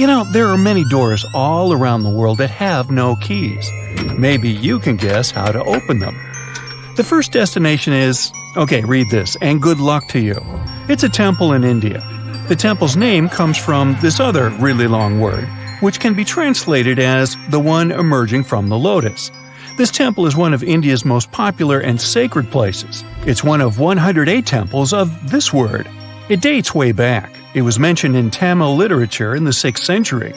There are many doors all around the world that have no keys. Maybe you can guess how to open them. The first destination is… okay, read this, and good luck to you. It's a temple in India. The temple's name comes from this other really long word, which can be translated as the one emerging from the lotus. This temple is one of India's most popular and sacred places. It's one of 108 temples of this word. It dates way back. It was mentioned in Tamil literature in the 6th century.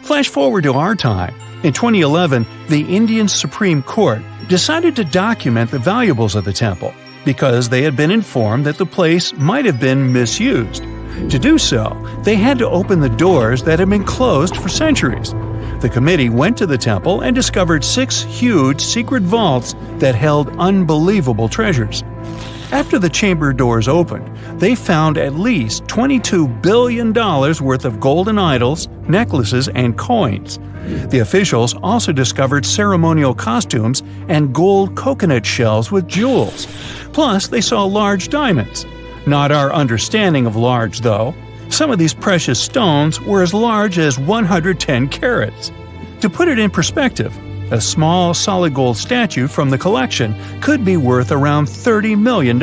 Flash forward to our time. In 2011, the Indian Supreme Court decided to document the valuables of the temple because they had been informed that the place might have been misused. To do so, they had to open the doors that had been closed for centuries. The committee went to the temple and discovered 6 huge secret vaults that held unbelievable treasures. After the chamber doors opened, they found at least $22 billion worth of golden idols, necklaces, and coins. The officials also discovered ceremonial costumes and gold coconut shells with jewels. Plus, they saw large diamonds. Not our understanding of large, though. Some of these precious stones were as large as 110 carats. To put it in perspective, a small solid gold statue from the collection could be worth around $30 million.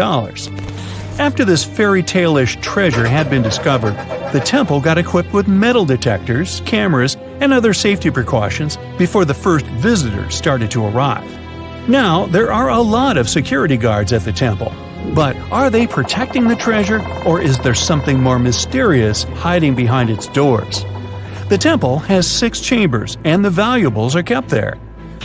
After this fairy tale-ish treasure had been discovered, the temple got equipped with metal detectors, cameras, and other safety precautions before the first visitors started to arrive. Now, there are a lot of security guards at the temple. But are they protecting the treasure, or is there something more mysterious hiding behind its doors? The temple has 6 chambers, and the valuables are kept there.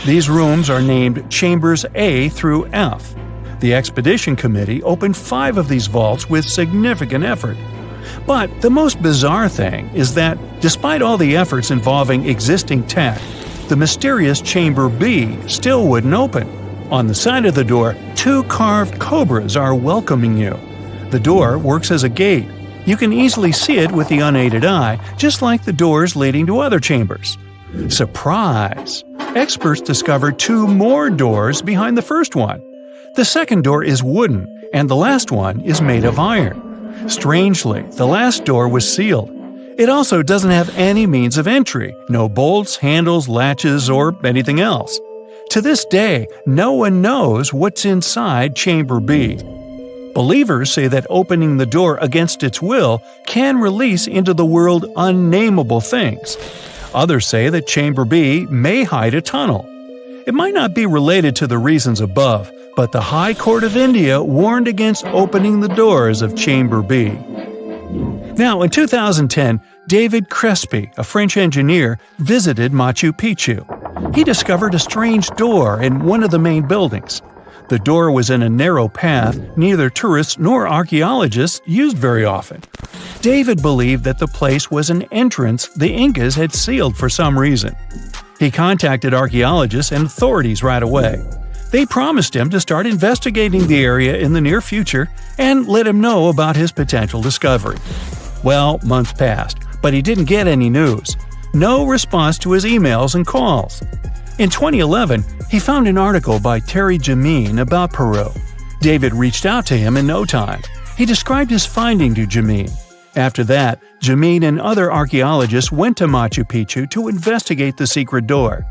These rooms are named Chambers A through F. The expedition committee opened 5 of these vaults with significant effort. But the most bizarre thing is that, despite all the efforts involving existing tech, the mysterious Chamber B still wouldn't open. On the side of the door, 2 carved cobras are welcoming you. The door works as a gate. You can easily see it with the unaided eye, just like the doors leading to other chambers. Surprise! Experts discovered 2 more doors behind the first one. The second door is wooden, and the last one is made of iron. Strangely, the last door was sealed. It also doesn't have any means of entry, no bolts, handles, latches, or anything else. To this day, no one knows what's inside Chamber B. Believers say that opening the door against its will can release into the world unnameable things. Others say that Chamber B may hide a tunnel. It might not be related to the reasons above, but the High Court of India warned against opening the doors of Chamber B. Now, in 2010, David Crespi, a French engineer, visited Machu Picchu. He discovered a strange door in one of the main buildings. The door was in a narrow path neither tourists nor archaeologists used very often. David believed that the place was an entrance the Incas had sealed for some reason. He contacted archaeologists and authorities right away. They promised him to start investigating the area in the near future and let him know about his potential discovery. Well, months passed, but he didn't get any news. No response to his emails and calls. In 2011, he found an article by Terry Jameen about Peru. David reached out to him in no time. He described his finding to Jameen. After that, Jameen and other archaeologists went to Machu Picchu to investigate the secret door.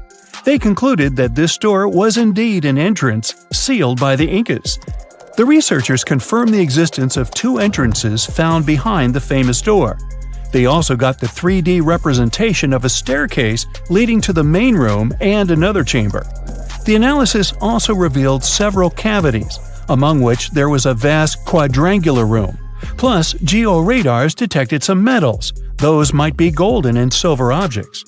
They concluded that this door was indeed an entrance sealed by the Incas. The researchers confirmed the existence of 2 entrances found behind the famous door. They also got the 3D representation of a staircase leading to the main room and another chamber. The analysis also revealed several cavities, among which there was a vast quadrangular room. Plus, georadars detected some metals. Those might be golden and silver objects.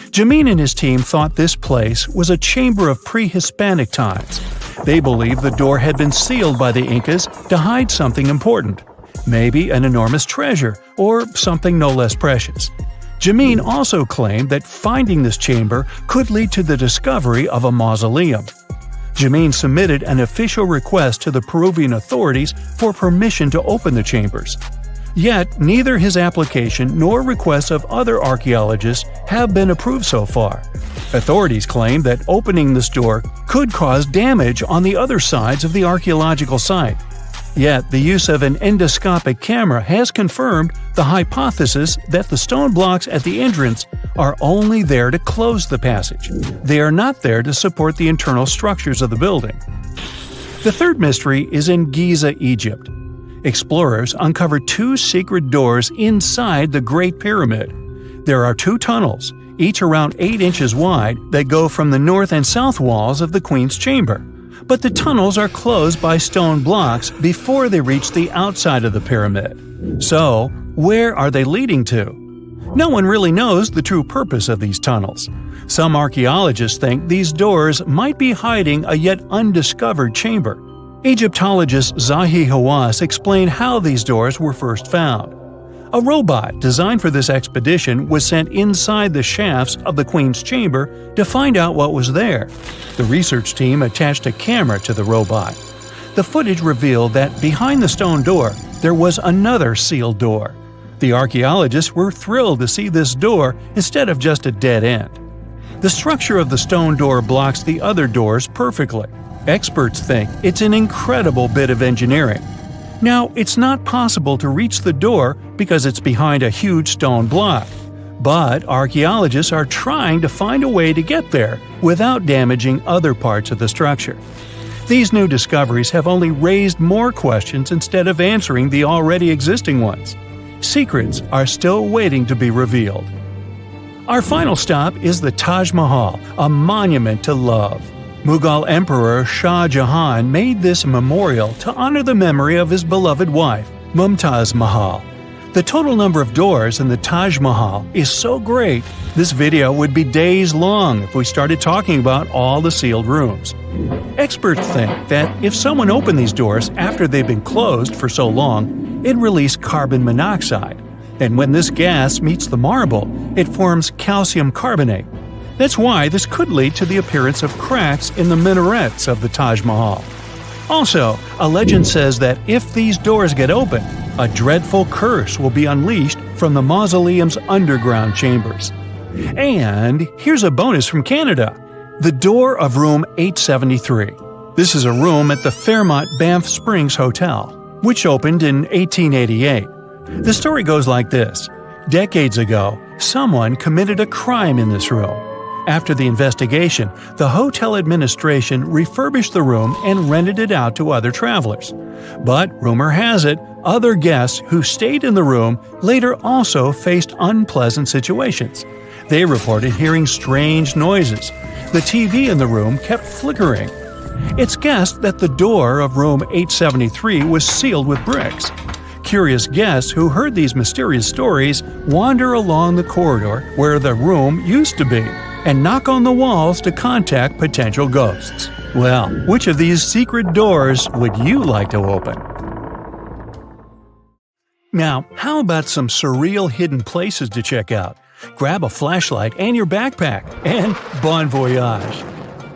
Jameen and his team thought this place was a chamber of pre-Hispanic times. They believed the door had been sealed by the Incas to hide something important. Maybe an enormous treasure, or something no less precious. Jameen also claimed that finding this chamber could lead to the discovery of a mausoleum. Jameen submitted an official request to the Peruvian authorities for permission to open the chambers. Yet, neither his application nor requests of other archaeologists have been approved so far. Authorities claim that opening this door could cause damage on the other sides of the archaeological site. Yet the use of an endoscopic camera has confirmed the hypothesis that the stone blocks at the entrance are only there to close the passage. They are not there to support the internal structures of the building. The third mystery is in Giza, Egypt. Explorers uncovered 2 secret doors inside the Great Pyramid. There are 2 tunnels, each around 8 inches wide, that go from the north and south walls of the Queen's Chamber. But the tunnels are closed by stone blocks before they reach the outside of the pyramid. So, where are they leading to? No one really knows the true purpose of these tunnels. Some archaeologists think these doors might be hiding a yet undiscovered chamber. Egyptologist Zahi Hawass explained how these doors were first found. A robot designed for this expedition was sent inside the shafts of the Queen's Chamber to find out what was there. The research team attached a camera to the robot. The footage revealed that behind the stone door, there was another sealed door. The archaeologists were thrilled to see this door instead of just a dead end. The structure of the stone door blocks the other doors perfectly. Experts think it's an incredible bit of engineering. Now, it's not possible to reach the door because it's behind a huge stone block. But archaeologists are trying to find a way to get there without damaging other parts of the structure. These new discoveries have only raised more questions instead of answering the already existing ones. Secrets are still waiting to be revealed. Our final stop is the Taj Mahal, a monument to love. Mughal Emperor Shah Jahan made this memorial to honor the memory of his beloved wife, Mumtaz Mahal. The total number of doors in the Taj Mahal is so great, this video would be days long if we started talking about all the sealed rooms. Experts think that if someone opened these doors after they've been closed for so long, it'd release carbon monoxide. And when this gas meets the marble, it forms calcium carbonate. That's why this could lead to the appearance of cracks in the minarets of the Taj Mahal. Also, a legend says that if these doors get open, a dreadful curse will be unleashed from the mausoleum's underground chambers. And here's a bonus from Canada: the door of room 873. This is a room at the Fairmont Springs Hotel, which opened in 1888. The story goes like this. Decades ago, someone committed a crime in this room. After the investigation, the hotel administration refurbished the room and rented it out to other travelers. But rumor has it, other guests who stayed in the room later also faced unpleasant situations. They reported hearing strange noises. The TV in the room kept flickering. It's guessed that the door of room 873 was sealed with bricks. Curious guests who heard these mysterious stories wander along the corridor where the room used to be and knock on the walls to contact potential ghosts. Well, which of these secret doors would you like to open? Now, how about some surreal hidden places to check out? Grab a flashlight and your backpack, and bon voyage!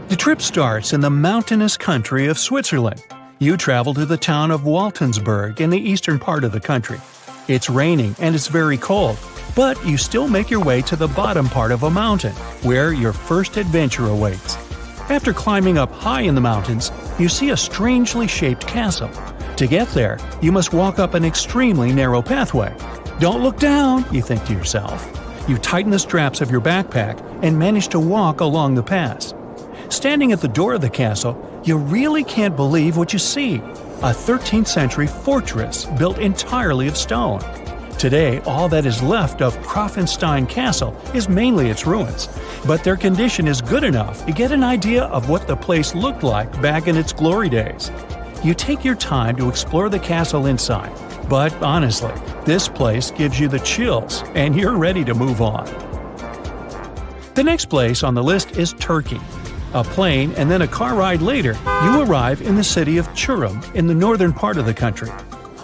The trip starts in the mountainous country of Switzerland. You travel to the town of Waltensburg in the eastern part of the country. It's raining and it's very cold, but you still make your way to the bottom part of a mountain, where your first adventure awaits. After climbing up high in the mountains, you see a strangely shaped castle. To get there, you must walk up an extremely narrow pathway. Don't look down, you think to yourself. You tighten the straps of your backpack and manage to walk along the pass. Standing at the door of the castle, you really can't believe what you see: a 13th century fortress built entirely of stone. Today, all that is left of Krafenstein Castle is mainly its ruins, but their condition is good enough to get an idea of what the place looked like back in its glory days. You take your time to explore the castle inside, but honestly, this place gives you the chills and you're ready to move on. The next place on the list is Turkey. A plane and then a car ride later, you arrive in the city of Çorum in the northern part of the country.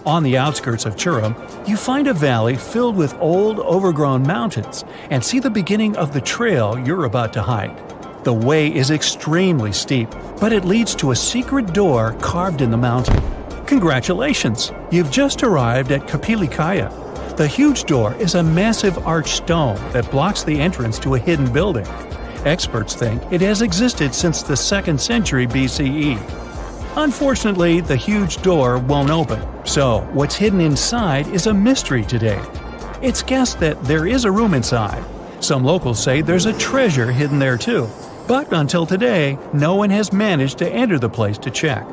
On the outskirts of Çorum, you find a valley filled with old, overgrown mountains and see the beginning of the trail you're about to hike. The way is extremely steep, but it leads to a secret door carved in the mountain. Congratulations! You've just arrived at Kapilikaya. The huge door is a massive arched stone that blocks the entrance to a hidden building. Experts think it has existed since the 2nd century BCE. Unfortunately, the huge door won't open, so what's hidden inside is a mystery today. It's guessed that there is a room inside. Some locals say there's a treasure hidden there too, but until today, no one has managed to enter the place to check.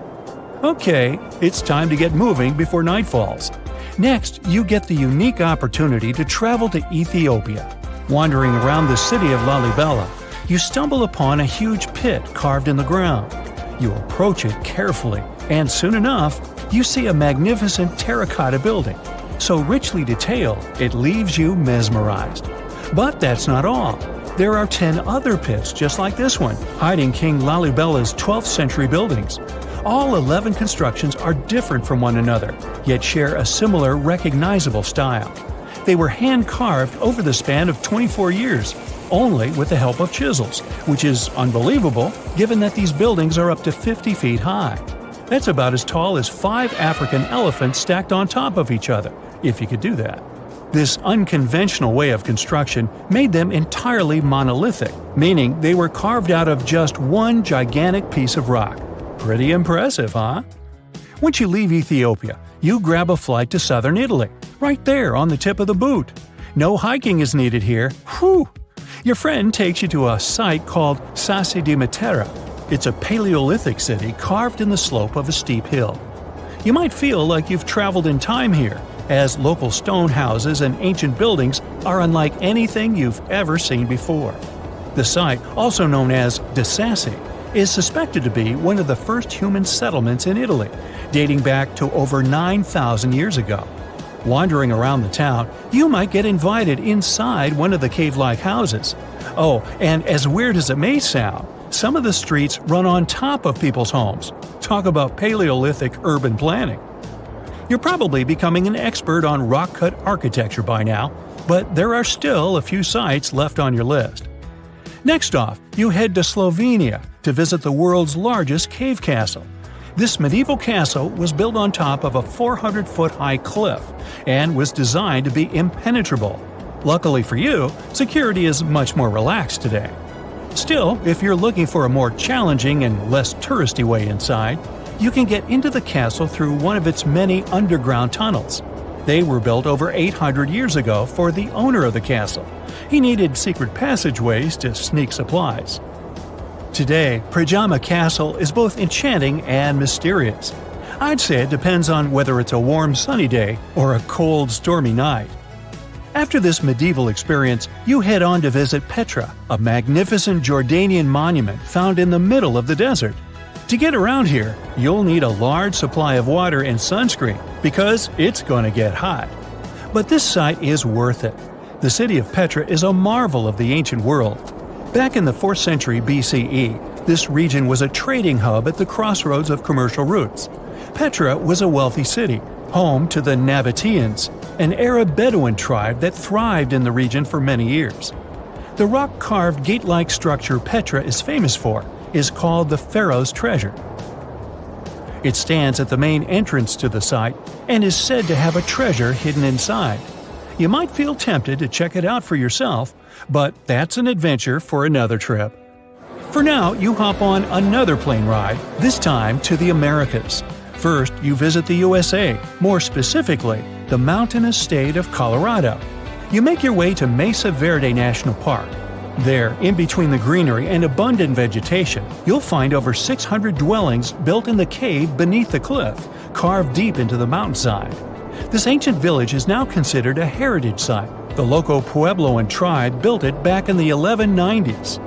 Okay, it's time to get moving before night falls. Next, you get the unique opportunity to travel to Ethiopia. Wandering around the city of Lalibela, you stumble upon a huge pit carved in the ground. You approach it carefully, and soon enough, you see a magnificent terracotta building, so richly detailed it leaves you mesmerized. But that's not all. There are 10 other pits just like this one, hiding King Lalibela's 12th century buildings. All 11 constructions are different from one another, yet share a similar recognizable style. They were hand-carved over the span of 24 years, only with the help of chisels, which is unbelievable given that these buildings are up to 50 feet high. That's about as tall as 5 African elephants stacked on top of each other, if you could do that. This unconventional way of construction made them entirely monolithic, meaning they were carved out of just one gigantic piece of rock. Pretty impressive, huh? Once you leave Ethiopia, you grab a flight to southern Italy, right there on the tip of the boot. No hiking is needed here. Whew! Your friend takes you to a site called Sassi di Matera. It's a Paleolithic city carved in the slope of a steep hill. You might feel like you've traveled in time here, as local stone houses and ancient buildings are unlike anything you've ever seen before. The site, also known as De Sassi, is suspected to be one of the first human settlements in Italy, dating back to over 9,000 years ago. Wandering around the town, you might get invited inside one of the cave-like houses. Oh, and as weird as it may sound, some of the streets run on top of people's homes. Talk about Paleolithic urban planning. You're probably becoming an expert on rock-cut architecture by now, but there are still a few sites left on your list. Next off, you head to Slovenia to visit the world's largest cave castle. This medieval castle was built on top of a 400-foot-high cliff and was designed to be impenetrable. Luckily for you, security is much more relaxed today. Still, if you're looking for a more challenging and less touristy way inside, you can get into the castle through one of its many underground tunnels. They were built over 800 years ago for the owner of the castle. He needed secret passageways to sneak supplies. Today, Pajama Castle is both enchanting and mysterious. I'd say it depends on whether it's a warm sunny day or a cold stormy night. After this medieval experience, you head on to visit Petra, a magnificent Jordanian monument found in the middle of the desert. To get around here, you'll need a large supply of water and sunscreen because it's going to get hot. But this site is worth it. The city of Petra is a marvel of the ancient world. Back in the 4th century BCE, this region was a trading hub at the crossroads of commercial routes. Petra was a wealthy city, home to the Nabateans, an Arab Bedouin tribe that thrived in the region for many years. The rock-carved gate-like structure Petra is famous for is called the Pharaoh's Treasure. It stands at the main entrance to the site and is said to have a treasure hidden inside. You might feel tempted to check it out for yourself, but that's an adventure for another trip. For now, you hop on another plane ride, this time to the Americas. First, you visit the USA, more specifically, the mountainous state of Colorado. You make your way to Mesa Verde National Park. There, in between the greenery and abundant vegetation, you'll find over 600 dwellings built in the cave beneath the cliff, carved deep into the mountainside. This ancient village is now considered a heritage site. The local Puebloan tribe built it back in the 1190s.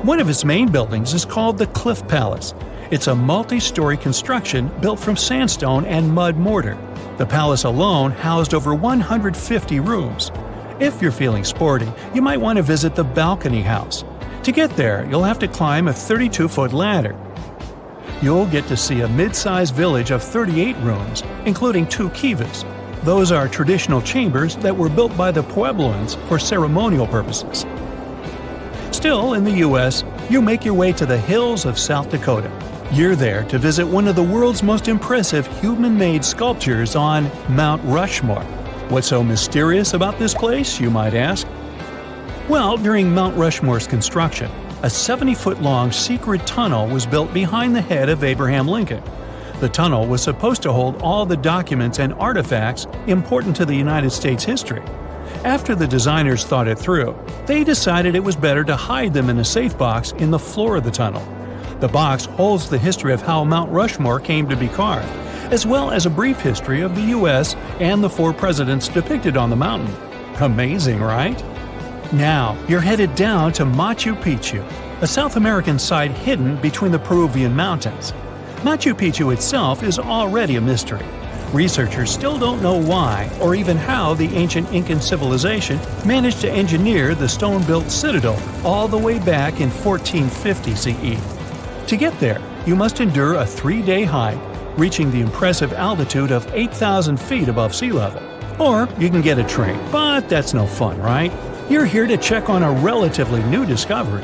One of its main buildings is called the Cliff Palace. It's a multi-story construction built from sandstone and mud mortar. The palace alone housed over 150 rooms. If you're feeling sporty, you might want to visit the Balcony House. To get there, you'll have to climb a 32-foot ladder. You'll get to see a mid-sized village of 38 rooms, including 2 kivas. Those are traditional chambers that were built by the Puebloans for ceremonial purposes. Still in the U.S., you make your way to the hills of South Dakota. You're there to visit one of the world's most impressive human-made sculptures on Mount Rushmore. What's so mysterious about this place, you might ask? Well, during Mount Rushmore's construction, a 70-foot-long secret tunnel was built behind the head of Abraham Lincoln. The tunnel was supposed to hold all the documents and artifacts important to the United States history. After the designers thought it through, they decided it was better to hide them in a safe box in the floor of the tunnel. The box holds the history of how Mount Rushmore came to be carved, as well as a brief history of the U.S. and the 4 presidents depicted on the mountain. Amazing, right? Now, you're headed down to Machu Picchu, a South American site hidden between the Peruvian mountains. Machu Picchu itself is already a mystery. Researchers still don't know why or even how the ancient Incan civilization managed to engineer the stone-built citadel all the way back in 1450 CE. To get there, you must endure a 3-day hike, reaching the impressive altitude of 8,000 feet above sea level. Or you can get a train, but that's no fun, right? You're here to check on a relatively new discovery.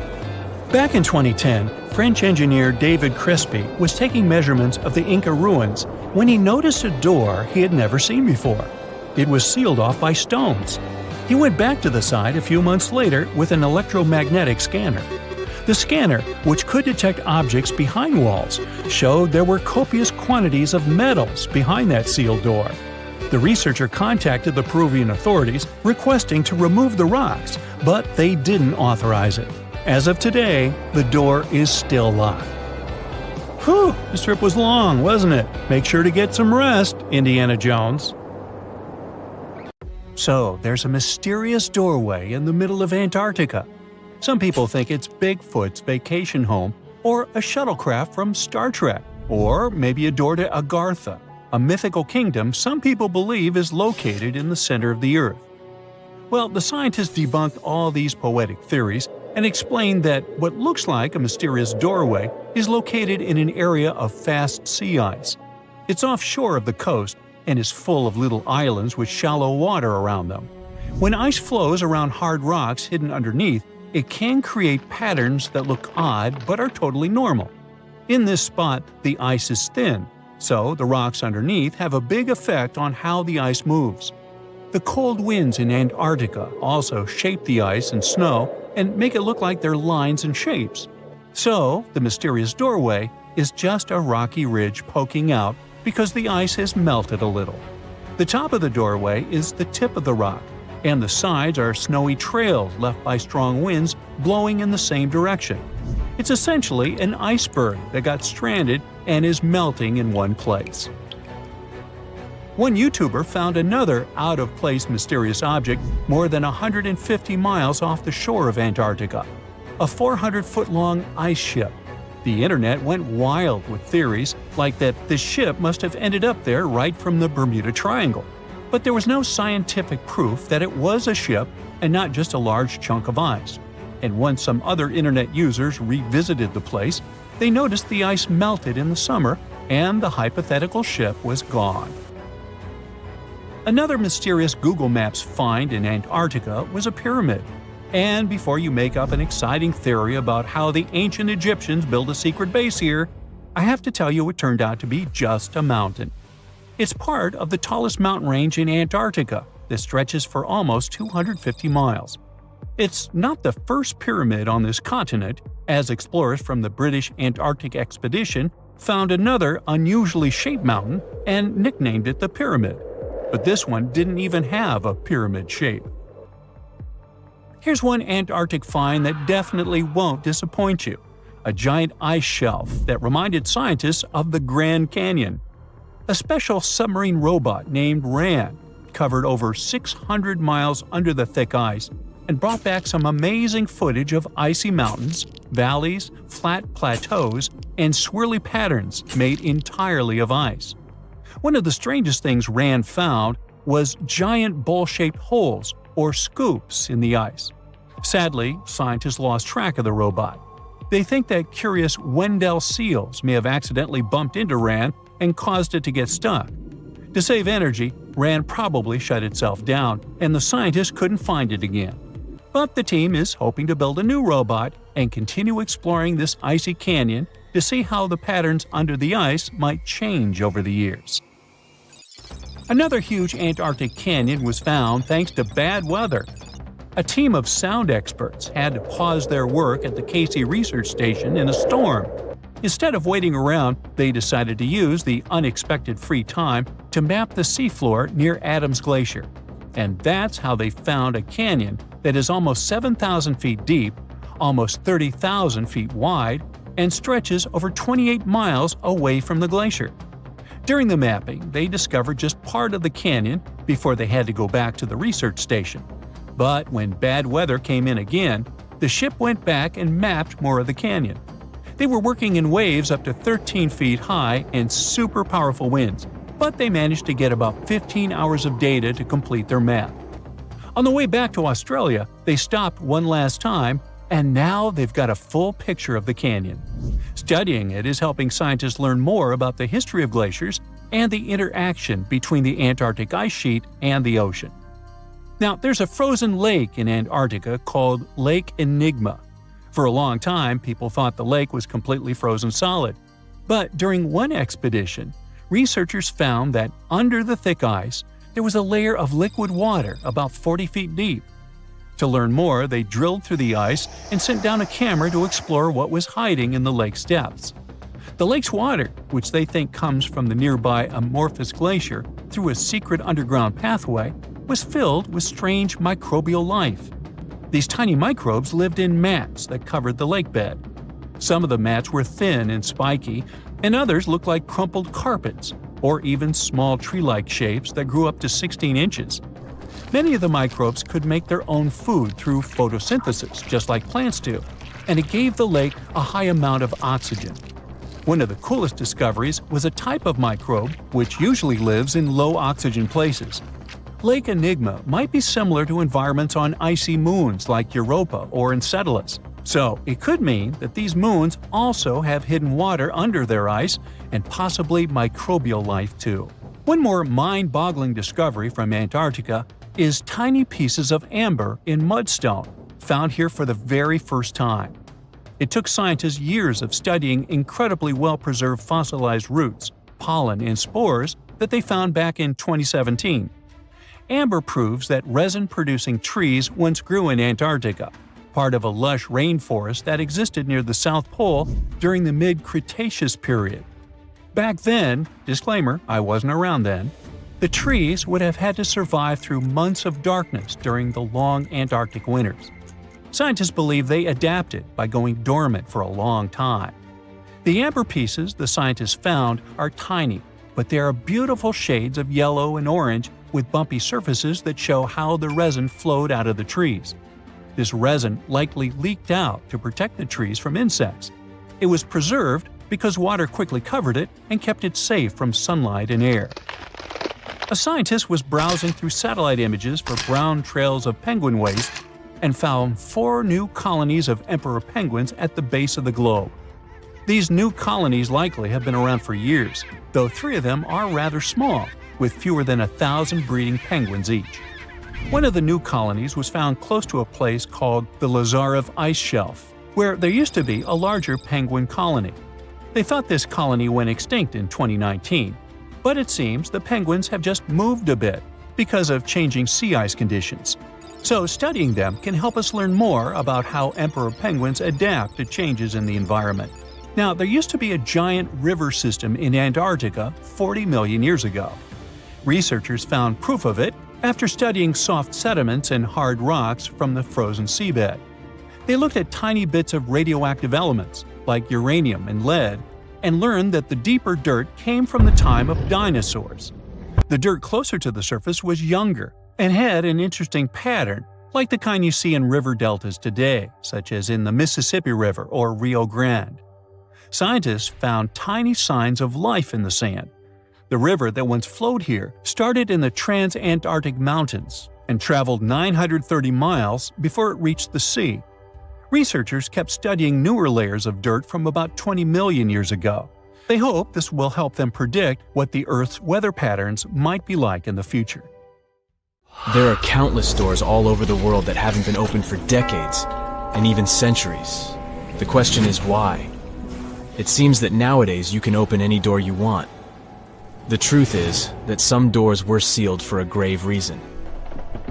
Back in 2010, French engineer David Crespi was taking measurements of the Inca ruins when he noticed a door he had never seen before. It was sealed off by stones. He went back to the site a few months later with an electromagnetic scanner. The scanner, which could detect objects behind walls, showed there were copious quantities of metals behind that sealed door. The researcher contacted the Peruvian authorities requesting to remove the rocks, but they didn't authorize it. As of today, the door is still locked. Whew, this trip was long, wasn't it? Make sure to get some rest, Indiana Jones. So, there's a mysterious doorway in the middle of Antarctica. Some people think it's Bigfoot's vacation home, or a shuttlecraft from Star Trek, or maybe a door to Agartha, a mythical kingdom some people believe is located in the center of the Earth. Well, the scientists debunked all these poetic theories and explained that what looks like a mysterious doorway is located in an area of fast sea ice. It's offshore of the coast and is full of little islands with shallow water around them. When ice flows around hard rocks hidden underneath, it can create patterns that look odd but are totally normal. In this spot, the ice is thin, so the rocks underneath have a big effect on how the ice moves. The cold winds in Antarctica also shape the ice and snow and make it look like they're lines and shapes. So, the mysterious doorway is just a rocky ridge poking out because the ice has melted a little. The top of the doorway is the tip of the rock, and the sides are snowy trails left by strong winds blowing in the same direction. It's essentially an iceberg that got stranded and is melting in one place. One YouTuber found another out-of-place mysterious object more than 150 miles off the shore of Antarctica, a 400-foot-long ice ship. The internet went wild with theories like that the ship must have ended up there right from the Bermuda Triangle. But there was no scientific proof that it was a ship and not just a large chunk of ice. And once some other internet users revisited the place, they noticed the ice melted in the summer and the hypothetical ship was gone. Another mysterious Google Maps find in Antarctica was a pyramid. And before you make up an exciting theory about how the ancient Egyptians built a secret base here, I have to tell you it turned out to be just a mountain. It's part of the tallest mountain range in Antarctica that stretches for almost 250 miles. It's not the first pyramid on this continent, as explorers from the British Antarctic expedition found another unusually shaped mountain and nicknamed it the Pyramid. But this one didn't even have a pyramid shape. Here's one Antarctic find that definitely won't disappoint you: a giant ice shelf that reminded scientists of the Grand Canyon. A special submarine robot named RAN covered over 600 miles under the thick ice and brought back some amazing footage of icy mountains, valleys, flat plateaus, and swirly patterns made entirely of ice. One of the strangest things RAN found was giant bowl-shaped holes, or scoops, in the ice. Sadly, scientists lost track of the robot. They think that curious Wendell seals may have accidentally bumped into RAN and caused it to get stuck. To save energy, RAN probably shut itself down, and the scientists couldn't find it again. But the team is hoping to build a new robot and continue exploring this icy canyon to see how the patterns under the ice might change over the years. Another huge Antarctic canyon was found thanks to bad weather. A team of sound experts had to pause their work at the Casey Research Station in a storm. Instead of waiting around, they decided to use the unexpected free time to map the seafloor near Adams Glacier. And that's how they found a canyon that is almost 7,000 feet deep, almost 30,000 feet wide, and stretches over 28 miles away from the glacier. During the mapping, they discovered just part of the canyon before they had to go back to the research station. But when bad weather came in again, the ship went back and mapped more of the canyon. They were working in waves up to 13 feet high and super powerful winds, but they managed to get about 15 hours of data to complete their map. On the way back to Australia, they stopped one last time, and now they've got a full picture of the canyon. Studying it is helping scientists learn more about the history of glaciers and the interaction between the Antarctic ice sheet and the ocean. Now, there's a frozen lake in Antarctica called Lake Enigma. For a long time, people thought the lake was completely frozen solid. But during one expedition, researchers found that under the thick ice, there was a layer of liquid water about 40 feet deep. To learn more, they drilled through the ice and sent down a camera to explore what was hiding in the lake's depths. The lake's water, which they think comes from the nearby amorphous glacier through a secret underground pathway, was filled with strange microbial life. These tiny microbes lived in mats that covered the lake bed. Some of the mats were thin and spiky, and others looked like crumpled carpets, or even small tree-like shapes that grew up to 16 inches. Many of the microbes could make their own food through photosynthesis, just like plants do, and it gave the lake a high amount of oxygen. One of the coolest discoveries was a type of microbe which usually lives in low-oxygen places. Lake Enigma might be similar to environments on icy moons like Europa or Enceladus, so it could mean that these moons also have hidden water under their ice and possibly microbial life too. One more mind-boggling discovery from Antarctica is tiny pieces of amber in mudstone, found here for the very first time. It took scientists years of studying incredibly well-preserved fossilized roots, pollen, and spores that they found back in 2017. Amber proves that resin-producing trees once grew in Antarctica, part of a lush rainforest that existed near the South Pole during the mid-Cretaceous period. Back then, disclaimer, I wasn't around then, the trees would have had to survive through months of darkness during the long Antarctic winters. Scientists believe they adapted by going dormant for a long time. The amber pieces the scientists found are tiny, but they are beautiful shades of yellow and orange with bumpy surfaces that show how the resin flowed out of the trees. This resin likely leaked out to protect the trees from insects. It was preserved because water quickly covered it and kept it safe from sunlight and air. A scientist was browsing through satellite images for brown trails of penguin waste and found 4 new colonies of emperor penguins at the base of the globe. These new colonies likely have been around for years, though 3 of them are rather small, with fewer than 1,000 breeding penguins each. One of the new colonies was found close to a place called the Lazarev Ice Shelf, where there used to be a larger penguin colony. They thought this colony went extinct in 2019, but it seems the penguins have just moved a bit because of changing sea ice conditions. So studying them can help us learn more about how emperor penguins adapt to changes in the environment. Now, there used to be a giant river system in Antarctica 40 million years ago. Researchers found proof of it after studying soft sediments and hard rocks from the frozen seabed. They looked at tiny bits of radioactive elements, like uranium and lead, and learned that the deeper dirt came from the time of dinosaurs. The dirt closer to the surface was younger and had an interesting pattern, like the kind you see in river deltas today, such as in the Mississippi River or Rio Grande. Scientists found tiny signs of life in the sand. The river that once flowed here started in the Trans-Antarctic Mountains and traveled 930 miles before it reached the sea. Researchers kept studying newer layers of dirt from about 20 million years ago. They hope this will help them predict what the Earth's weather patterns might be like in the future. There are countless doors all over the world that haven't been opened for decades, and even centuries. The question is why? It seems that nowadays you can open any door you want. The truth is that some doors were sealed for a grave reason.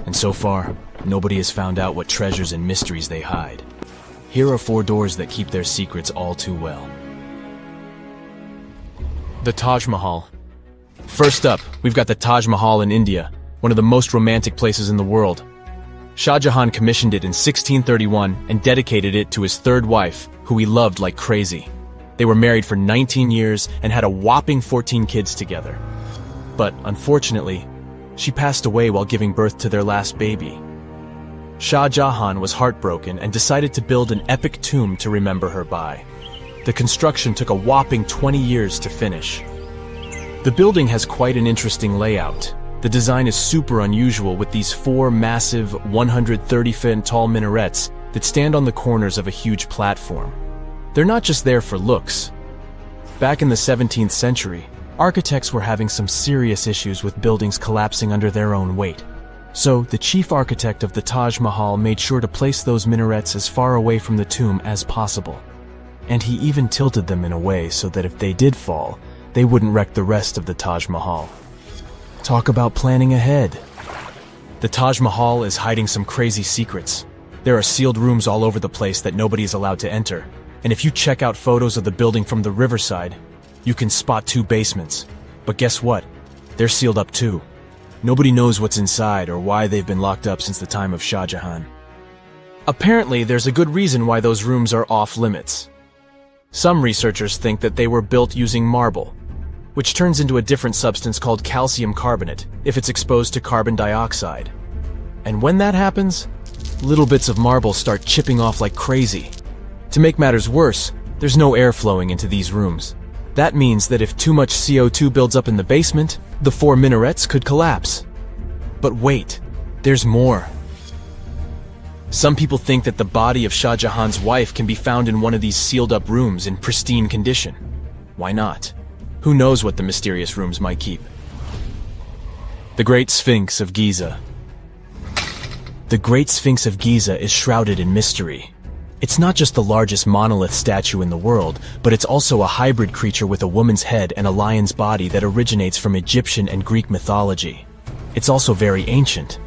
And so far, nobody has found out what treasures and mysteries they hide. Here are 4 doors that keep their secrets all too well. The Taj Mahal. First up, we've got the Taj Mahal in India, one of the most romantic places in the world. Shah Jahan commissioned it in 1631 and dedicated it to his third wife, who he loved like crazy. They were married for 19 years and had a whopping 14 kids together. But unfortunately, she passed away while giving birth to their last baby. Shah Jahan was heartbroken and decided to build an epic tomb to remember her by. The construction took a whopping 20 years to finish. The building has quite an interesting layout. The design is super unusual with these 4 massive 130-foot tall minarets that stand on the corners of a huge platform. They're not just there for looks. Back in the 17th century, architects were having some serious issues with buildings collapsing under their own weight. So, the chief architect of the Taj Mahal made sure to place those minarets as far away from the tomb as possible. And he even tilted them in a way so that if they did fall, they wouldn't wreck the rest of the Taj Mahal. Talk about planning ahead. The Taj Mahal is hiding some crazy secrets. There are sealed rooms all over the place that nobody is allowed to enter. And if you check out photos of the building from the riverside, you can spot 2 basements. But guess what? They're sealed up too. Nobody knows what's inside or why they've been locked up since the time of Shah Jahan. Apparently, there's a good reason why those rooms are off limits. Some researchers think that they were built using marble, which turns into a different substance called calcium carbonate if it's exposed to carbon dioxide. And when that happens, little bits of marble start chipping off like crazy. To make matters worse, there's no air flowing into these rooms. That means that if too much CO2 builds up in the basement, the 4 minarets could collapse. But wait, there's more. Some people think that the body of Shah Jahan's wife can be found in one of these sealed-up rooms in pristine condition. Why not? Who knows what the mysterious rooms might keep? The Great Sphinx of Giza. The Great Sphinx of Giza is shrouded in mystery. It's not just the largest monolith statue in the world, but it's also a hybrid creature with a woman's head and a lion's body that originates from Egyptian and Greek mythology. It's also very ancient.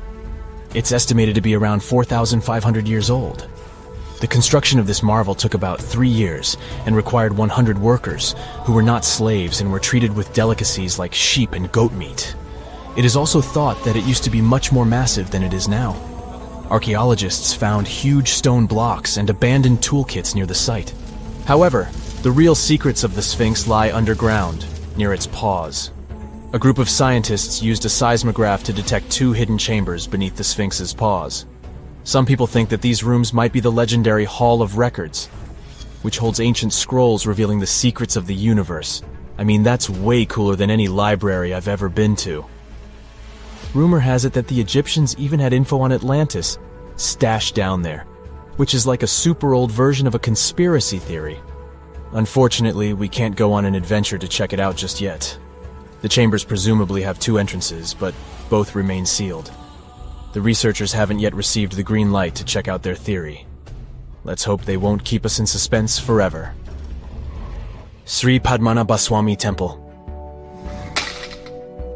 It's estimated to be around 4,500 years old. The construction of this marvel took about 3 years and required 100 workers who were not slaves and were treated with delicacies like sheep and goat meat. It is also thought that it used to be much more massive than it is now. Archaeologists found huge stone blocks and abandoned toolkits near the site. However, the real secrets of the Sphinx lie underground, near its paws. A group of scientists used a seismograph to detect 2 hidden chambers beneath the Sphinx's paws. Some people think that these rooms might be the legendary Hall of Records, which holds ancient scrolls revealing the secrets of the universe. I mean, that's way cooler than any library I've ever been to. Rumor has it that the Egyptians even had info on Atlantis stashed down there, which is like a super old version of a conspiracy theory. Unfortunately, we can't go on an adventure to check it out just yet. The chambers presumably have 2 entrances, but both remain sealed. The researchers haven't yet received the green light to check out their theory. Let's hope they won't keep us in suspense forever. Sri Padmanabaswami Temple.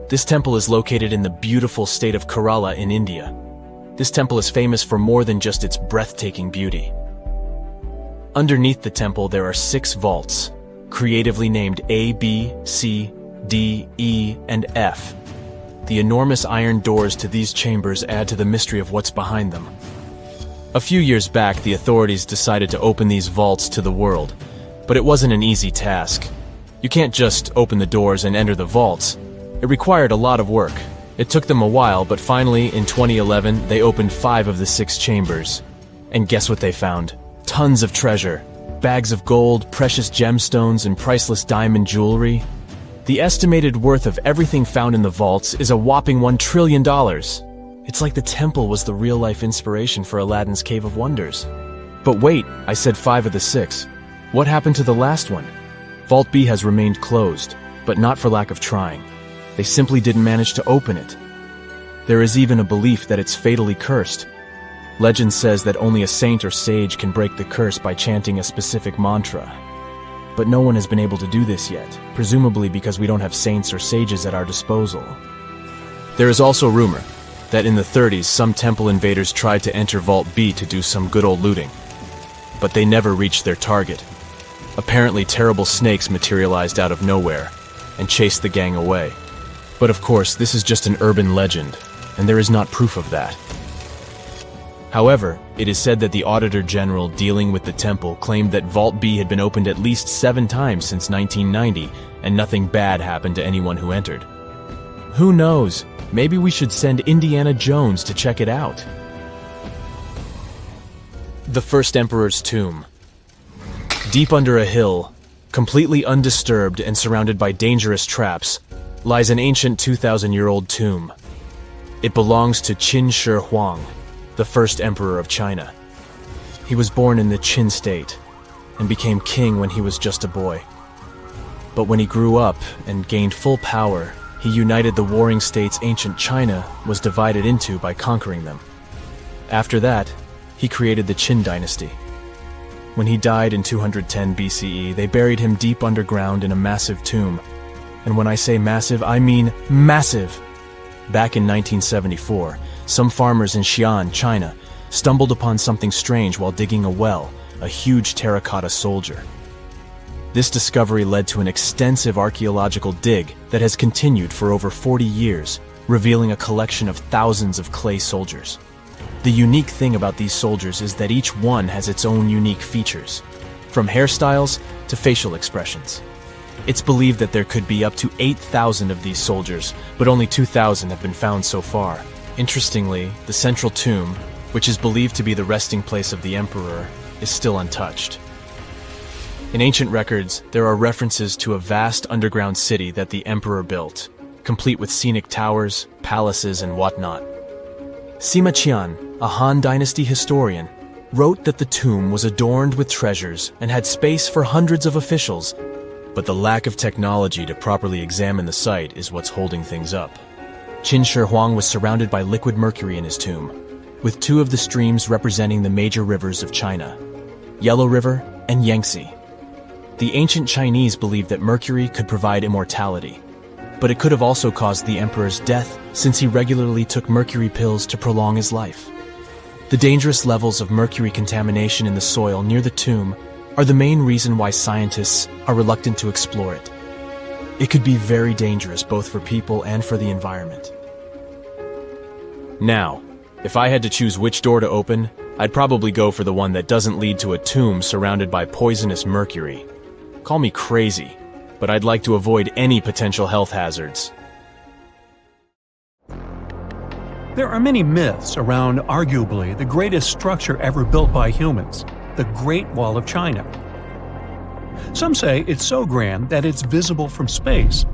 This temple is located in the beautiful state of Kerala in India. This temple is famous for more than just its breathtaking beauty. Underneath the temple there are 6 vaults, creatively named A, B, C, D, E, and F. The enormous iron doors to these chambers add to the mystery of what's behind them. A few years back, the authorities decided to open these vaults to the world, but it wasn't an easy task. You can't just open the doors and enter the vaults. It required a lot of work. It took them a while, but finally, in 2011, they opened 5 of the 6 chambers. And guess what they found? Tons of treasure. Bags of gold, precious gemstones, and priceless diamond jewelry. The estimated worth of everything found in the vaults is a whopping $1 trillion. It's like the temple was the real-life inspiration for Aladdin's Cave of Wonders. But wait, I said 5 of the 6. What happened to the last one? Vault B has remained closed, but not for lack of trying. They simply didn't manage to open it. There is even a belief that it's fatally cursed. Legend says that only a saint or sage can break the curse by chanting a specific mantra. But no one has been able to do this yet, presumably because we don't have saints or sages at our disposal. There is also rumor that in the 30s some temple invaders tried to enter Vault B to do some good old looting. But they never reached their target. Apparently terrible snakes materialized out of nowhere, and chased the gang away. But of course, this is just an urban legend, and there is not proof of that. However, it is said that the Auditor General dealing with the temple claimed that Vault B had been opened at least 7 times since 1990, and nothing bad happened to anyone who entered. Who knows? Maybe we should send Indiana Jones to check it out. The First Emperor's Tomb. Deep under a hill, completely undisturbed and surrounded by dangerous traps, lies an ancient 2,000-year-old tomb. It belongs to Qin Shi Huang, the first emperor of China. He was born in the Qin state and became king when he was just a boy. But when he grew up and gained full power, he united the warring states ancient China was divided into by conquering them. After that, he created the Qin dynasty. When he died in 210 BCE, they buried him deep underground in a massive tomb. And when I say massive, I mean massive! Back in 1974, some farmers in Xi'an, China, stumbled upon something strange while digging a well, a huge terracotta soldier. This discovery led to an extensive archaeological dig that has continued for over 40 years, revealing a collection of thousands of clay soldiers. The unique thing about these soldiers is that each one has its own unique features, from hairstyles to facial expressions. It's believed that there could be up to 8,000 of these soldiers, but only 2,000 have been found so far. Interestingly, the central tomb, which is believed to be the resting place of the emperor, is still untouched. In ancient records, there are references to a vast underground city that the emperor built, complete with scenic towers, palaces, and whatnot. Sima Qian, a Han Dynasty historian, wrote that the tomb was adorned with treasures and had space for hundreds of officials, but the lack of technology to properly examine the site is what's holding things up. Qin Shi Huang was surrounded by liquid mercury in his tomb, with 2 of the streams representing the major rivers of China, Yellow River and Yangtze. The ancient Chinese believed that mercury could provide immortality, but it could have also caused the emperor's death since he regularly took mercury pills to prolong his life. The dangerous levels of mercury contamination in the soil near the tomb are the main reason why scientists are reluctant to explore it. It could be very dangerous both for people and for the environment. Now, if I had to choose which door to open, I'd probably go for the one that doesn't lead to a tomb surrounded by poisonous mercury. Call me crazy, but I'd like to avoid any potential health hazards. There are many myths around arguably the greatest structure ever built by humans, the Great Wall of China. Some say it's so grand that it's visible from space.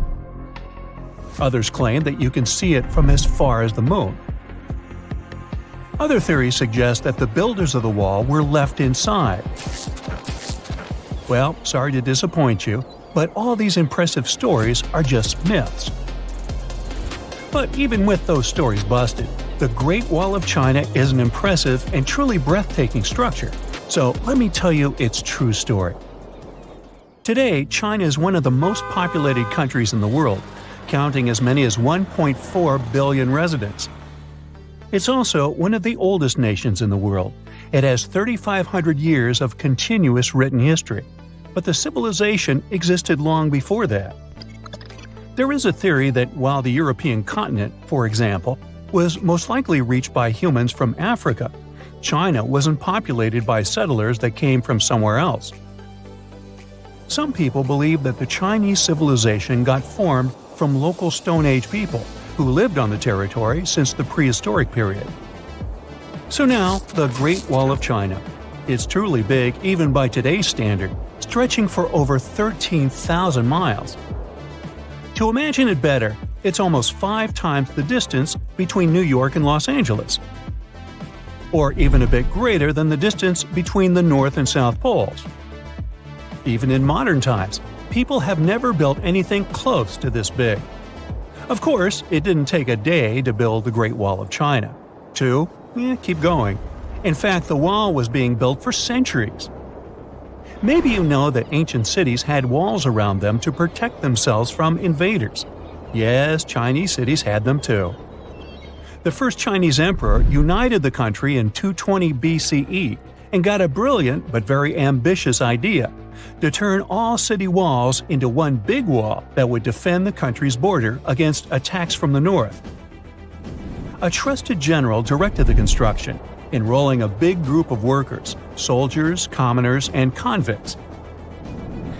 Others claim that you can see it from as far as the moon. Other theories suggest that the builders of the wall were left inside. Well, sorry to disappoint you, but all these impressive stories are just myths. But even with those stories busted, the Great Wall of China is an impressive and truly breathtaking structure. So let me tell you its true story. Today, China is one of the most populated countries in the world, counting as many as 1.4 billion residents. It's also one of the oldest nations in the world. It has 3,500 years of continuous written history, but the civilization existed long before that. There is a theory that while the European continent, for example, was most likely reached by humans from Africa, China wasn't populated by settlers that came from somewhere else. Some people believe that the Chinese civilization got formed from local Stone Age people who lived on the territory since the prehistoric period. So now, the Great Wall of China. It's truly big even by today's standard, stretching for over 13,000 miles. To imagine it better, it's almost 5 times the distance between New York and Los Angeles. Or even a bit greater than the distance between the North and South Poles. Even in modern times, people have never built anything close to this big. Of course, it didn't take a day to build the Great Wall of China. 2, keep going. In fact, the wall was being built for centuries. Maybe you know that ancient cities had walls around them to protect themselves from invaders. Yes, Chinese cities had them too. The first Chinese emperor united the country in 220 BCE and got a brilliant but very ambitious idea to turn all city walls into one big wall that would defend the country's border against attacks from the north. A trusted general directed the construction, enrolling a big group of workers, soldiers, commoners, and convicts.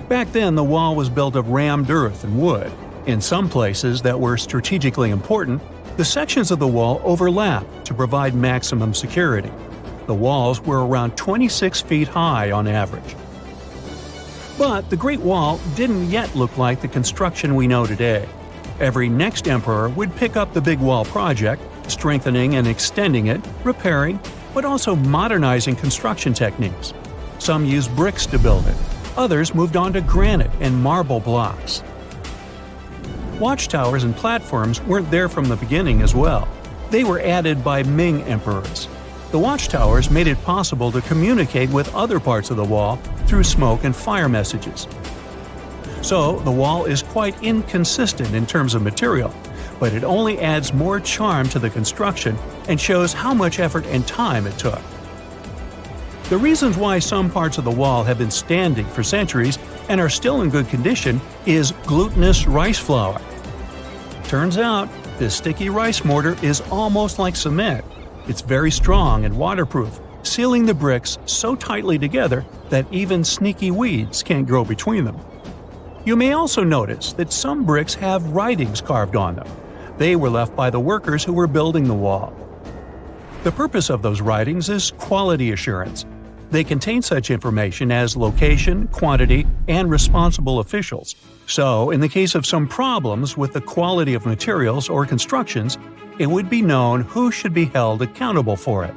Back then, the wall was built of rammed earth and wood. In some places that were strategically important, the sections of the wall overlapped to provide maximum security. The walls were around 26 feet high on average. But the Great Wall didn't yet look like the construction we know today. Every next emperor would pick up the Big Wall project, strengthening and extending it, repairing, but also modernizing construction techniques. Some used bricks to build it. Others moved on to granite and marble blocks. Watchtowers and platforms weren't there from the beginning as well. They were added by Ming emperors. The watchtowers made it possible to communicate with other parts of the wall through smoke and fire messages. So, the wall is quite inconsistent in terms of material, but it only adds more charm to the construction and shows how much effort and time it took. The reasons why some parts of the wall have been standing for centuries and are still in good condition is glutinous rice flour. Turns out, this sticky rice mortar is almost like cement. It's very strong and waterproof, sealing the bricks so tightly together that even sneaky weeds can't grow between them. You may also notice that some bricks have writings carved on them. They were left by the workers who were building the wall. The purpose of those writings is quality assurance. They contain such information as location, quantity, and responsible officials. So, in the case of some problems with the quality of materials or constructions, it would be known who should be held accountable for it.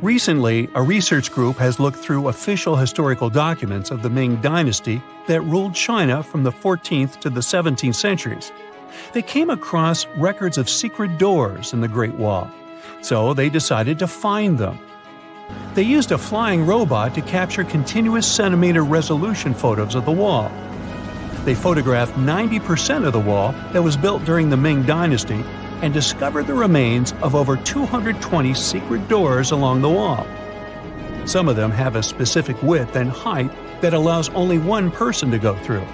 Recently, a research group has looked through official historical documents of the Ming Dynasty that ruled China from the 14th to the 17th centuries. They came across records of secret doors in the Great Wall, so they decided to find them. They used a flying robot to capture continuous centimeter resolution photos of the wall. They photographed 90% of the wall that was built during the Ming Dynasty and discovered the remains of over 220 secret doors along the wall. Some of them have a specific width and height that allows only one person to go through.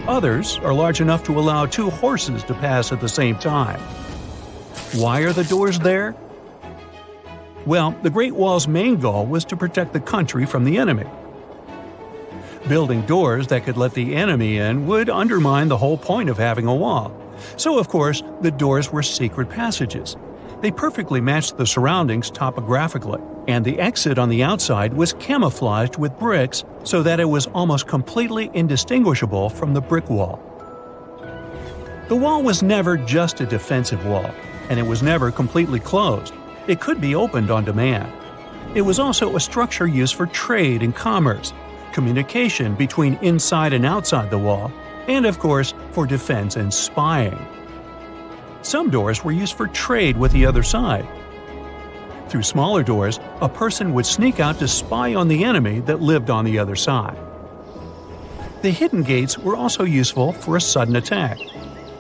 Others are large enough to allow two horses to pass at the same time. Why are the doors there? Well, the Great Wall's main goal was to protect the country from the enemy. Building doors that could let the enemy in would undermine the whole point of having a wall. So, of course, the doors were secret passages. They perfectly matched the surroundings topographically, and the exit on the outside was camouflaged with bricks so that it was almost completely indistinguishable from the brick wall. The wall was never just a defensive wall, and it was never completely closed. It could be opened on demand. It was also a structure used for trade and commerce, communication between inside and outside the wall, and of course, for defense and spying. Some doors were used for trade with the other side. Through smaller doors, a person would sneak out to spy on the enemy that lived on the other side. The hidden gates were also useful for a sudden attack.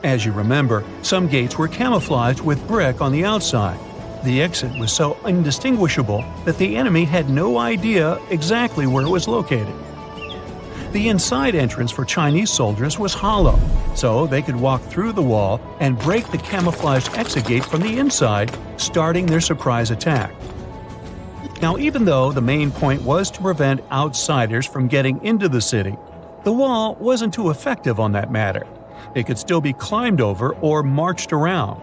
As you remember, some gates were camouflaged with brick on the outside. The exit was so indistinguishable that the enemy had no idea exactly where it was located. The inside entrance for Chinese soldiers was hollow, so they could walk through the wall and break the camouflaged exit gate from the inside, starting their surprise attack. Now, even though the main point was to prevent outsiders from getting into the city, the wall wasn't too effective on that matter. It could still be climbed over or marched around.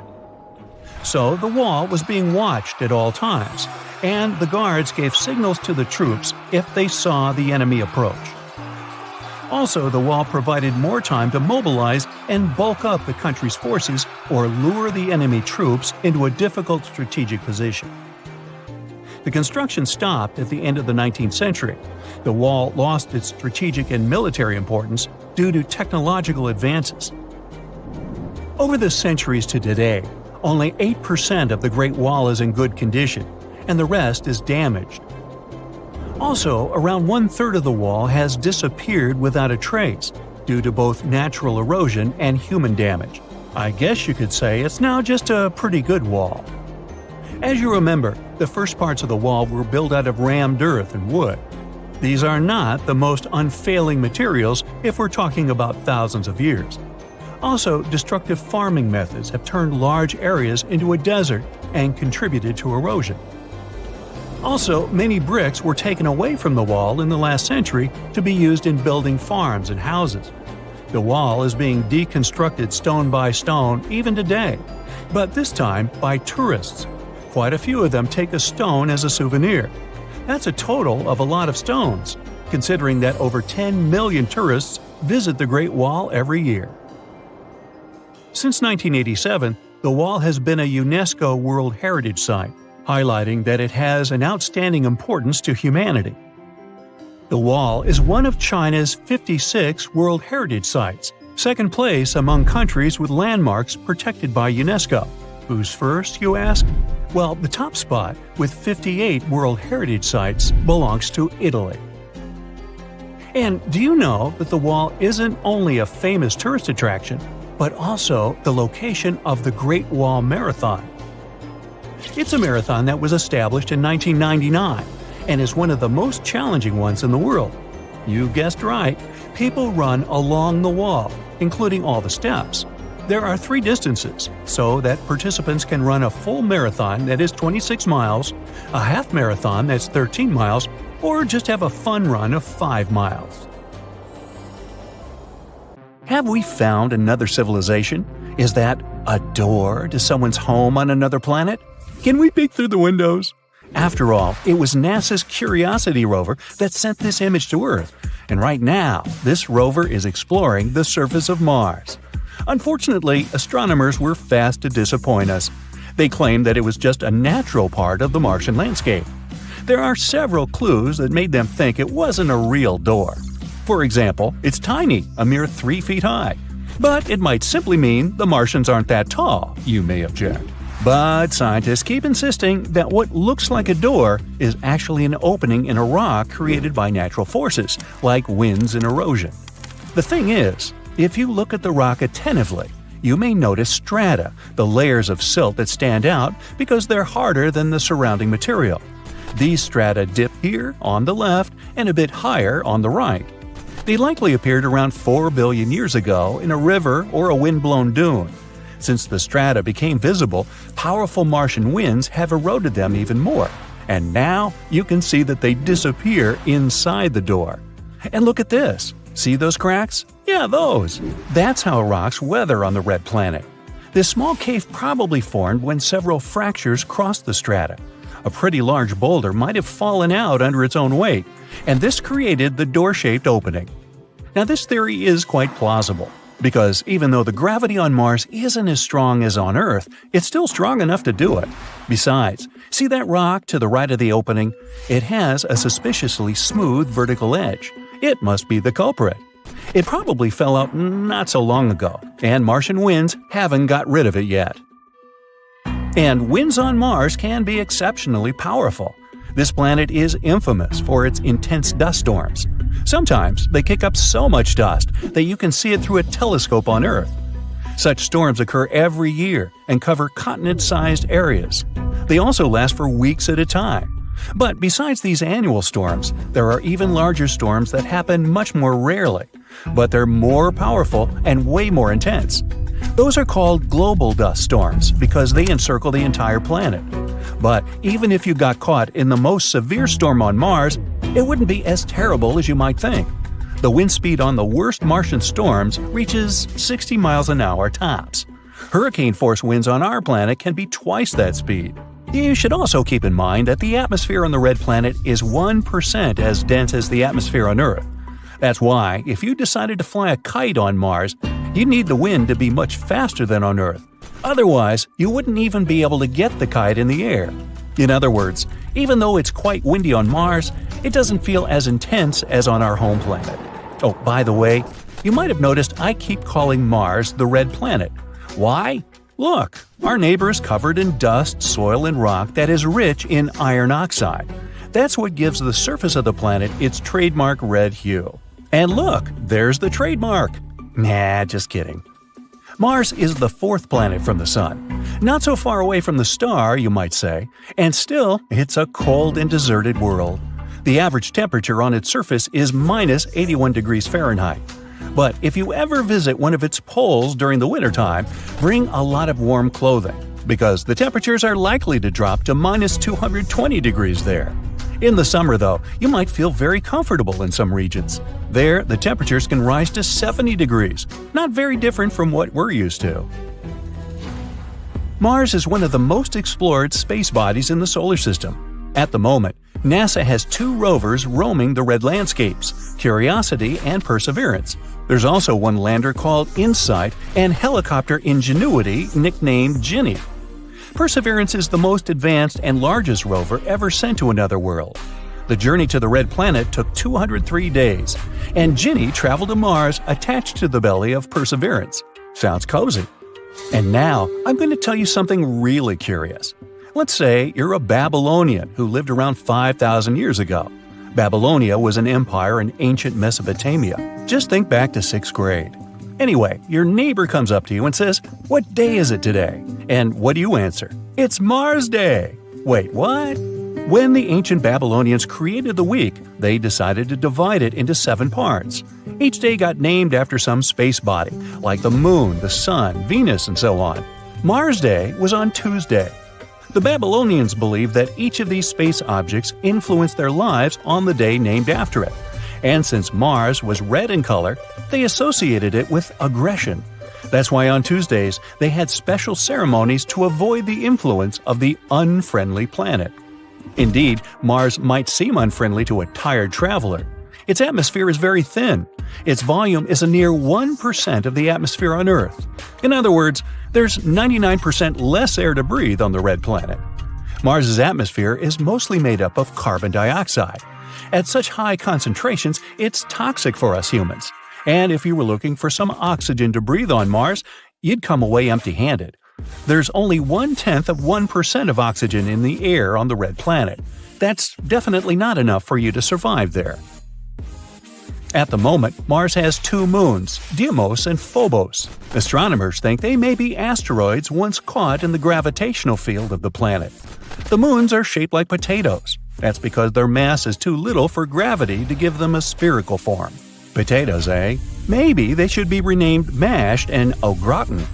So the wall was being watched at all times, and the guards gave signals to the troops if they saw the enemy approach. Also, the wall provided more time to mobilize and bulk up the country's forces or lure the enemy troops into a difficult strategic position. The construction stopped at the end of the 19th century. The wall lost its strategic and military importance due to technological advances. Over the centuries to today, only 8% of the Great Wall is in good condition, and the rest is damaged. Also, around 1/3 of the wall has disappeared without a trace, due to both natural erosion and human damage. I guess you could say it's now just a pretty good wall. As you remember, the first parts of the wall were built out of rammed earth and wood. these are not the most unfailing materials if we're talking about thousands of years. Also, destructive farming methods have turned large areas into a desert and contributed to erosion. Also, many bricks were taken away from the wall in the last century to be used in building farms and houses. The wall is being deconstructed stone by stone even today, but this time by tourists. Quite a few of them take a stone as a souvenir. That's a total of a lot of stones, considering that over 10 million tourists visit the Great Wall every year. Since 1987, the wall has been a UNESCO World Heritage Site, highlighting that it has an outstanding importance to humanity. The wall is one of China's 56 World Heritage Sites, second place among countries with landmarks protected by UNESCO. Who's first, you ask? Well, the top spot, with 58 World Heritage Sites, belongs to Italy. And do you know that the wall isn't only a famous tourist attraction, but also the location of the Great Wall Marathon? It's a marathon that was established in 1999 and is one of the most challenging ones in the world. You guessed right, people run along the wall, including all the steps. There are 3 distances, so that participants can run a full marathon that is 26 miles, a half marathon that's 13 miles, or just have a fun run of 5 miles. Have we found another civilization? Is that a door to someone's home on another planet? Can we peek through the windows? After all, it was NASA's Curiosity rover that sent this image to Earth, and right now, this rover is exploring the surface of Mars. Unfortunately, astronomers were fast to disappoint us. They claimed that it was just a natural part of the Martian landscape. There are several clues that made them think it wasn't a real door. For example, it's tiny, a mere 3 feet high. But it might simply mean the Martians aren't that tall, you may object. But scientists keep insisting that what looks like a door is actually an opening in a rock created by natural forces, like winds and erosion. The thing is, if you look at the rock attentively, you may notice strata, the layers of silt that stand out because they're harder than the surrounding material. These strata dip here on the left and a bit higher on the right. They likely appeared around 4 billion years ago in a river or a wind-blown dune. Since the strata became visible, powerful Martian winds have eroded them even more, and now you can see that they disappear inside the door. And look at this. See those cracks? Yeah, those. That's how rocks weather on the red planet. This small cave probably formed when several fractures crossed the strata. A pretty large boulder might have fallen out under its own weight, and this created the door-shaped opening. Now, this theory is quite plausible, because even though the gravity on Mars isn't as strong as on Earth, it's still strong enough to do it. Besides, see that rock to the right of the opening? It has a suspiciously smooth vertical edge. It must be the culprit. It probably fell out not so long ago, and Martian winds haven't got rid of it yet. And winds on Mars can be exceptionally powerful. This planet is infamous for its intense dust storms. Sometimes they kick up so much dust that you can see it through a telescope on Earth. Such storms occur every year and cover continent-sized areas. They also last for weeks at a time. But besides these annual storms, there are even larger storms that happen much more rarely, but they're more powerful and way more intense. Those are called global dust storms because they encircle the entire planet. But even if you got caught in the most severe storm on Mars, it wouldn't be as terrible as you might think. The wind speed on the worst Martian storms reaches 60 miles an hour tops. Hurricane-force winds on our planet can be twice that speed. You should also keep in mind that the atmosphere on the red planet is 1% as dense as the atmosphere on Earth. That's why, if you decided to fly a kite on Mars, you'd need the wind to be much faster than on Earth. Otherwise, you wouldn't even be able to get the kite in the air. In other words, even though it's quite windy on Mars, it doesn't feel as intense as on our home planet. Oh, by the way, you might have noticed I keep calling Mars the red planet. Why? Look, our neighbor is covered in dust, soil, and rock that is rich in iron oxide. That's what gives the surface of the planet its trademark red hue. And look, there's the trademark. Nah, just kidding. Mars is the fourth planet from the Sun. Not so far away from the star, you might say, and still, it's a cold and deserted world. The average temperature on its surface is minus 81 degrees Fahrenheit. But if you ever visit one of its poles during the wintertime, bring a lot of warm clothing, because the temperatures are likely to drop to minus 220 degrees there. In the summer, though, you might feel very comfortable in some regions. There, the temperatures can rise to 70 degrees, not very different from what we're used to. Mars is one of the most explored space bodies in the solar system. At the moment, NASA has 2 rovers roaming the red landscapes, Curiosity and Perseverance. There's also one lander called InSight and helicopter Ingenuity, nicknamed Ginny. Perseverance is the most advanced and largest rover ever sent to another world. The journey to the red planet took 203 days, and Ginny traveled to Mars attached to the belly of Perseverance. Sounds cozy. And now, I'm going to tell you something really curious. Let's say you're a Babylonian who lived around 5,000 years ago. Babylonia was an empire in ancient Mesopotamia. Just think back to 6th grade. Anyway, your neighbor comes up to you and says, "What day is it today?" And what do you answer? "It's Mars Day." Wait, what? When the ancient Babylonians created the week, they decided to divide it into 7 parts. Each day got named after some space body, like the Moon, the Sun, Venus, and so on. Mars Day was on Tuesday. The Babylonians believed that each of these space objects influenced their lives on the day named after it. And since Mars was red in color, they associated it with aggression. That's why on Tuesdays, they had special ceremonies to avoid the influence of the unfriendly planet. Indeed, Mars might seem unfriendly to a tired traveler. Its atmosphere is very thin. Its volume is a near 1% of the atmosphere on Earth. In other words, there's 99% less air to breathe on the red planet. Mars's atmosphere is mostly made up of carbon dioxide. At such high concentrations, it's toxic for us humans. And if you were looking for some oxygen to breathe on Mars, you'd come away empty-handed. There's only 0.1% of oxygen in the air on the red planet. That's definitely not enough for you to survive there. At the moment, Mars has 2 moons, Deimos and Phobos. Astronomers think they may be asteroids once caught in the gravitational field of the planet. The moons are shaped like potatoes. That's because their mass is too little for gravity to give them a spherical form. Potatoes, eh? Maybe they should be renamed mashed and au gratin.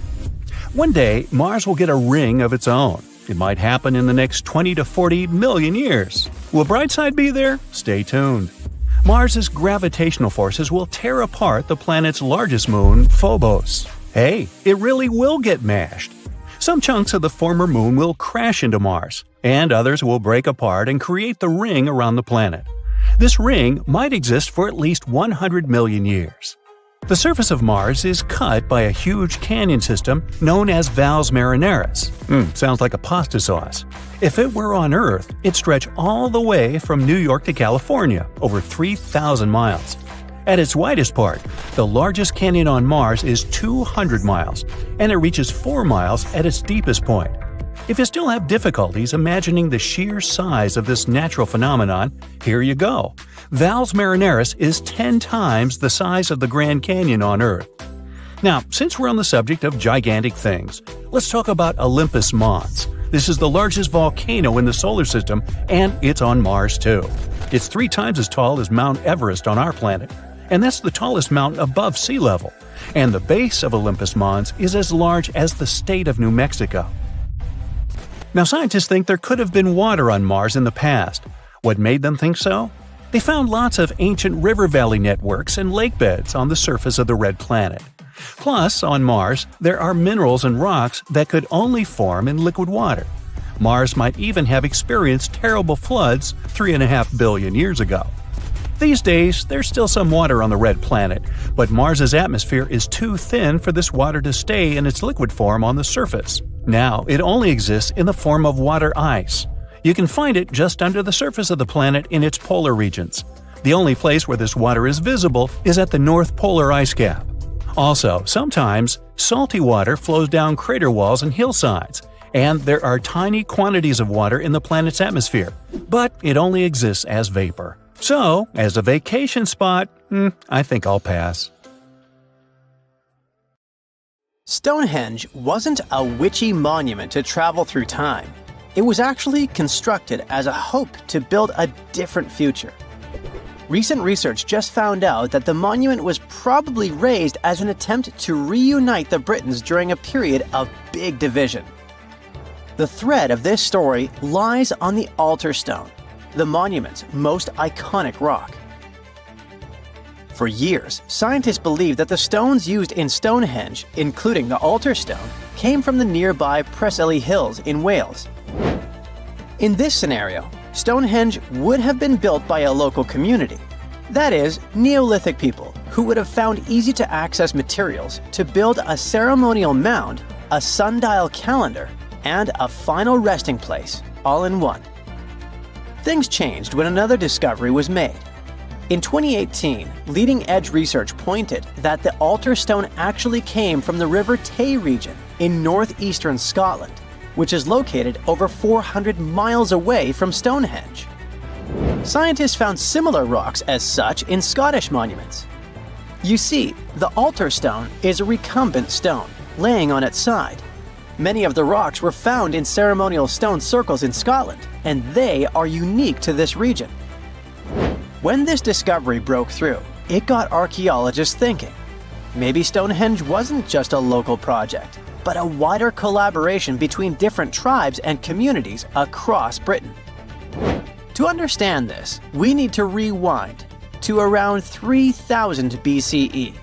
One day, Mars will get a ring of its own. It might happen in the next 20 to 40 million years. Will Brightside be there? Stay tuned. Mars's gravitational forces will tear apart the planet's largest moon, Phobos. Hey, it really will get mashed. Some chunks of the former moon will crash into Mars, and others will break apart and create the ring around the planet. This ring might exist for at least 100 million years. The surface of Mars is cut by a huge canyon system known as Valles Marineris. Sounds like a pasta sauce. If it were on Earth, it'd stretch all the way from New York to California, over 3,000 miles. At its widest part, the largest canyon on Mars is 200 miles, and it reaches 4 miles at its deepest point. If you still have difficulties imagining the sheer size of this natural phenomenon, here you go. Valles Marineris is 10 times the size of the Grand Canyon on Earth. Now, since we're on the subject of gigantic things, let's talk about Olympus Mons. This is the largest volcano in the solar system, and it's on Mars too. It's 3 times as tall as Mount Everest on our planet, and that's the tallest mountain above sea level. And the base of Olympus Mons is as large as the state of New Mexico. Now, scientists think there could have been water on Mars in the past. What made them think so? They found lots of ancient river valley networks and lake beds on the surface of the red planet. Plus, on Mars, there are minerals and rocks that could only form in liquid water. Mars might even have experienced terrible floods 3.5 billion years ago. These days, there's still some water on the red planet, but Mars's atmosphere is too thin for this water to stay in its liquid form on the surface. Now, it only exists in the form of water ice. You can find it just under the surface of the planet in its polar regions. The only place where this water is visible is at the North Polar Ice Cap. Also, sometimes, salty water flows down crater walls and hillsides, and there are tiny quantities of water in the planet's atmosphere, but it only exists as vapor. So, as a vacation spot, I think I'll pass. Stonehenge wasn't a witchy monument to travel through time. It was actually constructed as a hope to build a different future. Recent research just found out that the monument was probably raised as an attempt to reunite the Britons during a period of big division. The thread of this story lies on the altar stone, the monument's most iconic rock. For years, scientists believed that the stones used in Stonehenge, including the altar stone, came from the nearby Preseli Hills in Wales. In this scenario, Stonehenge would have been built by a local community, that is, Neolithic people who would have found easy-to-access materials to build a ceremonial mound, a sundial calendar, and a final resting place, all in one. Things changed when another discovery was made. In 2018, leading-edge research pointed that the altar stone actually came from the River Tay region in northeastern Scotland, which is located over 400 miles away from Stonehenge. Scientists found similar rocks as such in Scottish monuments. You see, the altar stone is a recumbent stone, laying on its side. Many of the rocks were found in ceremonial stone circles in Scotland, and they are unique to this region. When this discovery broke through, it got archaeologists thinking. Maybe Stonehenge wasn't just a local project, but a wider collaboration between different tribes and communities across Britain. To understand this, we need to rewind to around 3000 BCE.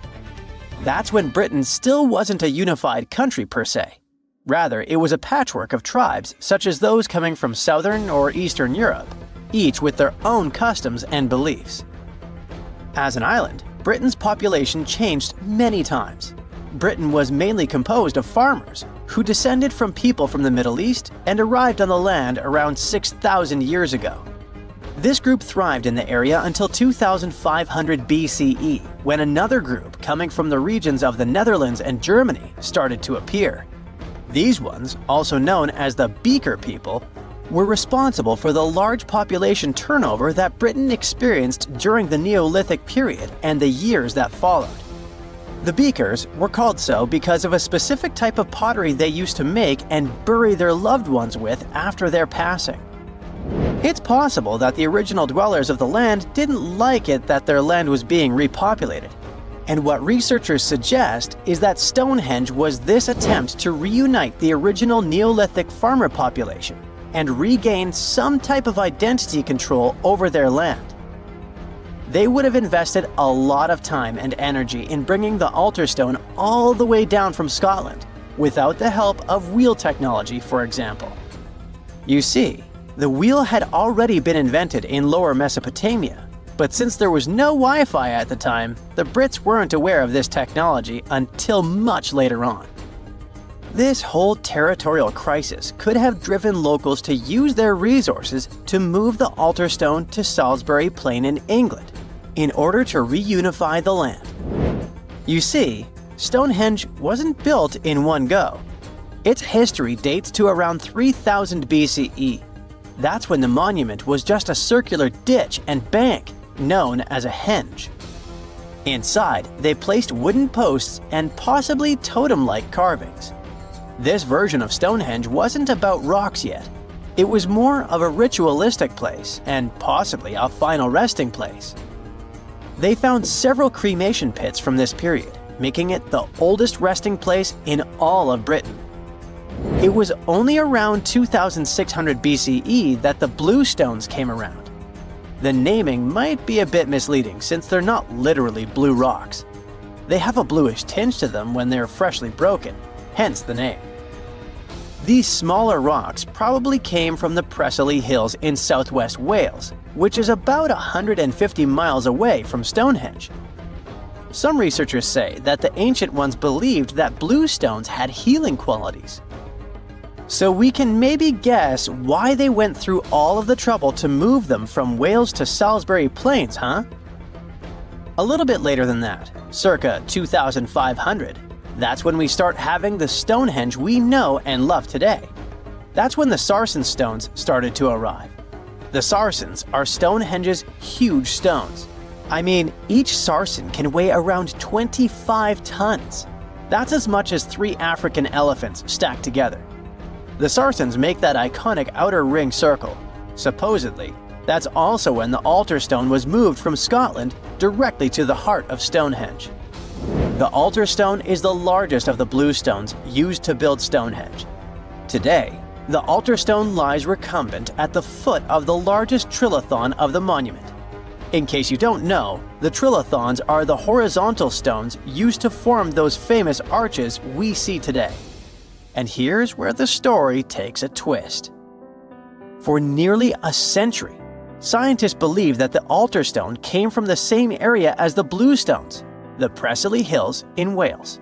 That's when Britain still wasn't a unified country per se. Rather, it was a patchwork of tribes such as those coming from southern or eastern Europe, each with their own customs and beliefs. As an island, Britain's population changed many times. Britain was mainly composed of farmers who descended from people from the Middle East and arrived on the land around 6,000 years ago. This group thrived in the area until 2500 BCE, when another group coming from the regions of the Netherlands and Germany started to appear. These ones, also known as the Beaker people, were responsible for the large population turnover that Britain experienced during the Neolithic period and the years that followed. The Beakers were called so because of a specific type of pottery they used to make and bury their loved ones with after their passing. It's possible that the original dwellers of the land didn't like it that their land was being repopulated. And what researchers suggest is that Stonehenge was this attempt to reunite the original Neolithic farmer population and regain some type of identity control over their land. They would have invested a lot of time and energy in bringing the altar stone all the way down from Scotland, without the help of wheel technology, for example. You see, the wheel had already been invented in Lower Mesopotamia, but since there was no Wi-Fi at the time, the Brits weren't aware of this technology until much later on. This whole territorial crisis could have driven locals to use their resources to move the altar stone to Salisbury Plain in England, in order to reunify the land. You see, Stonehenge wasn't built in one go. Its history dates to around 3000 BCE. That's when the monument was just a circular ditch and bank, known as a henge. Inside, they placed wooden posts and possibly totem-like carvings. This version of Stonehenge wasn't about rocks yet. It was more of a ritualistic place and possibly a final resting place. They found several cremation pits from this period, making it the oldest resting place in all of Britain. It was only around 2600 BCE that the blue stones came around. The naming might be a bit misleading since they're not literally blue rocks. They have a bluish tinge to them when they're freshly broken, hence the name. These smaller rocks probably came from the Preseli Hills in southwest Wales, which is about 150 miles away from Stonehenge. Some researchers say that the ancient ones believed that blue stones had healing qualities. So we can maybe guess why they went through all of the trouble to move them from Wales to Salisbury Plains, huh? A little bit later than that, circa 2500, that's when we start having the Stonehenge we know and love today. That's when the Sarsen stones started to arrive. The Sarsens are Stonehenge's huge stones. I mean, each Sarsen can weigh around 25 tons. That's as much as 3 African elephants stacked together. The Sarsens make that iconic outer ring circle, supposedly, That's also when the altar stone was moved from Scotland directly to the heart of Stonehenge. The altar stone is the largest of the blue stones used to build Stonehenge. Today, the altar stone lies recumbent at the foot of the largest trilithon of the monument. In case you don't know, the trilithons are the horizontal stones used to form those famous arches we see today. And here's where the story takes a twist. For nearly a century, scientists believe that the altar stone came from the same area as the blue stones, the Preseli Hills in Wales.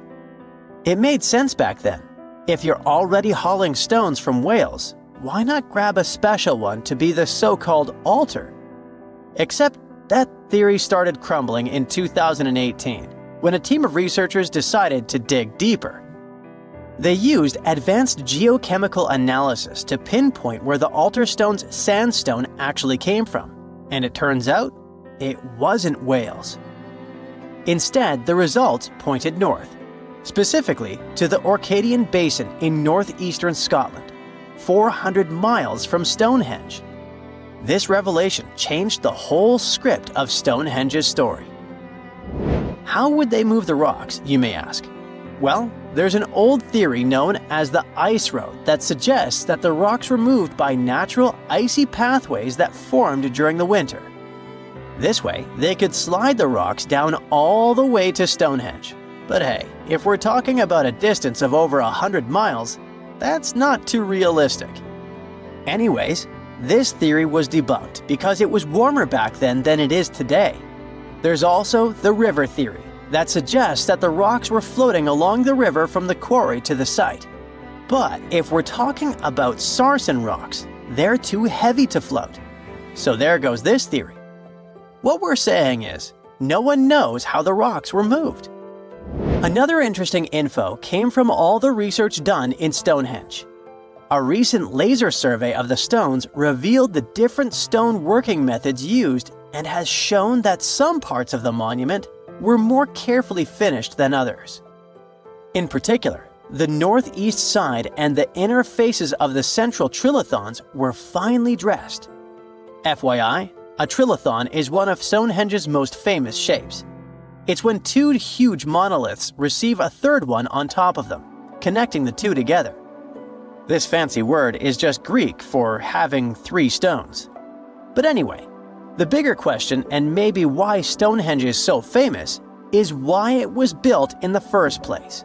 It made sense back then. If you're already hauling stones from Wales, why not grab a special one to be the so-called altar? Except that theory started crumbling in 2018, when a team of researchers decided to dig deeper. They used advanced geochemical analysis to pinpoint where the altar stone's sandstone actually came from, and it turns out it wasn't Wales. Instead, the results pointed north, specifically to the Orcadian Basin in northeastern Scotland, 400 miles from Stonehenge. This revelation changed the whole script of Stonehenge's story. How would they move the rocks, you may ask? Well, there's an old theory known as the ice road that suggests that the rocks were moved by natural icy pathways that formed during the winter. This way, they could slide the rocks down all the way to Stonehenge. But hey, if we're talking about a distance of over 100 miles, that's not too realistic. Anyways, this theory was debunked because it was warmer back then than it is today. There's also the river theory that suggests that the rocks were floating along the river from the quarry to the site. But if we're talking about sarsen rocks, they're too heavy to float. So there goes this theory. What we're saying is, no one knows how the rocks were moved. Another interesting info came from all the research done in Stonehenge. A recent laser survey of the stones revealed the different stone working methods used and has shown that some parts of the monument were more carefully finished than others. In particular, the northeast side and the inner faces of the central trilithons were finely dressed. FYI, a trilithon is one of Stonehenge's most famous shapes. It's when two huge monoliths receive a third one on top of them, connecting the two together. This fancy word is just Greek for having three stones. But anyway, the bigger question, and maybe why Stonehenge is so famous, is why it was built in the first place.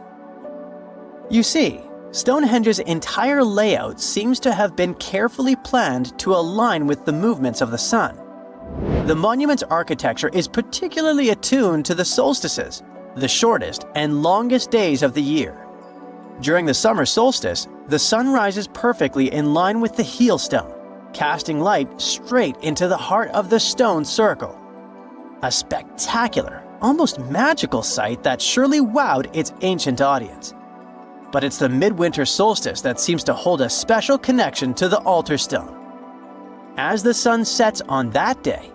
You see, Stonehenge's entire layout seems to have been carefully planned to align with the movements of the sun. The monument's architecture is particularly attuned to the solstices, the shortest and longest days of the year. During the summer solstice, the sun rises perfectly in line with the heel stone, casting light straight into the heart of the stone circle. A spectacular, almost magical sight that surely wowed its ancient audience. But it's the midwinter solstice that seems to hold a special connection to the altar stone. As the sun sets on that day,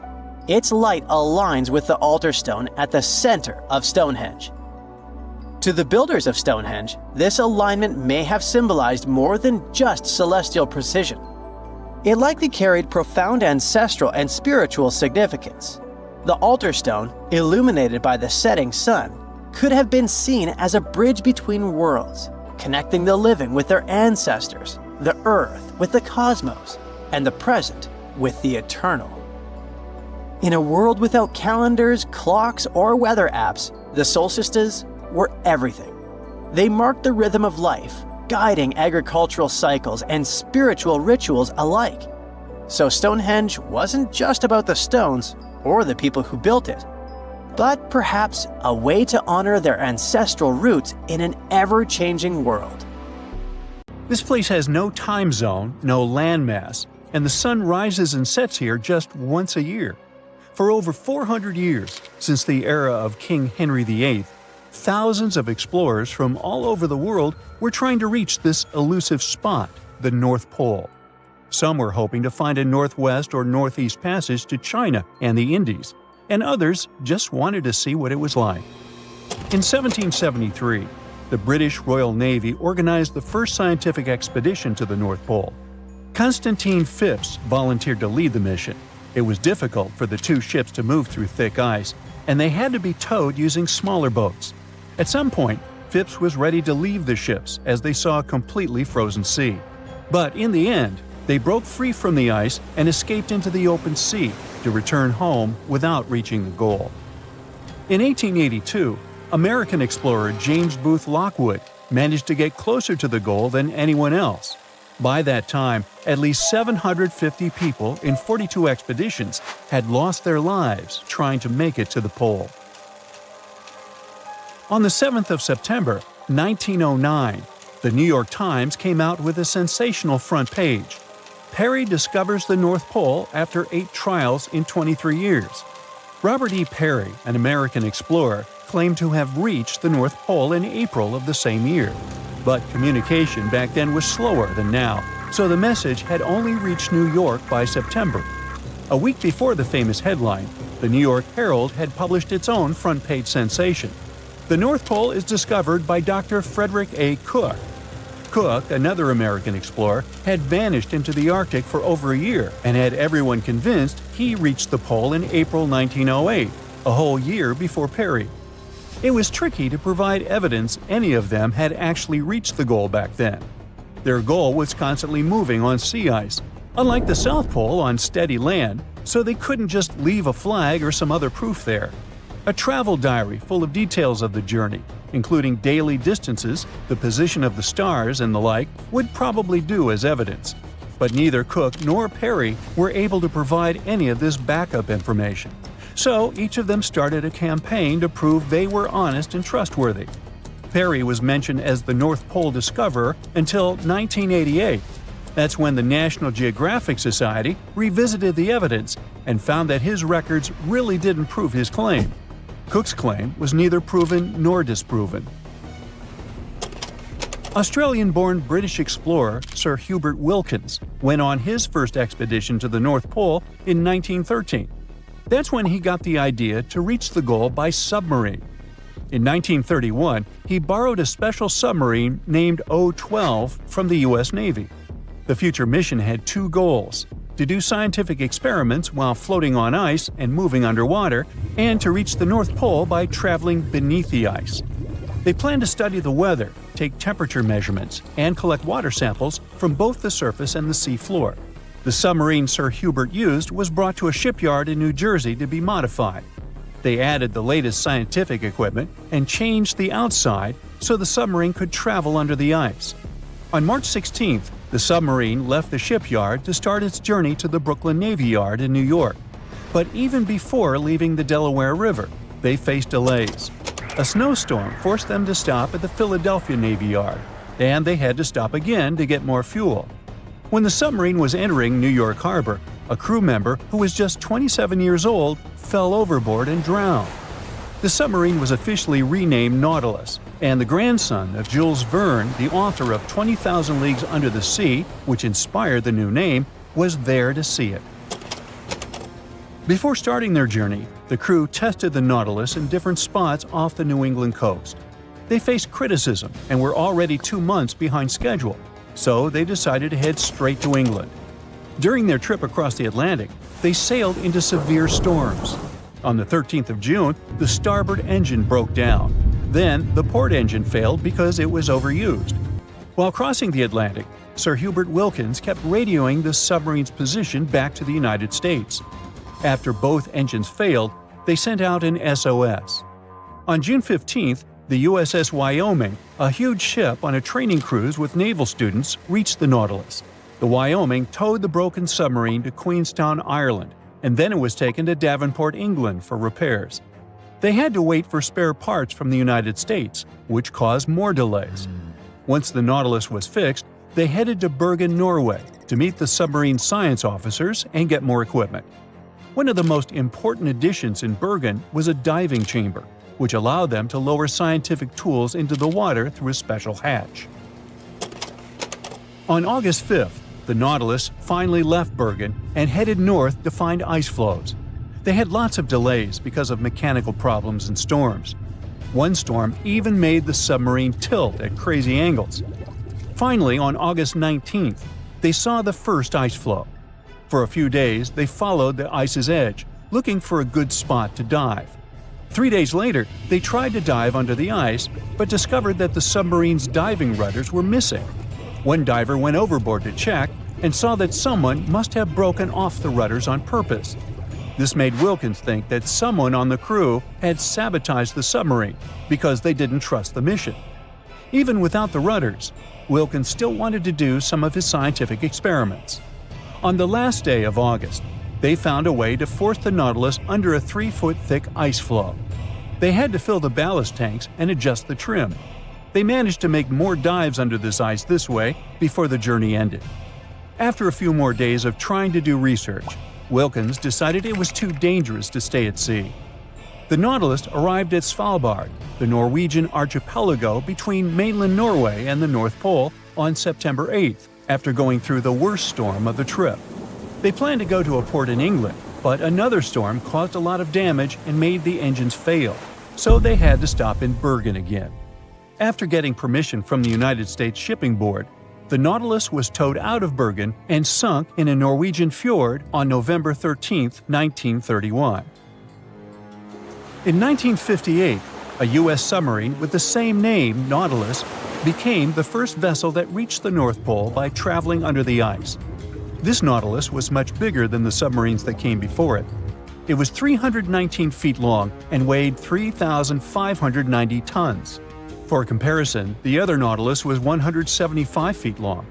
its light aligns with the altar stone at the center of Stonehenge. To the builders of Stonehenge, this alignment may have symbolized more than just celestial precision. It likely carried profound ancestral and spiritual significance. The altar stone, illuminated by the setting sun, could have been seen as a bridge between worlds, connecting the living with their ancestors, the earth with the cosmos, and the present with the eternal. In a world without calendars, clocks, or weather apps, the solstices were everything. They marked the rhythm of life, guiding agricultural cycles and spiritual rituals alike. So Stonehenge wasn't just about the stones or the people who built it, but perhaps a way to honor their ancestral roots in an ever-changing world. This place has no time zone, no landmass, and the sun rises and sets here just once a year. For over 400 years, since the era of King Henry VIII, thousands of explorers from all over the world were trying to reach this elusive spot, the North Pole. Some were hoping to find a northwest or northeast passage to China and the Indies, and others just wanted to see what it was like. In 1773, the British Royal Navy organized the first scientific expedition to the North Pole. Constantine Phipps volunteered to lead the mission, It was difficult for the two ships to move through thick ice, and they had to be towed using smaller boats. At some point, Phipps was ready to leave the ships as they saw a completely frozen sea. But in the end, they broke free from the ice and escaped into the open sea to return home without reaching the goal. In 1882, American explorer James Booth Lockwood managed to get closer to the goal than anyone else. By that time, at least 750 people in 42 expeditions had lost their lives trying to make it to the pole. On the 7th of September, 1909, the New York Times came out with a sensational front page. Peary discovers the North Pole after 8 trials in 23 years. Robert E. Peary, an American explorer, claimed to have reached the North Pole in April of the same year. But communication back then was slower than now, so the message had only reached New York by September. A week before the famous headline, the New York Herald had published its own front-page sensation. The North Pole is discovered by Dr. Frederick A. Cook. Cook, another American explorer, had vanished into the Arctic for over a year and had everyone convinced he reached the pole in April 1908, a whole year before Peary. It was tricky to provide evidence any of them had actually reached the goal back then. Their goal was constantly moving on sea ice, unlike the South Pole on steady land, so they couldn't just leave a flag or some other proof there. A travel diary full of details of the journey, including daily distances, the position of the stars, and the like, would probably do as evidence. But neither Cook nor Peary were able to provide any of this backup information. So each of them started a campaign to prove they were honest and trustworthy. Peary was mentioned as the North Pole discoverer until 1988. That's when the National Geographic Society revisited the evidence and found that his records really didn't prove his claim. Cook's claim was neither proven nor disproven. Australian-born British explorer Sir Hubert Wilkins went on his first expedition to the North Pole in 1913. That's when he got the idea to reach the goal by submarine. In 1931, he borrowed a special submarine named O-12 from the U.S. Navy. The future mission had 2 goals: to do scientific experiments while floating on ice and moving underwater, and to reach the North Pole by traveling beneath the ice. They planned to study the weather, take temperature measurements, and collect water samples from both the surface and the sea floor. The submarine Sir Hubert used was brought to a shipyard in New Jersey to be modified. They added the latest scientific equipment and changed the outside so the submarine could travel under the ice. On March 16th, the submarine left the shipyard to start its journey to the Brooklyn Navy Yard in New York. But even before leaving the Delaware River, they faced delays. A snowstorm forced them to stop at the Philadelphia Navy Yard, and they had to stop again to get more fuel. When the submarine was entering New York Harbor, a crew member who was just 27 years old fell overboard and drowned. The submarine was officially renamed Nautilus, and the grandson of Jules Verne, the author of 20,000 Leagues Under the Sea, which inspired the new name, was there to see it. Before starting their journey, the crew tested the Nautilus in different spots off the New England coast. They faced criticism and were already 2 months behind schedule, so they decided to head straight to England. During their trip across the Atlantic, they sailed into severe storms. On the 13th of June, the starboard engine broke down. Then, the port engine failed because it was overused. While crossing the Atlantic, Sir Hubert Wilkins kept radioing the submarine's position back to the United States. After both engines failed, they sent out an SOS. On June 15th, the USS Wyoming, a huge ship on a training cruise with naval students, reached the Nautilus. The Wyoming towed the broken submarine to Queenstown, Ireland, and then it was taken to Davenport, England for repairs. They had to wait for spare parts from the United States, which caused more delays. Once the Nautilus was fixed, they headed to Bergen, Norway, to meet the submarine science officers and get more equipment. One of the most important additions in Bergen was a diving chamber, which allowed them to lower scientific tools into the water through a special hatch. On August 5th, the Nautilus finally left Bergen and headed north to find ice floes. They had lots of delays because of mechanical problems and storms. One storm even made the submarine tilt at crazy angles. Finally, on August 19th, they saw the first ice floe. For a few days, they followed the ice's edge, looking for a good spot to dive. 3 days later, they tried to dive under the ice, but discovered that the submarine's diving rudders were missing. One diver went overboard to check and saw that someone must have broken off the rudders on purpose. This made Wilkins think that someone on the crew had sabotaged the submarine because they didn't trust the mission. Even without the rudders, Wilkins still wanted to do some of his scientific experiments. On the last day of August, they found a way to force the Nautilus under a 3-foot-thick ice floe. They had to fill the ballast tanks and adjust the trim. They managed to make more dives under this ice this way before the journey ended. After a few more days of trying to do research, Wilkins decided it was too dangerous to stay at sea. The Nautilus arrived at Svalbard, the Norwegian archipelago between mainland Norway and the North Pole, on September 8th, after going through the worst storm of the trip. They planned to go to a port in England, but another storm caused a lot of damage and made the engines fail, so they had to stop in Bergen again. After getting permission from the United States Shipping Board, the Nautilus was towed out of Bergen and sunk in a Norwegian fjord on November 13, 1931. In 1958, a U.S. submarine with the same name, Nautilus, became the first vessel that reached the North Pole by traveling under the ice. This Nautilus was much bigger than the submarines that came before it. It was 319 feet long and weighed 3,590 tons. For comparison, the other Nautilus was 175 feet long.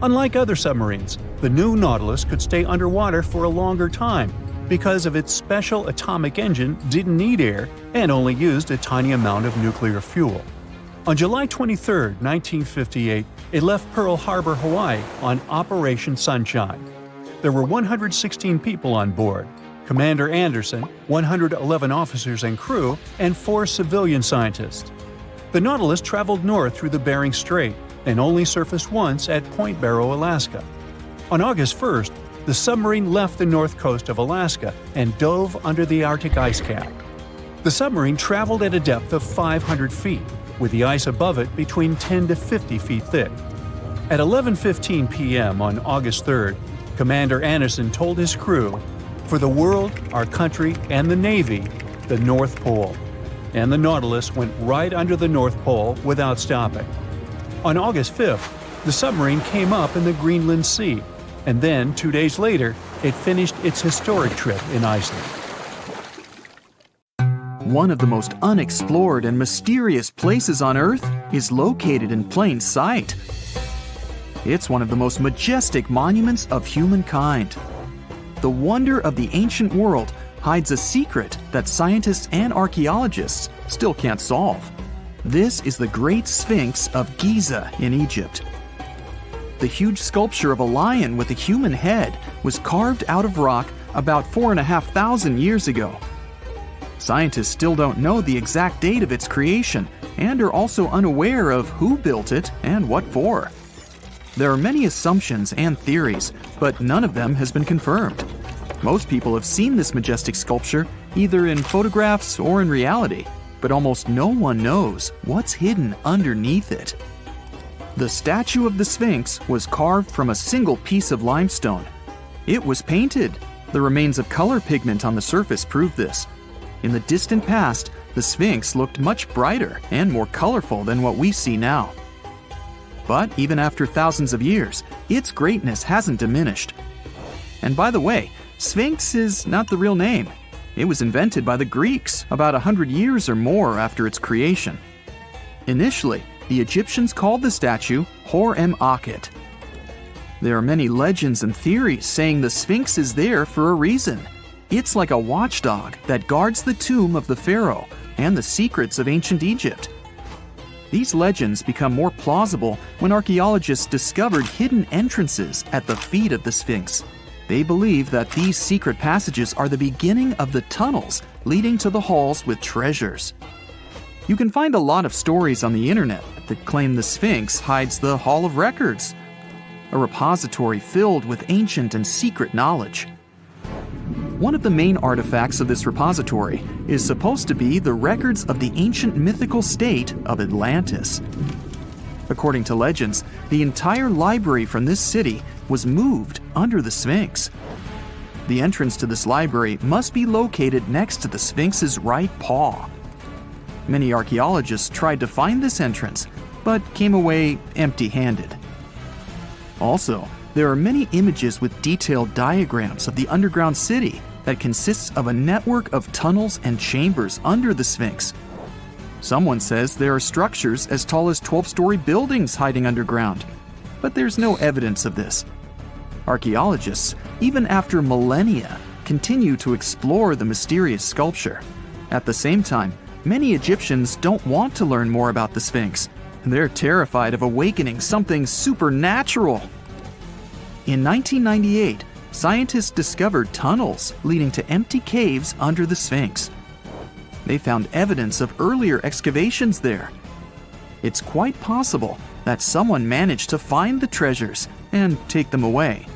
Unlike other submarines, the new Nautilus could stay underwater for a longer time because of its special atomic engine didn't need air and only used a tiny amount of nuclear fuel. On July 23, 1958, it left Pearl Harbor, Hawaii on Operation Sunshine. There were 116 people on board: Commander Anderson, 111 officers and crew, and 4 civilian scientists. The Nautilus traveled north through the Bering Strait and only surfaced once at Point Barrow, Alaska. On August 1st, the submarine left the north coast of Alaska and dove under the Arctic ice cap. The submarine traveled at a depth of 500 feet, with the ice above it between 10 to 50 feet thick. At 11:15 p.m. on August 3rd, Commander Anderson told his crew, "For the world, our country, and the Navy, the North Pole." And the Nautilus went right under the North Pole without stopping. On August 5th, the submarine came up in the Greenland Sea, and then 2 days later, it finished its historic trip in Iceland. One of the most unexplored and mysterious places on Earth is located in plain sight. It's one of the most majestic monuments of humankind. The wonder of the ancient world hides a secret that scientists and archaeologists still can't solve. This is the Great Sphinx of Giza in Egypt. The huge sculpture of a lion with a human head was carved out of rock about 4,500 years ago. Scientists still don't know the exact date of its creation and are also unaware of who built it and what for. There are many assumptions and theories, but none of them has been confirmed. Most people have seen this majestic sculpture either in photographs or in reality, but almost no one knows what's hidden underneath it. The statue of the Sphinx was carved from a single piece of limestone. It was painted. The remains of color pigment on the surface prove this. In the distant past, the Sphinx looked much brighter and more colorful than what we see now. But even after thousands of years, its greatness hasn't diminished. And by the way, Sphinx is not the real name. It was invented by the Greeks about 100 years or more after its creation. Initially, the Egyptians called the statue Hor-em-Akhet. There are many legends and theories saying the Sphinx is there for a reason. It's like a watchdog that guards the tomb of the pharaoh and the secrets of ancient Egypt. These legends become more plausible when archaeologists discovered hidden entrances at the feet of the Sphinx. They believe that these secret passages are the beginning of the tunnels leading to the halls with treasures. You can find a lot of stories on the internet that claim the Sphinx hides the Hall of Records, a repository filled with ancient and secret knowledge. One of the main artifacts of this repository is supposed to be the records of the ancient mythical state of Atlantis. According to legends, the entire library from this city was moved under the Sphinx. The entrance to this library must be located next to the Sphinx's right paw. Many archaeologists tried to find this entrance, but came away empty-handed. Also, there are many images with detailed diagrams of the underground city that consists of a network of tunnels and chambers under the Sphinx. Someone says there are structures as tall as 12-story buildings hiding underground, but there's no evidence of this. Archaeologists, even after millennia, continue to explore the mysterious sculpture. At the same time, many Egyptians don't want to learn more about the Sphinx. They're terrified of awakening something supernatural. In 1998, scientists discovered tunnels leading to empty caves under the Sphinx. They found evidence of earlier excavations there. It's quite possible that someone managed to find the treasures and take them away.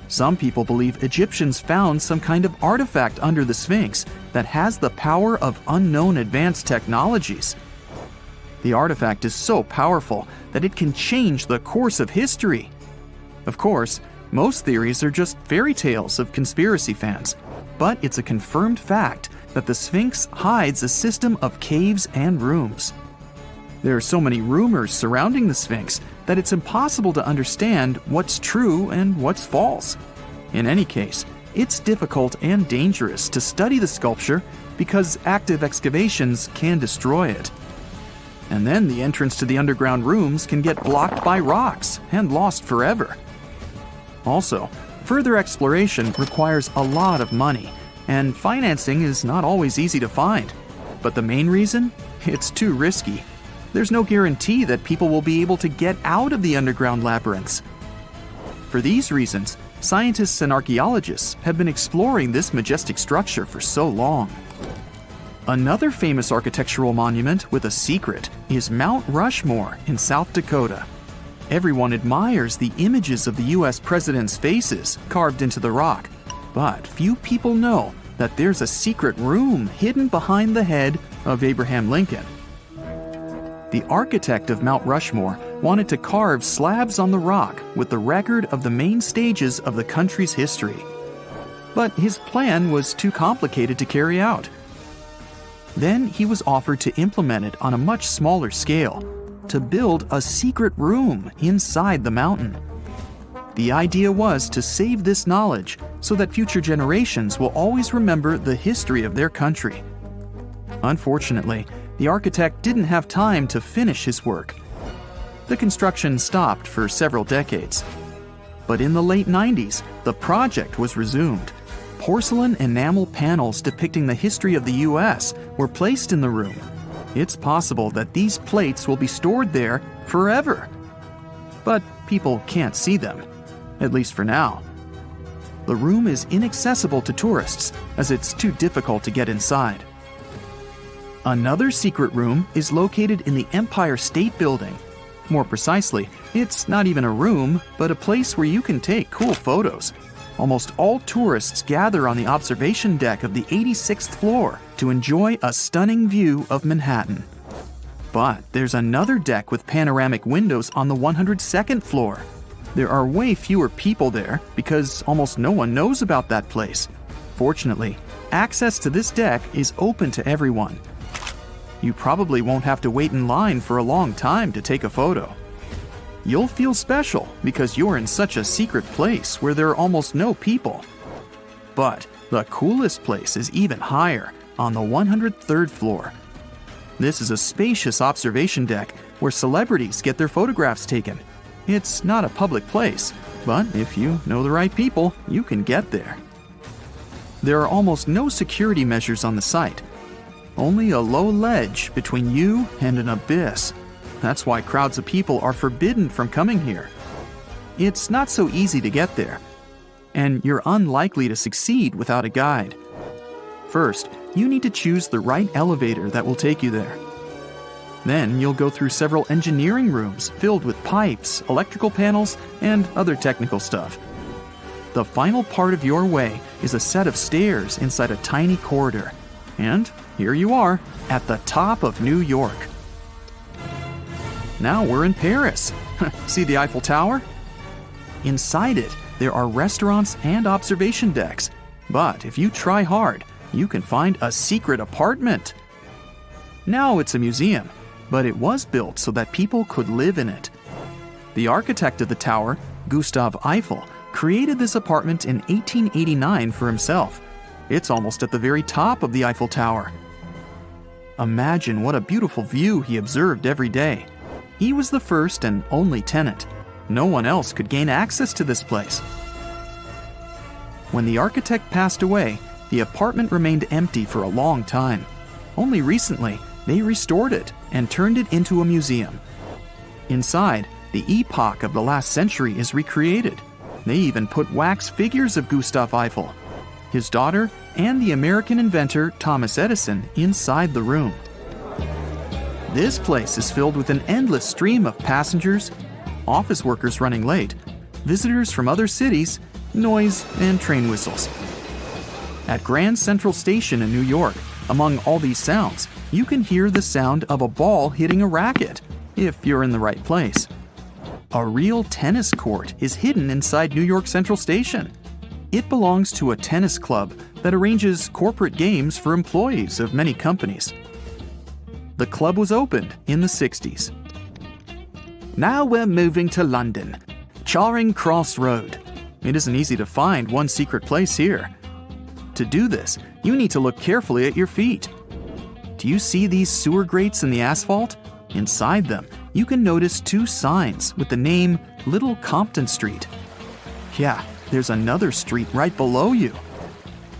Some people believe Egyptians found some kind of artifact under the Sphinx that has the power of unknown advanced technologies. The artifact is so powerful that it can change the course of history. Of course, most theories are just fairy tales of conspiracy fans, but it's a confirmed fact that the Sphinx hides a system of caves and rooms. There are so many rumors surrounding the Sphinx that it's impossible to understand what's true and what's false. In any case, it's difficult and dangerous to study the sculpture because active excavations can destroy it. And then the entrance to the underground rooms can get blocked by rocks and lost forever. Also, further exploration requires a lot of money, and financing is not always easy to find. But the main reason? It's too risky. There's no guarantee that people will be able to get out of the underground labyrinths. For these reasons, scientists and archaeologists have been exploring this majestic structure for so long. Another famous architectural monument with a secret is Mount Rushmore in South Dakota. Everyone admires the images of the U.S. presidents' faces carved into the rock, but few people know that there's a secret room hidden behind the head of Abraham Lincoln. The architect of Mount Rushmore wanted to carve slabs on the rock with the record of the main stages of the country's history. But his plan was too complicated to carry out. Then he was offered to implement it on a much smaller scale, to build a secret room inside the mountain. The idea was to save this knowledge so that future generations will always remember the history of their country. Unfortunately, the architect didn't have time to finish his work. The construction stopped for several decades. But in the late 90s, the project was resumed. Porcelain enamel panels depicting the history of the U.S. were placed in the room. It's possible that these plates will be stored there forever. But people can't see them, at least for now. The room is inaccessible to tourists, as it's too difficult to get inside. Another secret room is located in the Empire State Building. More precisely, it's not even a room, but a place where you can take cool photos. Almost all tourists gather on the observation deck of the 86th floor to enjoy a stunning view of Manhattan. But there's another deck with panoramic windows on the 102nd floor. There are way fewer people there because almost no one knows about that place. Fortunately, access to this deck is open to everyone. You probably won't have to wait in line for a long time to take a photo. You'll feel special because you're in such a secret place where there are almost no people. But the coolest place is even higher, on the 103rd floor. This is a spacious observation deck where celebrities get their photographs taken. It's not a public place, but if you know the right people, you can get there. There are almost no security measures on the site. Only a low ledge between you and an abyss. That's why crowds of people are forbidden from coming here. It's not so easy to get there, and you're unlikely to succeed without a guide. First, you need to choose the right elevator that will take you there. Then you'll go through several engineering rooms filled with pipes, electrical panels, and other technical stuff. The final part of your way is a set of stairs inside a tiny corridor. And here you are, at the top of New York. Now we're in Paris. See the Eiffel Tower? Inside it, there are restaurants and observation decks. But if you try hard, you can find a secret apartment. Now it's a museum, but it was built so that people could live in it. The architect of the tower, Gustav Eiffel, created this apartment in 1889 for himself. It's almost at the very top of the Eiffel Tower. Imagine what a beautiful view he observed every day. He was the first and only tenant. No one else could gain access to this place. When the architect passed away, the apartment remained empty for a long time. Only recently, they restored it and turned it into a museum. Inside, the epoch of the last century is recreated. They even put wax figures of Gustav Eiffel, his daughter, and the American inventor Thomas Edison inside the room. This place is filled with an endless stream of passengers, office workers running late, visitors from other cities, noise, and train whistles. At Grand Central Station in New York, among all these sounds, you can hear the sound of a ball hitting a racket, if you're in the right place. A real tennis court is hidden inside New York Central Station. It belongs to a tennis club that arranges corporate games for employees of many companies. The club was opened in the 60s. Now we're moving to London, Charing Cross Road. It isn't easy to find one secret place here. To do this, you need to look carefully at your feet. Do you see these sewer grates in the asphalt? Inside them, you can notice two signs with the name Little Compton Street. Yeah, there's another street right below you.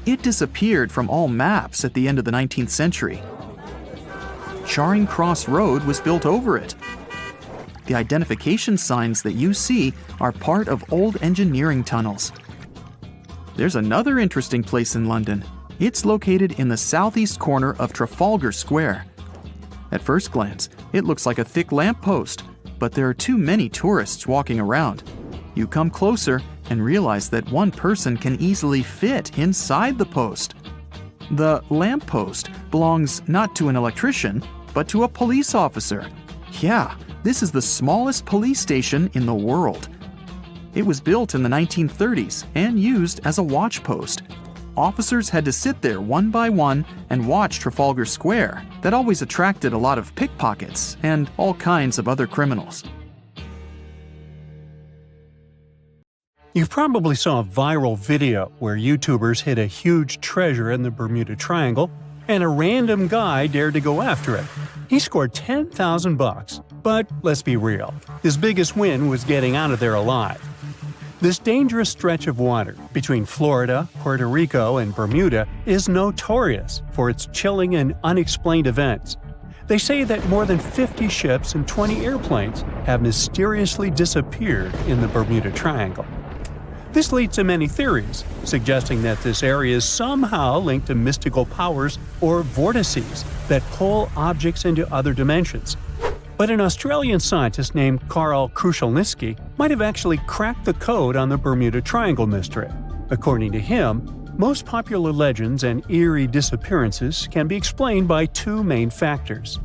It disappeared from all maps at the end of the 19th century. Charing Cross Road was built over it. The identification signs that you see are part of old engineering tunnels. There's another interesting place in London. It's located in the southeast corner of Trafalgar Square. At first glance, it looks like a thick lamppost, but there are too many tourists walking around. You come closer and realize that one person can easily fit inside the post. The lamppost belongs not to an electrician, but to a police officer. Yeah, this is the smallest police station in the world. It was built in the 1930s and used as a watch post. Officers had to sit there one by one and watch Trafalgar Square. That always attracted a lot of pickpockets and all kinds of other criminals. You probably saw a viral video where YouTubers hid a huge treasure in the Bermuda Triangle, and a random guy dared to go after it. He scored $10,000, but let's be real, his biggest win was getting out of there alive. This dangerous stretch of water between Florida, Puerto Rico, and Bermuda is notorious for its chilling and unexplained events. They say that more than 50 ships and 20 airplanes have mysteriously disappeared in the Bermuda Triangle. This leads to many theories, suggesting that this area is somehow linked to mystical powers or vortices that pull objects into other dimensions. But an Australian scientist named Karl Kruszelnicki might have actually cracked the code on the Bermuda Triangle mystery. According to him, most popular legends and eerie disappearances can be explained by two main factors.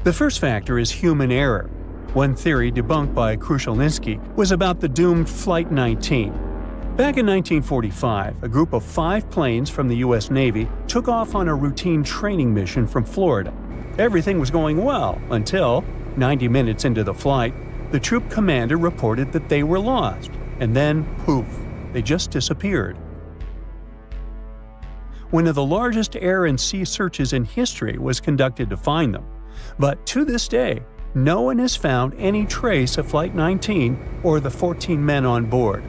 The first factor is human error. One theory debunked by Kruszelnicki was about the doomed Flight 19. Back in 1945, a group of 5 planes from the U.S. Navy took off on a routine training mission from Florida. Everything was going well until, 90 minutes into the flight, the troop commander reported that they were lost, and then, poof, they just disappeared. One of the largest air and sea searches in history was conducted to find them, but to this day, no one has found any trace of Flight 19 or the 14 men on board.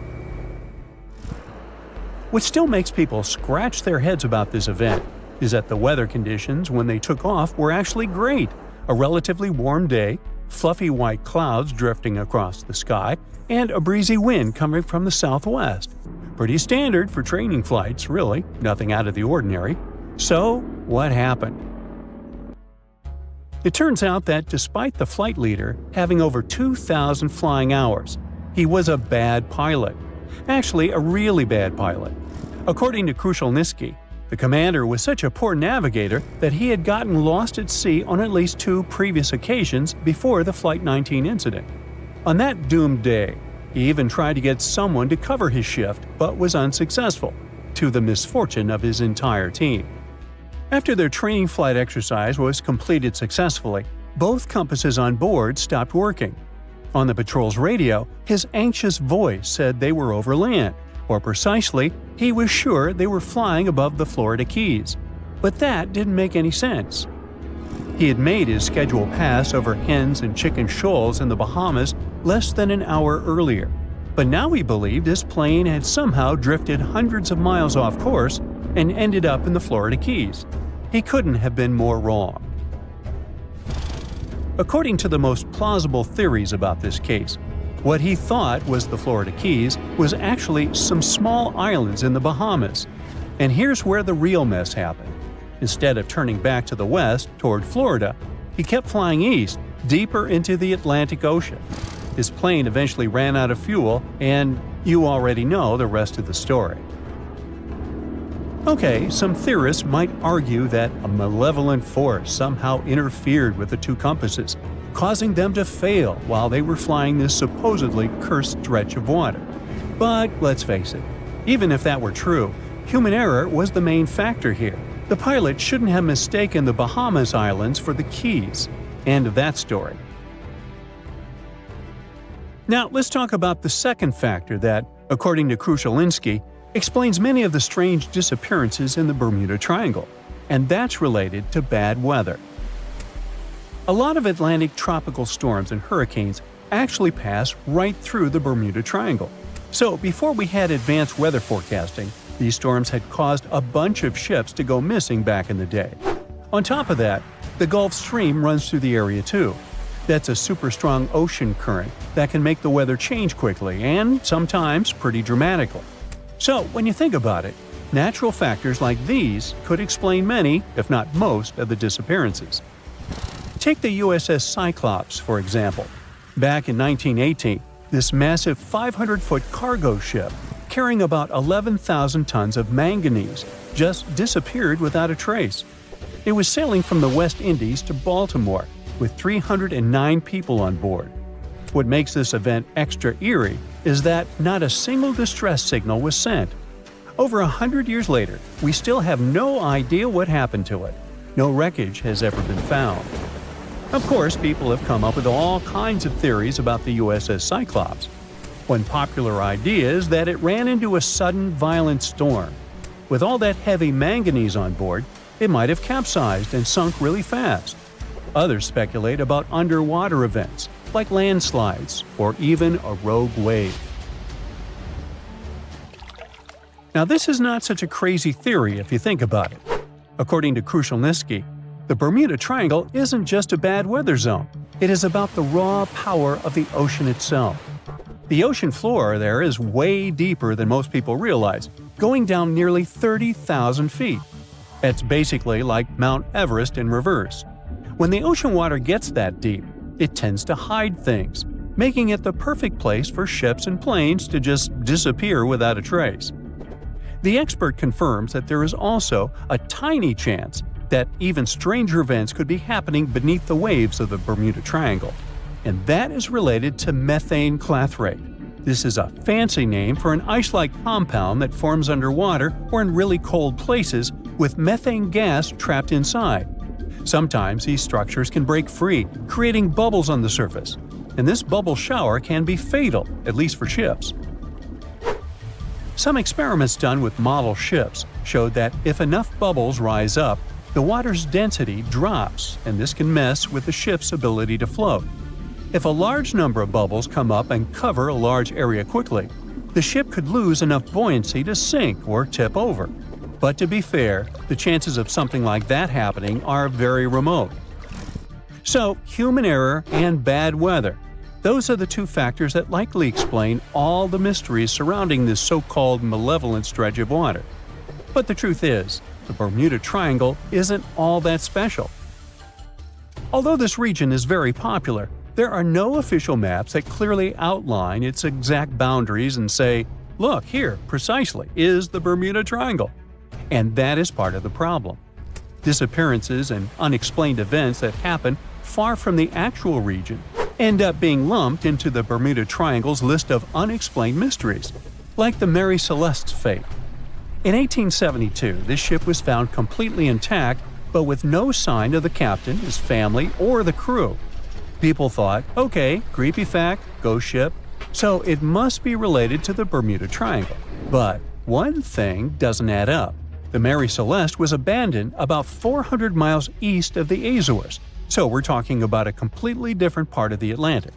What still makes people scratch their heads about this event is that the weather conditions when they took off were actually great. A relatively warm day, fluffy white clouds drifting across the sky, and a breezy wind coming from the southwest. Pretty standard for training flights, really, nothing out of the ordinary. So, what happened? It turns out that despite the flight leader having over 2,000 flying hours, he was a bad pilot. Actually, a really bad pilot. According to Kruszelnicki, The commander was such a poor navigator that he had gotten lost at sea on at least 2 previous occasions before the Flight 19 incident. On that doomed day, he even tried to get someone to cover his shift but was unsuccessful, to the misfortune of his entire team. After their training flight exercise was completed successfully, both compasses on board stopped working. On the patrol's radio, his anxious voice said they were over land, or precisely, he was sure they were flying above the Florida Keys. But that didn't make any sense. He had made his scheduled pass over hens and chicken shoals in the Bahamas less than an hour earlier, but now he believed his plane had somehow drifted hundreds of miles off course and ended up in the Florida Keys. He couldn't have been more wrong. According to the most plausible theories about this case, what he thought was the Florida Keys was actually some small islands in the Bahamas. And here's where the real mess happened. Instead of turning back to the west, toward Florida, he kept flying east, deeper into the Atlantic Ocean. His plane eventually ran out of fuel, and you already know the rest of the story. Okay, some theorists might argue that a malevolent force somehow interfered with the 2 compasses, causing them to fail while they were flying this supposedly cursed stretch of water. But let's face it, even if that were true, human error was the main factor here. The pilot shouldn't have mistaken the Bahamas Islands for the Keys. End of that story. Now, let's talk about the second factor that, according to Krushelinski, explains many of the strange disappearances in the Bermuda Triangle, and that's related to bad weather. A lot of Atlantic tropical storms and hurricanes actually pass right through the Bermuda Triangle. So before we had advanced weather forecasting, these storms had caused a bunch of ships to go missing back in the day. On top of that, the Gulf Stream runs through the area too. That's a super strong ocean current that can make the weather change quickly and sometimes pretty dramatically. So when you think about it, natural factors like these could explain many, if not most, of the disappearances. Take the USS Cyclops, for example. Back in 1918, this massive 500-foot cargo ship, carrying about 11,000 tons of manganese, just disappeared without a trace. It was sailing from the West Indies to Baltimore, with 309 people on board. What makes this event extra eerie is that not a single distress signal was sent. Over 100 years later, we still have no idea what happened to it. No wreckage has ever been found. Of course, people have come up with all kinds of theories about the USS Cyclops. One popular idea is that it ran into a sudden, violent storm. With all that heavy manganese on board, it might have capsized and sunk really fast. Others speculate about underwater events, like landslides or even a rogue wave. Now, this is not such a crazy theory if you think about it. According to Krushelinski, the Bermuda Triangle isn't just a bad weather zone. It is about the raw power of the ocean itself. The ocean floor there is way deeper than most people realize, going down nearly 30,000 feet. That's basically like Mount Everest in reverse. When the ocean water gets that deep, it tends to hide things, making it the perfect place for ships and planes to just disappear without a trace. The expert confirms that there is also a tiny chance that even stranger events could be happening beneath the waves of the Bermuda Triangle, and that is related to methane clathrate. This is a fancy name for an ice-like compound that forms underwater or in really cold places with methane gas trapped inside. Sometimes these structures can break free, creating bubbles on the surface, and this bubble shower can be fatal, at least for ships. Some experiments done with model ships showed that if enough bubbles rise up, the water's density drops, and this can mess with the ship's ability to float. If a large number of bubbles come up and cover a large area quickly, the ship could lose enough buoyancy to sink or tip over. But to be fair, the chances of something like that happening are very remote. So, human error and bad weather. Those are the two factors that likely explain all the mysteries surrounding this so-called malevolent stretch of water. But the truth is, the Bermuda Triangle isn't all that special. Although this region is very popular, there are no official maps that clearly outline its exact boundaries and say, look, here, precisely, is the Bermuda Triangle. And that is part of the problem. Disappearances and unexplained events that happen far from the actual region end up being lumped into the Bermuda Triangle's list of unexplained mysteries, like the Mary Celeste's fate. In 1872, this ship was found completely intact, but with no sign of the captain, his family, or the crew. People thought, okay, creepy fact, ghost ship, so it must be related to the Bermuda Triangle. But one thing doesn't add up. The Mary Celeste was abandoned about 400 miles east of the Azores, so we're talking about a completely different part of the Atlantic.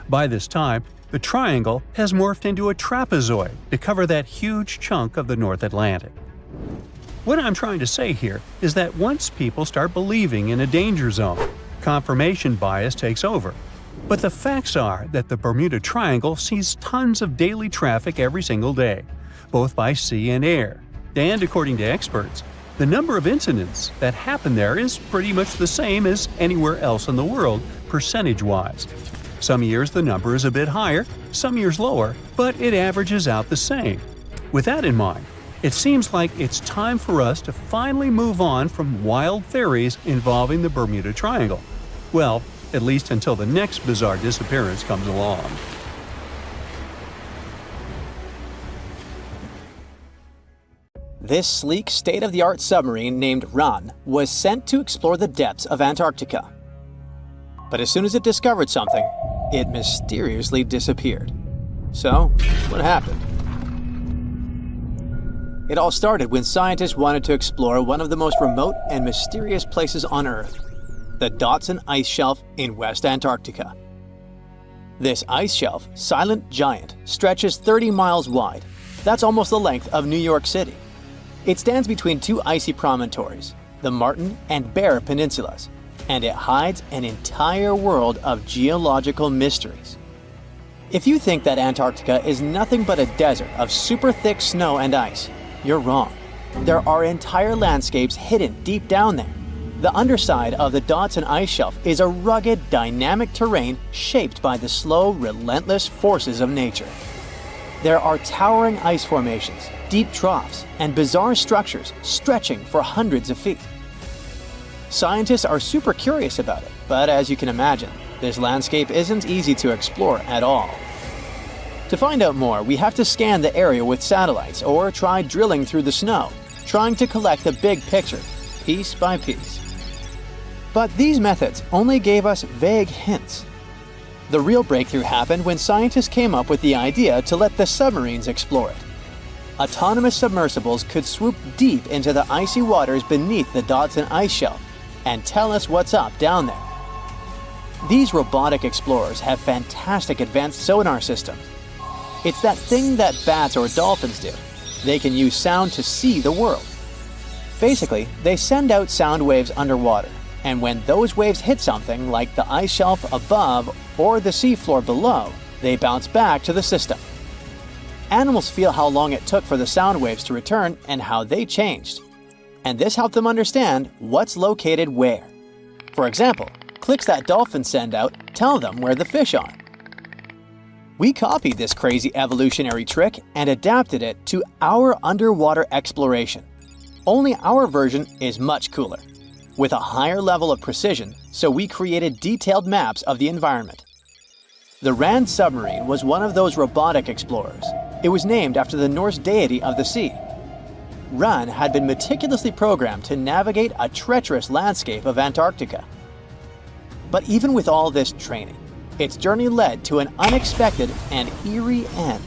By this time, the triangle has morphed into a trapezoid to cover that huge chunk of the North Atlantic. What I'm trying to say here is that once people start believing in a danger zone, confirmation bias takes over. But the facts are that the Bermuda Triangle sees tons of daily traffic every single day, both by sea and air. And according to experts, the number of incidents that happen there is pretty much the same as anywhere else in the world, percentage-wise. Some years the number is a bit higher, some years lower, but it averages out the same. With that in mind, it seems like it's time for us to finally move on from wild theories involving the Bermuda Triangle. Well, at least until the next bizarre disappearance comes along. This sleek, state-of-the-art submarine named Ran was sent to explore the depths of Antarctica. But as soon as it discovered something, it mysteriously disappeared. So, what happened? It all started when scientists wanted to explore one of the most remote and mysterious places on Earth, the Dodson Ice Shelf in West Antarctica. This ice shelf, silent giant, stretches 30 miles wide. That's almost the length of New York City. It stands between two icy promontories, the Martian and Bear Peninsulas, and it hides an entire world of geological mysteries. If you think that Antarctica is nothing but a desert of super thick snow and ice, you're wrong. There are entire landscapes hidden deep down there. The underside of the Dodson Ice Shelf is a rugged, dynamic terrain shaped by the slow, relentless forces of nature. There are towering ice formations, deep troughs, and bizarre structures stretching for hundreds of feet. Scientists are super curious about it, but as you can imagine, this landscape isn't easy to explore at all. To find out more, we have to scan the area with satellites or try drilling through the snow, trying to collect the big picture, piece by piece. But these methods only gave us vague hints. The real breakthrough happened when scientists came up with the idea to let the submarines explore it. Autonomous submersibles could swoop deep into the icy waters beneath the Dodson Ice Shelf and tell us what's up down there. These robotic explorers have fantastic advanced sonar systems. It's that thing that bats or dolphins do. They can use sound to see the world. Basically, they send out sound waves underwater, and when those waves hit something like the ice shelf above or the seafloor below, they bounce back to the system. Animals feel how long it took for the sound waves to return and how they changed. And this helped them understand what's located where. For example, clicks that dolphins send out tell them where the fish are. We copied this crazy evolutionary trick and adapted it to our underwater exploration. Only our version is much cooler, with a higher level of precision, so we created detailed maps of the environment. The Ran submarine was one of those robotic explorers. It was named after the Norse deity of the sea. Ran had been meticulously programmed to navigate a treacherous landscape of Antarctica. But even with all this training, its journey led to an unexpected and eerie end.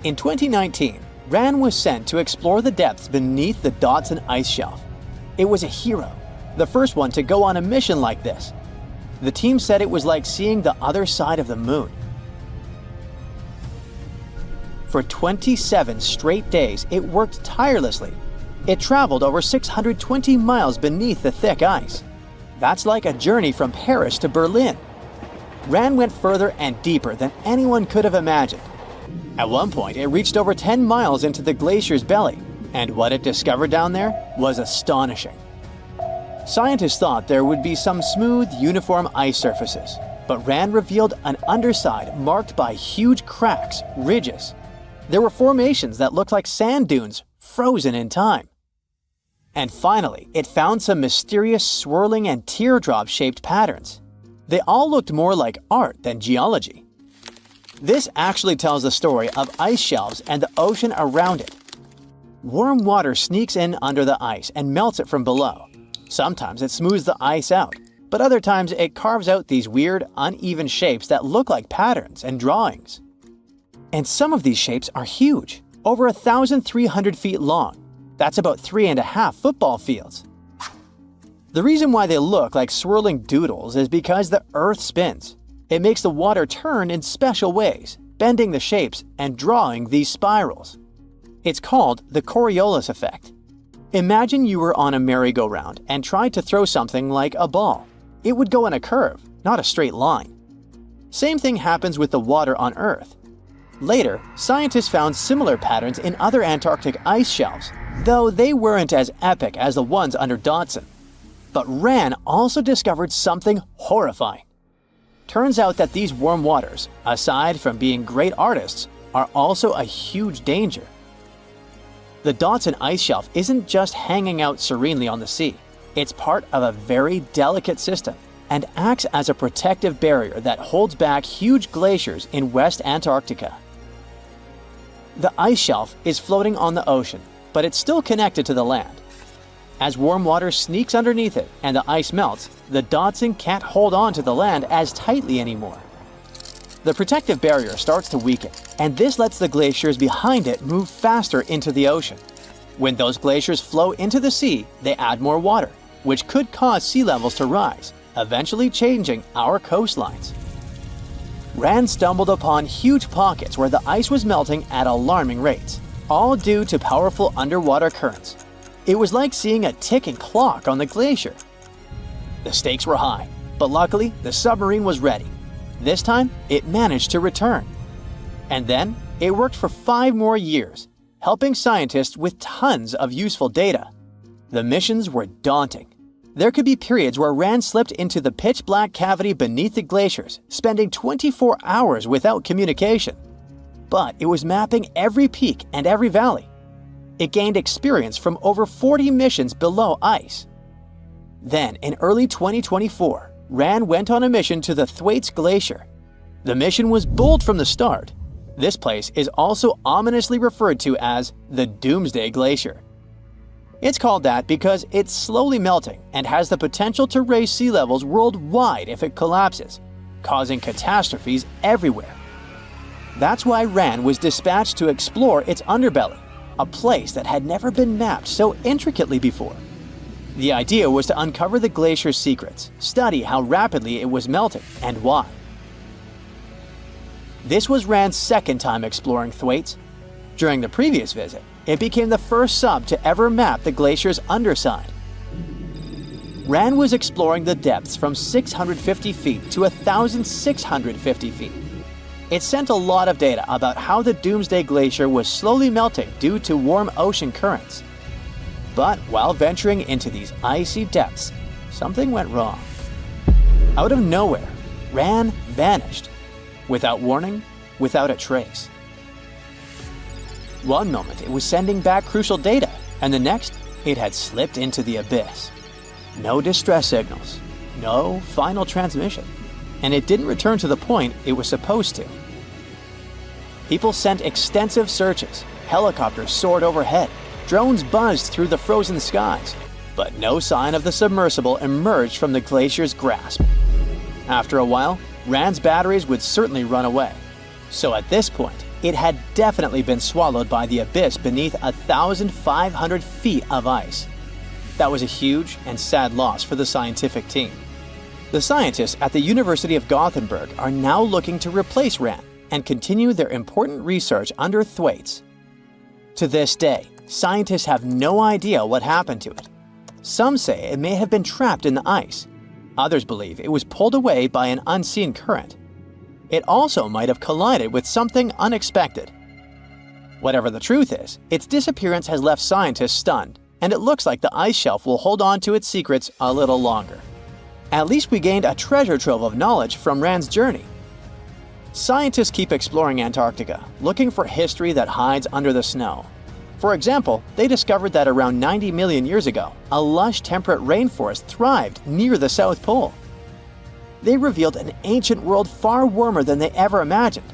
In 2019, Ran was sent to explore the depths beneath the Dodson Ice Shelf. It was a hero, the first one to go on a mission like this. The team said it was like seeing the other side of the moon. For 27 straight days, it worked tirelessly. It traveled over 620 miles beneath the thick ice. That's like a journey from Paris to Berlin. Ran went further and deeper than anyone could have imagined. At one point, it reached over 10 miles into the glacier's belly, and what it discovered down there was astonishing. Scientists thought there would be some smooth, uniform ice surfaces, but Ran revealed an underside marked by huge cracks, ridges. There were formations that looked like sand dunes, frozen in time. And finally, it found some mysterious swirling and teardrop-shaped patterns. They all looked more like art than geology. This actually tells the story of ice shelves and the ocean around it. Warm water sneaks in under the ice and melts it from below. Sometimes it smooths the ice out, but other times it carves out these weird, uneven shapes that look like patterns and drawings. And some of these shapes are huge, over 1,300 feet long. That's about 3.5 football fields. The reason why they look like swirling doodles is because the Earth spins. It makes the water turn in special ways, bending the shapes and drawing these spirals. It's called the Coriolis effect. Imagine you were on a merry-go-round and tried to throw something like a ball. It would go in a curve, not a straight line. Same thing happens with the water on Earth. Later, scientists found similar patterns in other Antarctic ice shelves, though they weren't as epic as the ones under Dodson. But Ran also discovered something horrifying. Turns out that these warm waters, aside from being great artists, are also a huge danger. The Dodson ice shelf isn't just hanging out serenely on the sea. It's part of a very delicate system and acts as a protective barrier that holds back huge glaciers in West Antarctica. The ice shelf is floating on the ocean, but it's still connected to the land. As warm water sneaks underneath it and the ice melts, the Dodson can't hold on to the land as tightly anymore. The protective barrier starts to weaken, and this lets the glaciers behind it move faster into the ocean. When those glaciers flow into the sea, they add more water, which could cause sea levels to rise, eventually changing our coastlines. Rand stumbled upon huge pockets where the ice was melting at alarming rates, all due to powerful underwater currents. It was like seeing a ticking clock on the glacier. The stakes were high, but luckily the submarine was ready. This time, it managed to return. And then, it worked for 5 more years, helping scientists with tons of useful data. The missions were daunting. There could be periods where Rand slipped into the pitch-black cavity beneath the glaciers, spending 24 hours without communication. But it was mapping every peak and every valley. It gained experience from over 40 missions below ice. Then, in early 2024, Rand went on a mission to the Thwaites Glacier. The mission was bold from the start. This place is also ominously referred to as the Doomsday Glacier. It's called that because it's slowly melting and has the potential to raise sea levels worldwide if it collapses, causing catastrophes everywhere. That's why Rand was dispatched to explore its underbelly, a place that had never been mapped so intricately before. The idea was to uncover the glacier's secrets, study how rapidly it was melting and why. This was Rand's second time exploring Thwaites. During the previous visit, it became the first sub to ever map the glacier's underside. Rand was exploring the depths from 650 feet to 1,650 feet. It sent a lot of data about how the Doomsday Glacier was slowly melting due to warm ocean currents. But while venturing into these icy depths, something went wrong. Out of nowhere, Rand vanished. Without warning, without a trace. One moment it was sending back crucial data, and the next it had slipped into the abyss. No distress signals, no final transmission, and it didn't return to the point it was supposed to. People sent extensive searches, helicopters soared overhead, drones buzzed through the frozen skies, but no sign of the submersible emerged from the glacier's grasp. After a while, Rand's batteries would certainly run away. So at this point, it had definitely been swallowed by the abyss beneath 1,500 feet of ice. That was a huge and sad loss for the scientific team. The scientists at the University of Gothenburg are now looking to replace Rand and continue their important research under Thwaites. To this day, scientists have no idea what happened to it. Some say it may have been trapped in the ice. Others believe it was pulled away by an unseen current. It also might have collided with something unexpected. Whatever the truth is, its disappearance has left scientists stunned, and it looks like the ice shelf will hold on to its secrets a little longer. At least we gained a treasure trove of knowledge from Rand's journey. Scientists keep exploring Antarctica, looking for history that hides under the snow. For example, they discovered that around 90 million years ago, a lush temperate rainforest thrived near the South Pole. They revealed an ancient world far warmer than they ever imagined.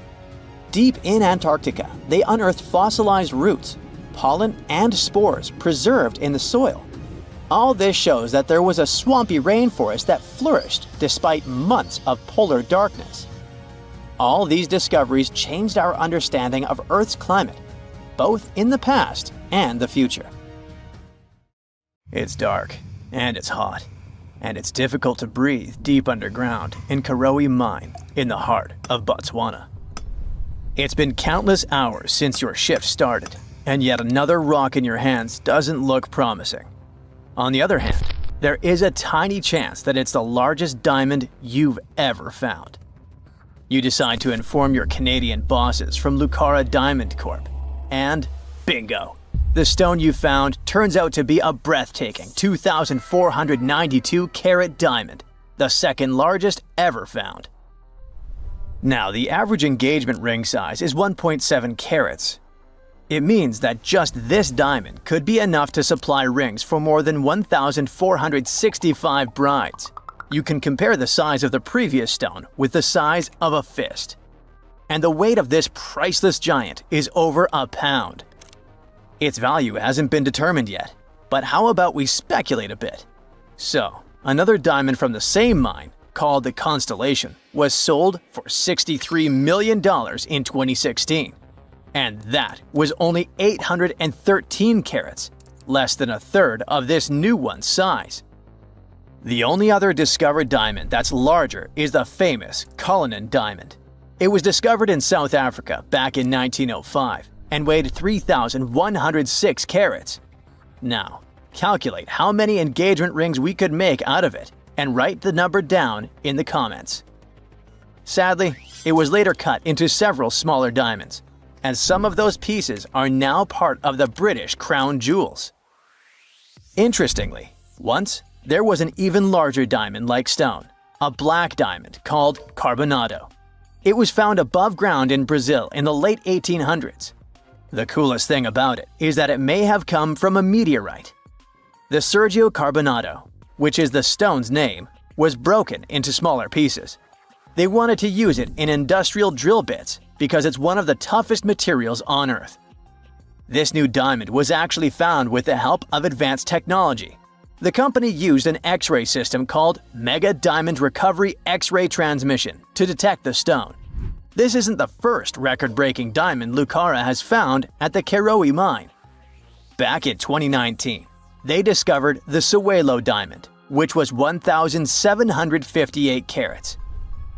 Deep in Antarctica, they unearthed fossilized roots, pollen, and spores preserved in the soil. All this shows that there was a swampy rainforest that flourished despite months of polar darkness. All these discoveries changed our understanding of Earth's climate, both in the past and the future. It's dark, and it's hot, and it's difficult to breathe deep underground in Karowe Mine in the heart of Botswana. It's been countless hours since your shift started, and yet another rock in your hands doesn't look promising. On the other hand, there is a tiny chance that it's the largest diamond you've ever found. You decide to inform your Canadian bosses from Lucara Diamond Corp. And bingo! The stone you found turns out to be a breathtaking 2,492 carat diamond, the second largest ever found. Now, the average engagement ring size is 1.7 carats. It means that just this diamond could be enough to supply rings for more than 1,465 brides. You can compare the size of the previous stone with the size of a fist. And the weight of this priceless giant is over a pound. Its value hasn't been determined yet, but how about we speculate a bit? So, another diamond from the same mine, called the Constellation, was sold for $63 million in 2016. And that was only 813 carats, less than a third of this new one's size. The only other discovered diamond that's larger is the famous Cullinan diamond. It was discovered in South Africa back in 1905 and weighed 3,106 carats. Now, calculate how many engagement rings we could make out of it and write the number down in the comments. Sadly, it was later cut into several smaller diamonds, and some of those pieces are now part of the British crown jewels. Interestingly, once there was an even larger diamond-like stone, a black diamond called Carbonado. It was found above ground in Brazil in the late 1800s. The coolest thing about it is that it may have come from a meteorite. The Sergio Carbonado, which is the stone's name, was broken into smaller pieces. They wanted to use it in industrial drill bits because it's one of the toughest materials on Earth. This new diamond was actually found with the help of advanced technology. The company used an X-ray system called Mega Diamond Recovery X-ray Transmission to detect the stone. This isn't the first record-breaking diamond Lucara has found at the Karowe mine. Back in 2019, they discovered the Sewelo diamond, which was 1,758 carats.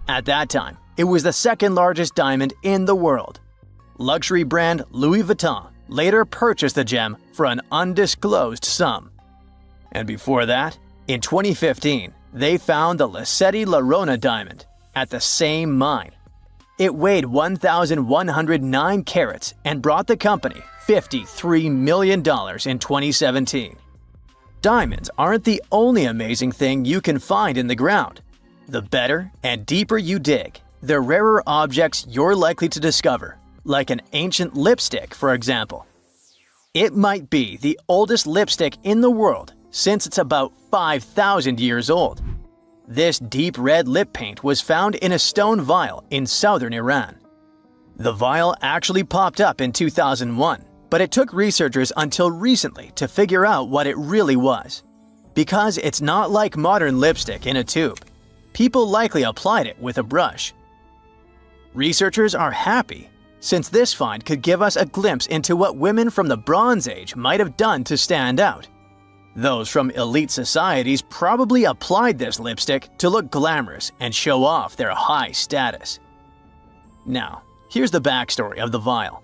At that time, it was the second largest diamond in the world. Luxury brand Louis Vuitton later purchased the gem for an undisclosed sum. And before that, in 2015, they found the Lascetti La Rona diamond at the same mine. It weighed 1,109 carats and brought the company $53 million in 2017. Diamonds aren't the only amazing thing you can find in the ground. The better and deeper you dig, the rarer objects you're likely to discover, like an ancient lipstick, for example. It might be the oldest lipstick in the world, since it's about 5,000 years old. This deep red lip paint was found in a stone vial in southern Iran. The vial actually popped up in 2001, but it took researchers until recently to figure out what it really was. Because it's not like modern lipstick in a tube. People likely applied it with a brush. Researchers are happy, since this find could give us a glimpse into what women from the Bronze Age might have done to stand out. Those from elite societies probably applied this lipstick to look glamorous and show off their high status. Now, here's the backstory of the vial.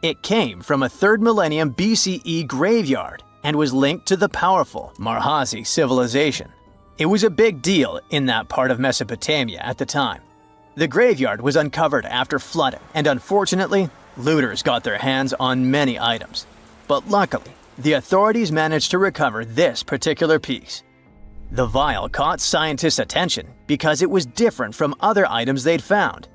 It came from a 3rd millennium BCE graveyard and was linked to the powerful Marhazi civilization. It was a big deal in that part of Mesopotamia at the time. The graveyard was uncovered after flooding, and unfortunately, looters got their hands on many items. But luckily, the authorities managed to recover this particular piece. The vial caught scientists' attention because it was different from other items they'd found.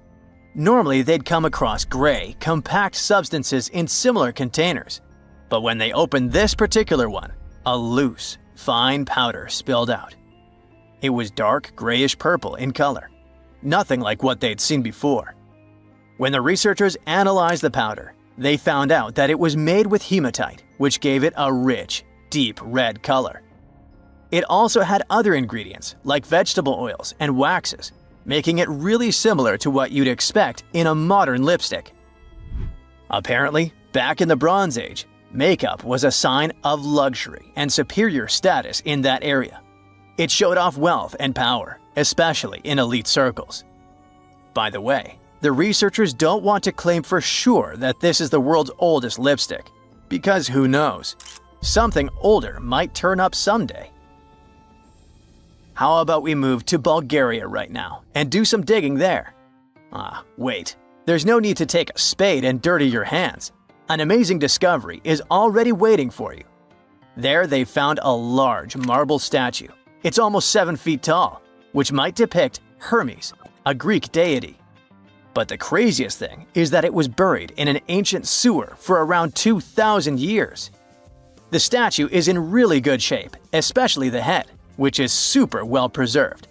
Normally, they'd come across gray, compact substances in similar containers. But when they opened this particular one, a loose, fine powder spilled out. It was dark grayish-purple in color, nothing like what they'd seen before. When the researchers analyzed the powder, they found out that it was made with hematite, which gave it a rich, deep red color. It also had other ingredients like vegetable oils and waxes, making it really similar to what you'd expect in a modern lipstick. Apparently, back in the Bronze Age, makeup was a sign of luxury and superior status in that area. It showed off wealth and power, especially in elite circles. By the way, the researchers don't want to claim for sure that this is the world's oldest lipstick, because who knows? Something older might turn up someday. How about we move to Bulgaria right now and do some digging there? Wait. There's no need to take a spade and dirty your hands. An amazing discovery is already waiting for you. There they found a large marble statue. It's almost 7 feet tall, which might depict Hermes, a Greek deity. But the craziest thing is that it was buried in an ancient sewer for around 2,000 years. The statue is in really good shape, especially the head, which is super well preserved.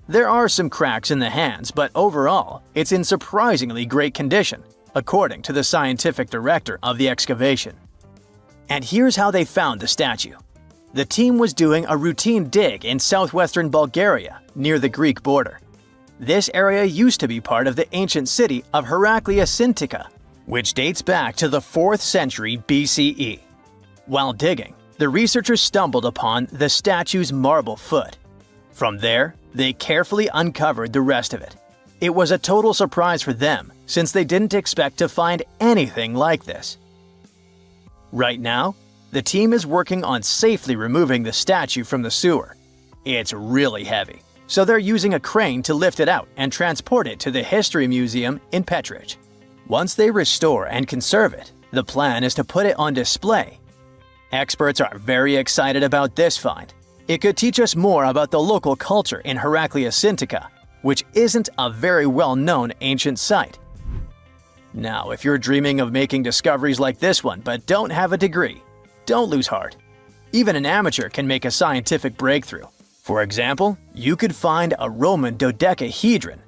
There are some cracks in the hands, but overall, it's in surprisingly great condition, according to the scientific director of the excavation. And here's how they found the statue. The team was doing a routine dig in southwestern Bulgaria, near the Greek border. This area used to be part of the ancient city of Heraclea, which dates back to the 4th century BCE. While digging, the researchers stumbled upon the statue's marble foot. From there, they carefully uncovered the rest of it. It was a total surprise for them, since they didn't expect to find anything like this. Right now, the team is working on safely removing the statue from the sewer. It's really heavy, so they're using a crane to lift it out and transport it to the History Museum in Petrich. Once they restore and conserve it, the plan is to put it on display. Experts are very excited about this find. It could teach us more about the local culture in Heraclea, which isn't a very well-known ancient site. Now, if you're dreaming of making discoveries like this one but don't have a degree, don't lose heart. Even an amateur can make a scientific breakthrough. For example, you could find a Roman dodecahedron.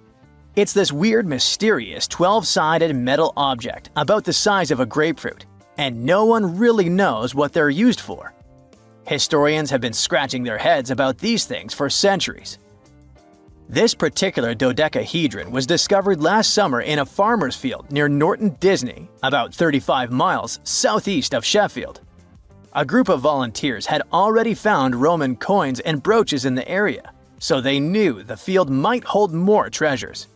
It's this weird, mysterious 12-sided metal object about the size of a grapefruit, and no one really knows what they're used for. Historians have been scratching their heads about these things for centuries. This particular dodecahedron was discovered last summer in a farmer's field near Norton Disney, about 35 miles southeast of Sheffield. A group of volunteers had already found Roman coins and brooches in the area, so they knew the field might hold more treasures.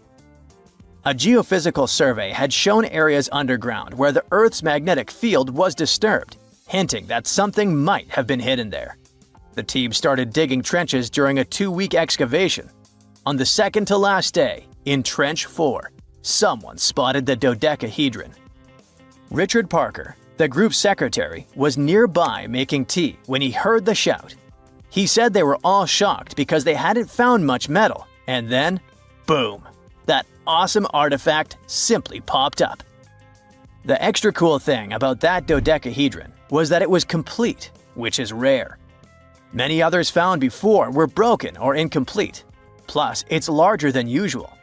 A geophysical survey had shown areas underground where the Earth's magnetic field was disturbed, hinting that something might have been hidden there. The team started digging trenches during a 2-week excavation. On the second to last day, in Trench 4, someone spotted the dodecahedron. Richard Parker, the group's secretary, was nearby making tea when he heard the shout. He said they were all shocked because they hadn't found much metal, and then, boom, that awesome artifact simply popped up. The extra cool thing about that dodecahedron was that it was complete, which is rare. Many others found before were broken or incomplete. Plus, it's larger than usual.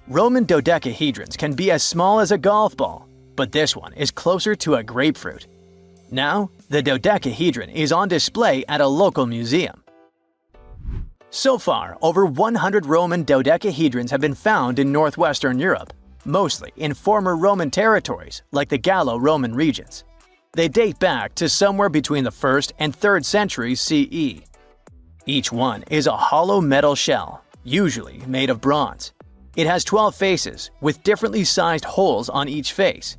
Roman dodecahedrons can be as small as a golf ball, but this one is closer to a grapefruit. Now, the dodecahedron is on display at a local museum. So far, over 100 Roman dodecahedrons have been found in northwestern Europe, mostly in former Roman territories like the Gallo-Roman regions. They date back to somewhere between the 1st and 3rd centuries CE. Each one is a hollow metal shell, usually made of bronze. It has 12 faces, with differently sized holes on each face.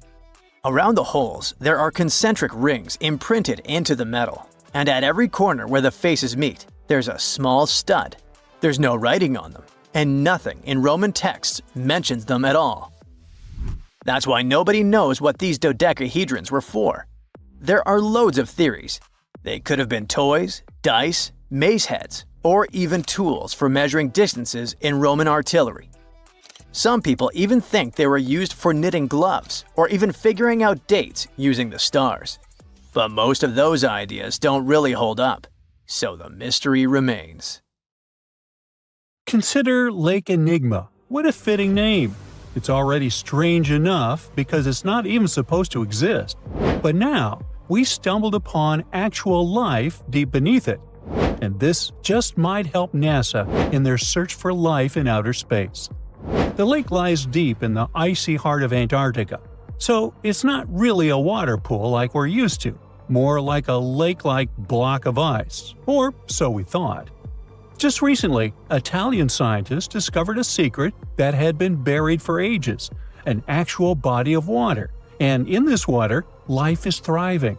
Around the holes, there are concentric rings imprinted into the metal, and at every corner where the faces meet, there's a small stud. There's no writing on them, and nothing in Roman texts mentions them at all. That's why nobody knows what these dodecahedrons were for. There are loads of theories. They could have been toys, dice, mace heads, or even tools for measuring distances in Roman artillery. Some people even think they were used for knitting gloves or even figuring out dates using the stars. But most of those ideas don't really hold up, so the mystery remains. Consider Lake Enigma. What a fitting name. It's already strange enough because it's not even supposed to exist. But now, we stumbled upon actual life deep beneath it. And this just might help NASA in their search for life in outer space. The lake lies deep in the icy heart of Antarctica, so it's not really a water pool like we're used to, more like a lake-like block of ice, or so we thought. Just recently, Italian scientists discovered a secret that had been buried for ages, an actual body of water, and in this water, life is thriving.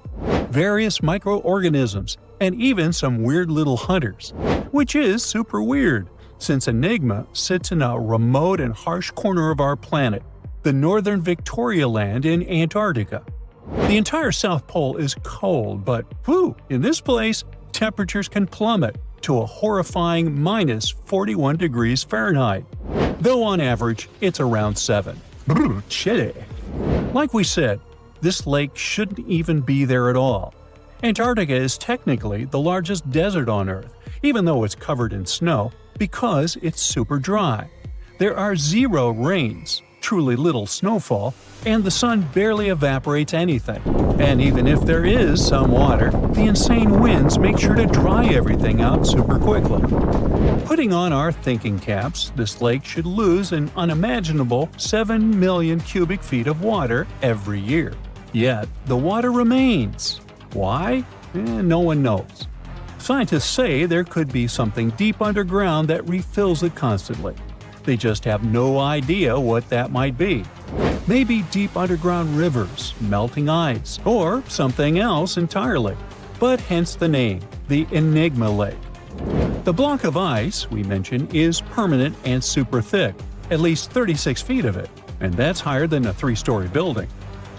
Various microorganisms, and even some weird little hunters. Which is super weird, since Enigma sits in a remote and harsh corner of our planet, the northern Victoria Land in Antarctica. The entire South Pole is cold, but in this place, temperatures can plummet to a horrifying minus 41 degrees Fahrenheit, though on average it's around 7. Chilly. Like we said, this lake shouldn't even be there at all. Antarctica is technically the largest desert on Earth, even though it's covered in snow, because it's super dry. There are 0 rains, truly little snowfall, and the sun barely evaporates anything. And even if there is some water, the insane winds make sure to dry everything out super quickly. Putting on our thinking caps, this lake should lose an unimaginable 7 million cubic feet of water every year. Yet, the water remains. Why? No one knows. Scientists say there could be something deep underground that refills it constantly. They just have no idea what that might be. Maybe deep underground rivers, melting ice, or something else entirely. But hence the name, the Enigma Lake. The block of ice we mentioned is permanent and super thick, at least 36 feet of it, and that's higher than a 3-story building.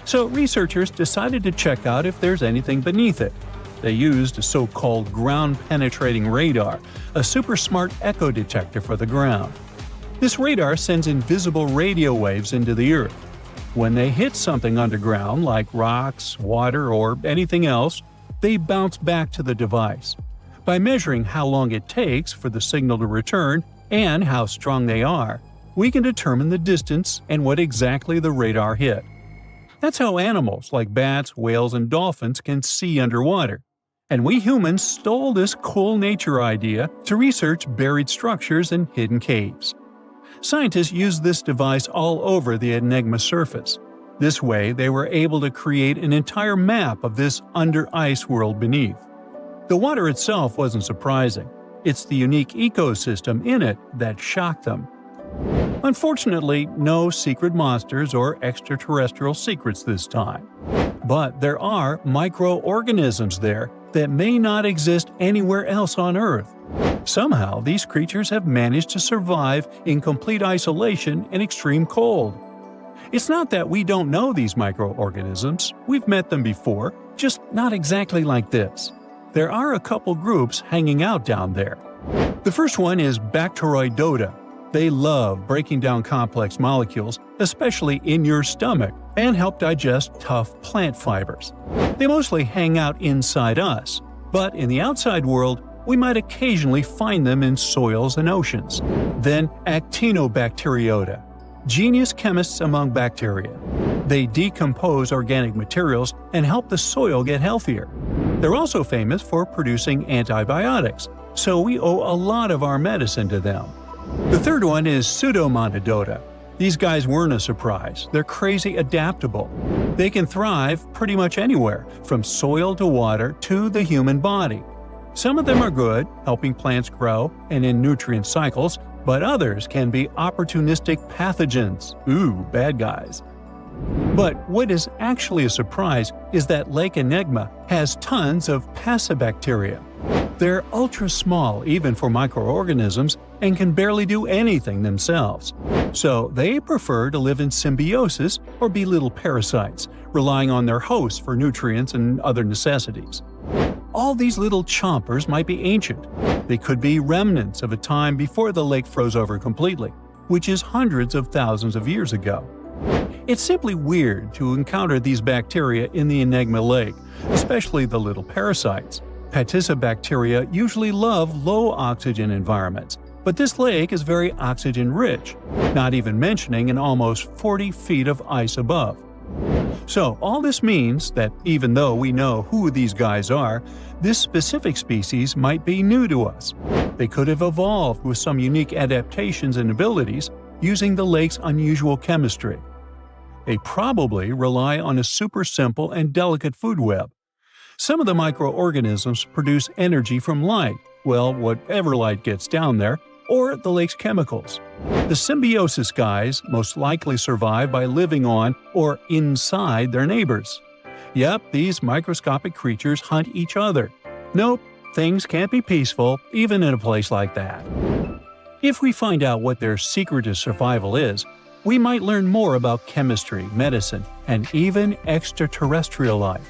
So researchers decided to check out if there's anything beneath it. They used a so-called ground-penetrating radar, a super smart echo detector for the ground. This radar sends invisible radio waves into the Earth. When they hit something underground, like rocks, water, or anything else, they bounce back to the device. By measuring how long it takes for the signal to return and how strong they are, we can determine the distance and what exactly the radar hit. That's how animals like bats, whales, and dolphins can see underwater. And we humans stole this cool nature idea to research buried structures and hidden caves. Scientists used this device all over the Enigma surface. This way, they were able to create an entire map of this under-ice world beneath. The water itself wasn't surprising. It's the unique ecosystem in it that shocked them. Unfortunately, no secret monsters or extraterrestrial secrets this time. But there are microorganisms there that may not exist anywhere else on Earth. Somehow, these creatures have managed to survive in complete isolation and extreme cold. It's not that we don't know these microorganisms, we've met them before, just not exactly like this. There are a couple groups hanging out down there. The first one is Bacteroidota. They love breaking down complex molecules, especially in your stomach, and help digest tough plant fibers. They mostly hang out inside us, but in the outside world, we might occasionally find them in soils and oceans. Then Actinobacteriota, genius chemists among bacteria. They decompose organic materials and help the soil get healthier. They're also famous for producing antibiotics, so we owe a lot of our medicine to them. The third one is Pseudomonadota. These guys weren't a surprise. They're crazy adaptable. They can thrive pretty much anywhere, from soil to water to the human body. Some of them are good, helping plants grow and in nutrient cycles, but others can be opportunistic pathogens. Bad guys. But what is actually a surprise is that Lake Enigma has tons of passibacteria. They're ultra small even for microorganisms and can barely do anything themselves. So they prefer to live in symbiosis or be little parasites, relying on their hosts for nutrients and other necessities. All these little chompers might be ancient. They could be remnants of a time before the lake froze over completely, which is hundreds of thousands of years ago. It's simply weird to encounter these bacteria in the Enigma Lake, especially especially the little parasites. Paticibacteria usually love low-oxygen environments, but this lake is very oxygen-rich, not even mentioning an almost 40 feet of ice above. So all this means that even though we know who these guys are, this specific species might be new to us. They could have evolved with some unique adaptations and abilities using the lake's unusual chemistry. They probably rely on a super simple and delicate food web. Some of the microorganisms produce energy from light, well, whatever light gets down there, or the lake's chemicals. The symbiosis guys most likely survive by living on or inside their neighbors. Yep, these microscopic creatures hunt each other. Nope, things can't be peaceful even in a place like that. If we find out what their secret to survival is, we might learn more about chemistry, medicine, and even extraterrestrial life.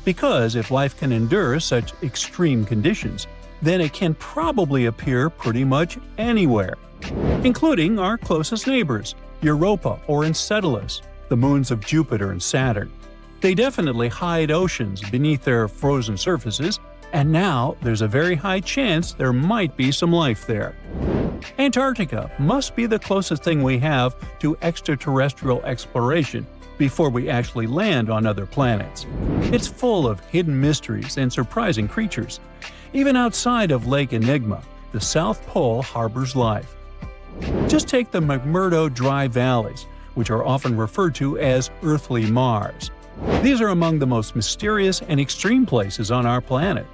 Because if life can endure such extreme conditions, then it can probably appear pretty much anywhere, including our closest neighbors, Europa or Enceladus, the moons of Jupiter and Saturn. They definitely hide oceans beneath their frozen surfaces, and now there's a very high chance there might be some life there. Antarctica must be the closest thing we have to extraterrestrial exploration before we actually land on other planets. It's full of hidden mysteries and surprising creatures. Even outside of Lake Enigma, the South Pole harbors life. Just take the McMurdo Dry Valleys, which are often referred to as Earthly Mars. These are among the most mysterious and extreme places on our planet.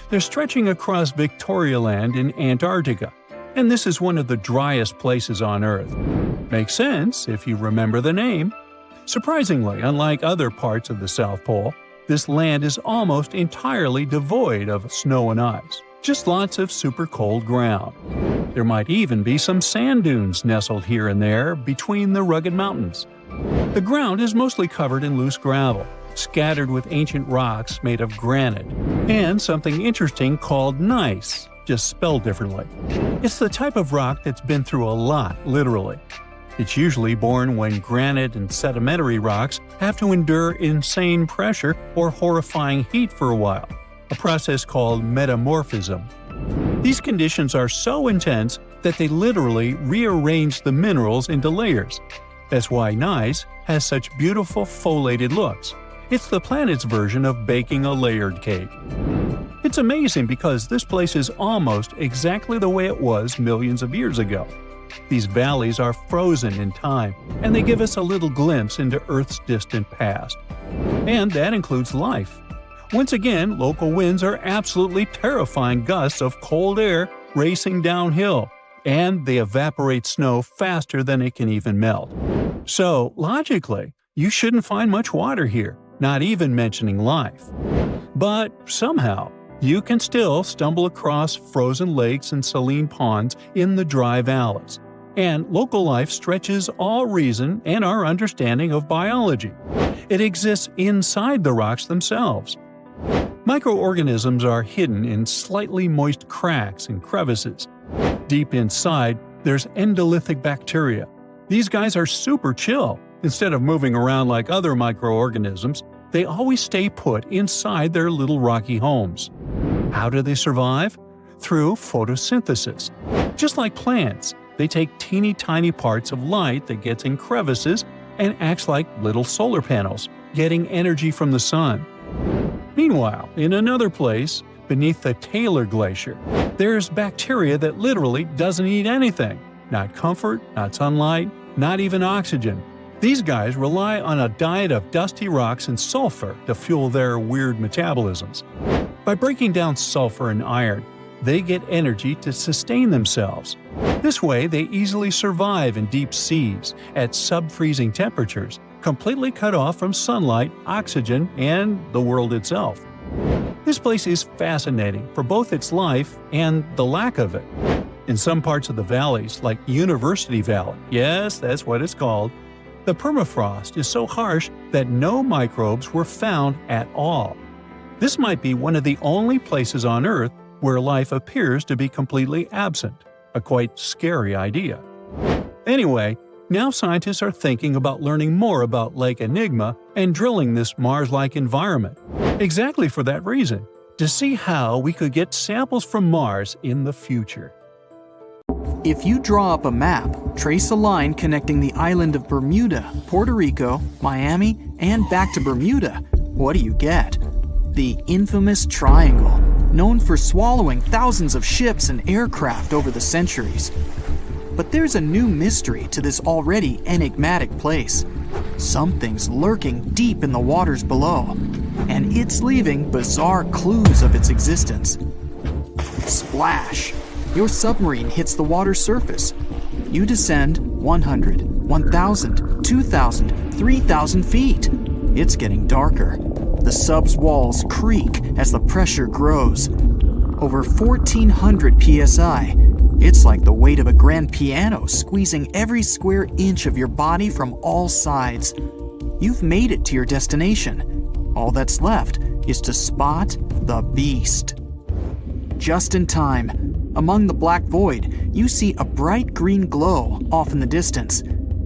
They're stretching across Victoria Land in Antarctica, and this is one of the driest places on Earth. Makes sense if you remember the name. Surprisingly, unlike other parts of the South Pole, this land is almost entirely devoid of snow and ice, just lots of super cold ground. There might even be some sand dunes nestled here and there between the rugged mountains. The ground is mostly covered in loose gravel, scattered with ancient rocks made of granite, and something interesting called gneiss, just spelled differently. It's the type of rock that's been through a lot, literally. It's usually born when granite and sedimentary rocks have to endure insane pressure or horrifying heat for a while, a process called metamorphism. These conditions are so intense that they literally rearrange the minerals into layers. That's why gneiss has such beautiful foliated looks. It's the planet's version of baking a layered cake. It's amazing because this place is almost exactly the way it was millions of years ago. These valleys are frozen in time, and they give us a little glimpse into Earth's distant past. And that includes life. Once again, local winds are absolutely terrifying gusts of cold air racing downhill, and they evaporate snow faster than it can even melt. So, logically, you shouldn't find much water here, not even mentioning life. But somehow, you can still stumble across frozen lakes and saline ponds in the dry valleys. And local life stretches all reason and our understanding of biology. It exists inside the rocks themselves. Microorganisms are hidden in slightly moist cracks and crevices. Deep inside, there's endolithic bacteria. These guys are super chill. Instead of moving around like other microorganisms, they always stay put inside their little rocky homes. How do they survive? Through photosynthesis. Just like plants, they take teeny tiny parts of light that gets in crevices and acts like little solar panels, getting energy from the sun. Meanwhile, in another place, beneath the Taylor Glacier, there's bacteria that literally doesn't eat anything. Not comfort, not sunlight, not even oxygen. These guys rely on a diet of dusty rocks and sulfur to fuel their weird metabolisms. By breaking down sulfur and iron, they get energy to sustain themselves. This way, they easily survive in deep seas at sub-freezing temperatures, completely cut off from sunlight, oxygen, and the world itself. This place is fascinating for both its life and the lack of it. In some parts of the valleys, like University Valley, yes, that's what it's called, the permafrost is so harsh that no microbes were found at all. This might be one of the only places on Earth where life appears to be completely absent, a quite scary idea. Anyway, now scientists are thinking about learning more about Lake Enigma and drilling this Mars-like environment. Exactly for that reason, to see how we could get samples from Mars in the future. If you draw up a map, trace a line connecting the island of Bermuda, Puerto Rico, Miami, and back to Bermuda, what do you get? The infamous triangle, known for swallowing thousands of ships and aircraft over the centuries. But there's a new mystery to this already enigmatic place. Something's lurking deep in the waters below, and it's leaving bizarre clues of its existence. Splash! Your submarine hits the water surface. You descend 100, 1,000, 2,000, 3,000 feet. It's getting darker. The sub's walls creak as the pressure grows. Over 1,400 psi. It's like the weight of a grand piano squeezing every square inch of your body from all sides. You've made it to your destination. All that's left is to spot the beast. Just in time. Among the black void, you see a bright green glow off in the distance.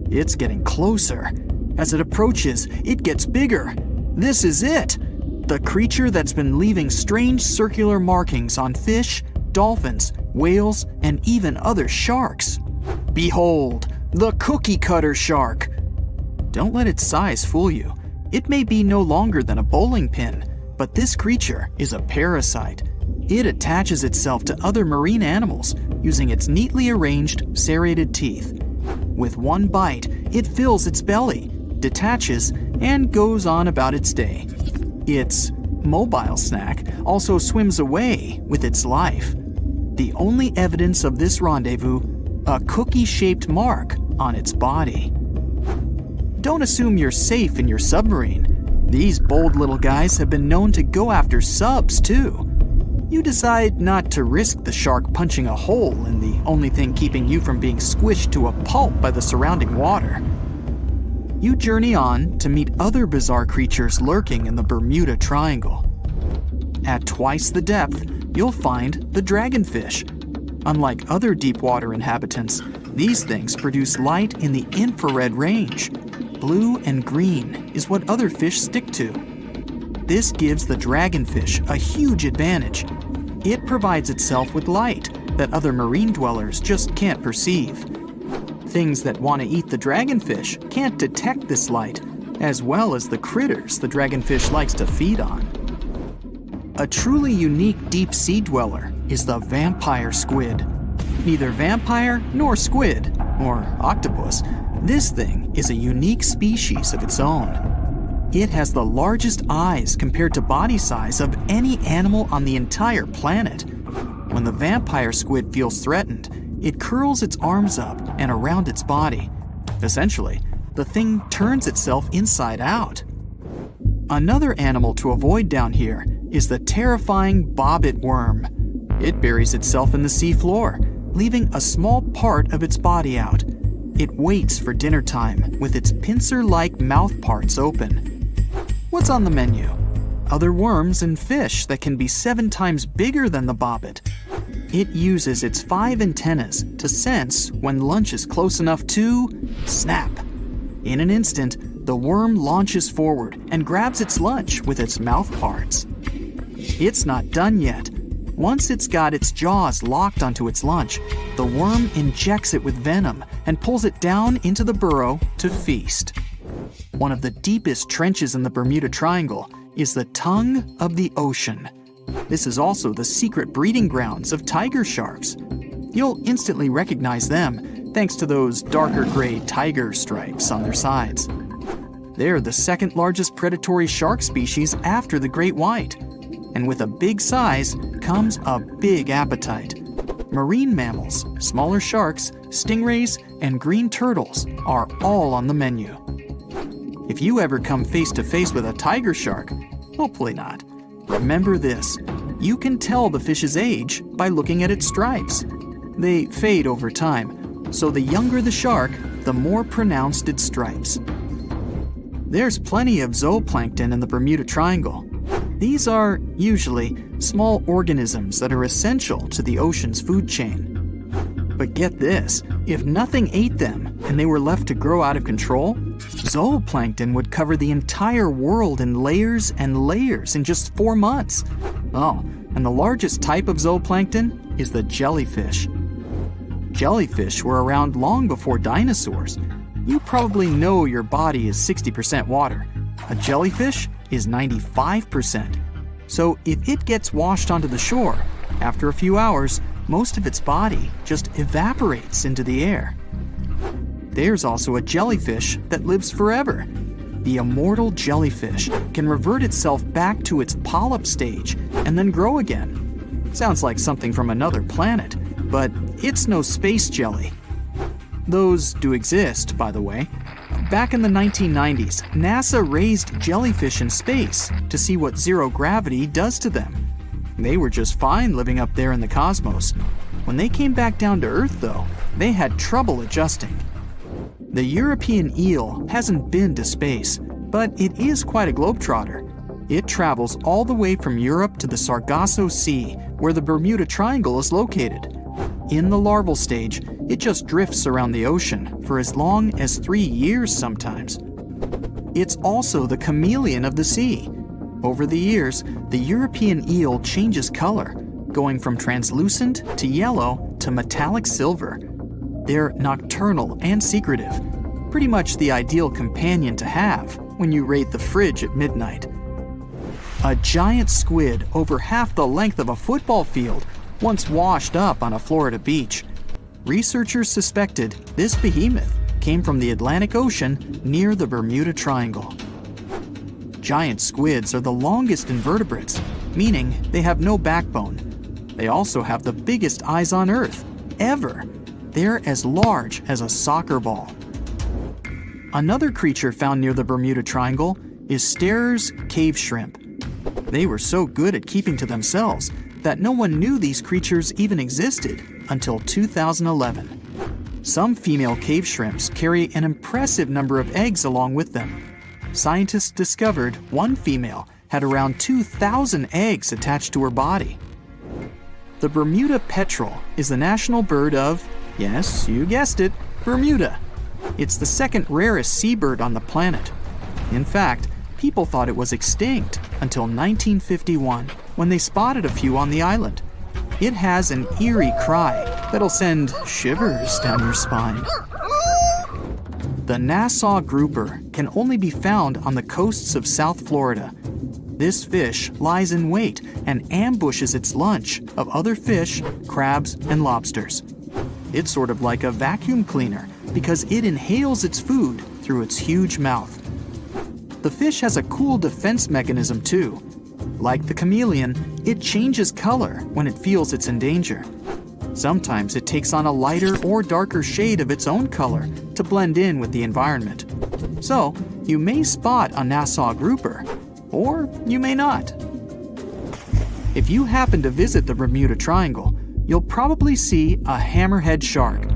It's getting closer. As it approaches, it gets bigger. This is it! The creature that's been leaving strange circular markings on fish, dolphins, whales, and even other sharks. Behold, the cookie cutter shark! Don't let its size fool you. It may be no longer than a bowling pin, but this creature is a parasite. It attaches itself to other marine animals using its neatly arranged serrated teeth. With one bite, it fills its belly, detaches, and goes on about its day. Its mobile snack also swims away with its life. The only evidence of this rendezvous, a cookie-shaped mark on its body. Don't assume you're safe in your submarine. These bold little guys have been known to go after subs too. You decide not to risk the shark punching a hole in the only thing keeping you from being squished to a pulp by the surrounding water. You journey on to meet other bizarre creatures lurking in the Bermuda Triangle. At twice the depth, you'll find the dragonfish. Unlike other deep-water inhabitants, these things produce light in the infrared range. Blue and green is what other fish stick to. This gives the dragonfish a huge advantage. It provides itself with light that other marine dwellers just can't perceive. Things that want to eat the dragonfish can't detect this light, as well as the critters the dragonfish likes to feed on. A truly unique deep-sea dweller is the vampire squid. Neither vampire nor squid, or octopus, this thing is a unique species of its own. It has the largest eyes compared to body size of any animal on the entire planet. When the vampire squid feels threatened, it curls its arms up and around its body. Essentially, the thing turns itself inside out. Another animal to avoid down here is the terrifying bobbit worm. It buries itself in the seafloor, leaving a small part of its body out. It waits for dinner time with its pincer-like mouth parts open. What's on the menu? Other worms and fish that can be 7 times bigger than the bobbit. It uses its 5 antennas to sense when lunch is close enough to snap. In an instant, the worm launches forward and grabs its lunch with its mouth parts. It's not done yet. Once it's got its jaws locked onto its lunch, the worm injects it with venom and pulls it down into the burrow to feast. One of the deepest trenches in the Bermuda Triangle is the tongue of the ocean. This is also the secret breeding grounds of tiger sharks. You'll instantly recognize them thanks to those darker gray tiger stripes on their sides. They're the second largest predatory shark species after the great white. And with a big size comes a big appetite. Marine mammals, smaller sharks, stingrays, and green turtles are all on the menu. If you ever come face to face with a tiger shark, hopefully not, remember this: you can tell the fish's age by looking at its stripes. They fade over time, so the younger the shark, the more pronounced its stripes. There's plenty of zooplankton in the Bermuda Triangle. These are, usually, small organisms that are essential to the ocean's food chain. But get this, if nothing ate them and they were left to grow out of control, Zooplankton would cover the entire world in layers and layers in just 4 months. Oh, and the largest type of zooplankton is the jellyfish. Jellyfish were around long before dinosaurs. You probably know your body is 60% water. A jellyfish is 95%. So if it gets washed onto the shore, after a few hours, most of its body just evaporates into the air. There's also a jellyfish that lives forever. The immortal jellyfish can revert itself back to its polyp stage and then grow again. Sounds like something from another planet, but it's no space jelly. Those do exist, by the way. Back in the 1990s, NASA raised jellyfish in space to see what zero gravity does to them. They were just fine living up there in the cosmos. When they came back down to Earth, though, they had trouble adjusting. The European eel hasn't been to space, but it is quite a globetrotter. It travels all the way from Europe to the Sargasso Sea, where the Bermuda Triangle is located. In the larval stage, it just drifts around the ocean for as long as 3 years sometimes. It's also the chameleon of the sea. Over the years, the European eel changes color, going from translucent to yellow to metallic silver. They're nocturnal and secretive, pretty much the ideal companion to have when you raid the fridge at midnight. A giant squid over half the length of a football field once washed up on a Florida beach. Researchers suspected this behemoth came from the Atlantic Ocean near the Bermuda Triangle. Giant squids are the longest invertebrates, meaning they have no backbone. They also have the biggest eyes on Earth, ever. They're as large as a soccer ball. Another creature found near the Bermuda Triangle is Sterer's cave shrimp. They were so good at keeping to themselves that no one knew these creatures even existed until 2011. Some female cave shrimps carry an impressive number of eggs along with them. Scientists discovered one female had around 2,000 eggs attached to her body. The Bermuda petrel is the national bird of, yes, you guessed it, Bermuda. It's the second rarest seabird on the planet. In fact, people thought it was extinct until 1951, when they spotted a few on the island. It has an eerie cry that'll send shivers down your spine. The Nassau grouper can only be found on the coasts of South Florida. This fish lies in wait and ambushes its lunch of other fish, crabs, and lobsters. It's sort of like a vacuum cleaner because it inhales its food through its huge mouth. The fish has a cool defense mechanism too. Like the chameleon, it changes color when it feels it's in danger. Sometimes it takes on a lighter or darker shade of its own color to blend in with the environment. So, you may spot a Nassau grouper, or you may not. If you happen to visit the Bermuda Triangle, you'll probably see a hammerhead shark.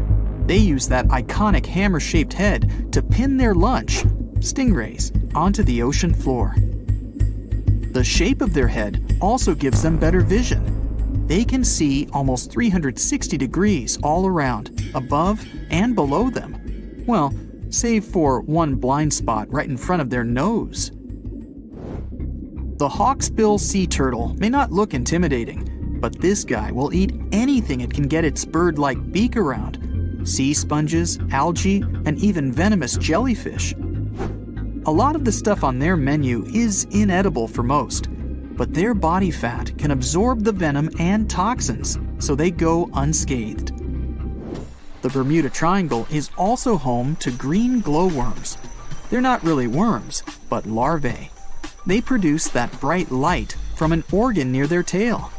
They use that iconic hammer-shaped head to pin their lunch, stingrays, onto the ocean floor. The shape of their head also gives them better vision. They can see almost 360 degrees all around, above and below them. Well, save for one blind spot right in front of their nose. The hawksbill sea turtle may not look intimidating, but this guy will eat anything it can get its bird-like beak around. Sea sponges, algae, and even venomous jellyfish. A lot of the stuff on their menu is inedible for most, but their body fat can absorb the venom and toxins, so they go unscathed. The Bermuda Triangle is also home to green glowworms. They're not really worms, but larvae. They produce that bright light from an organ near their tail.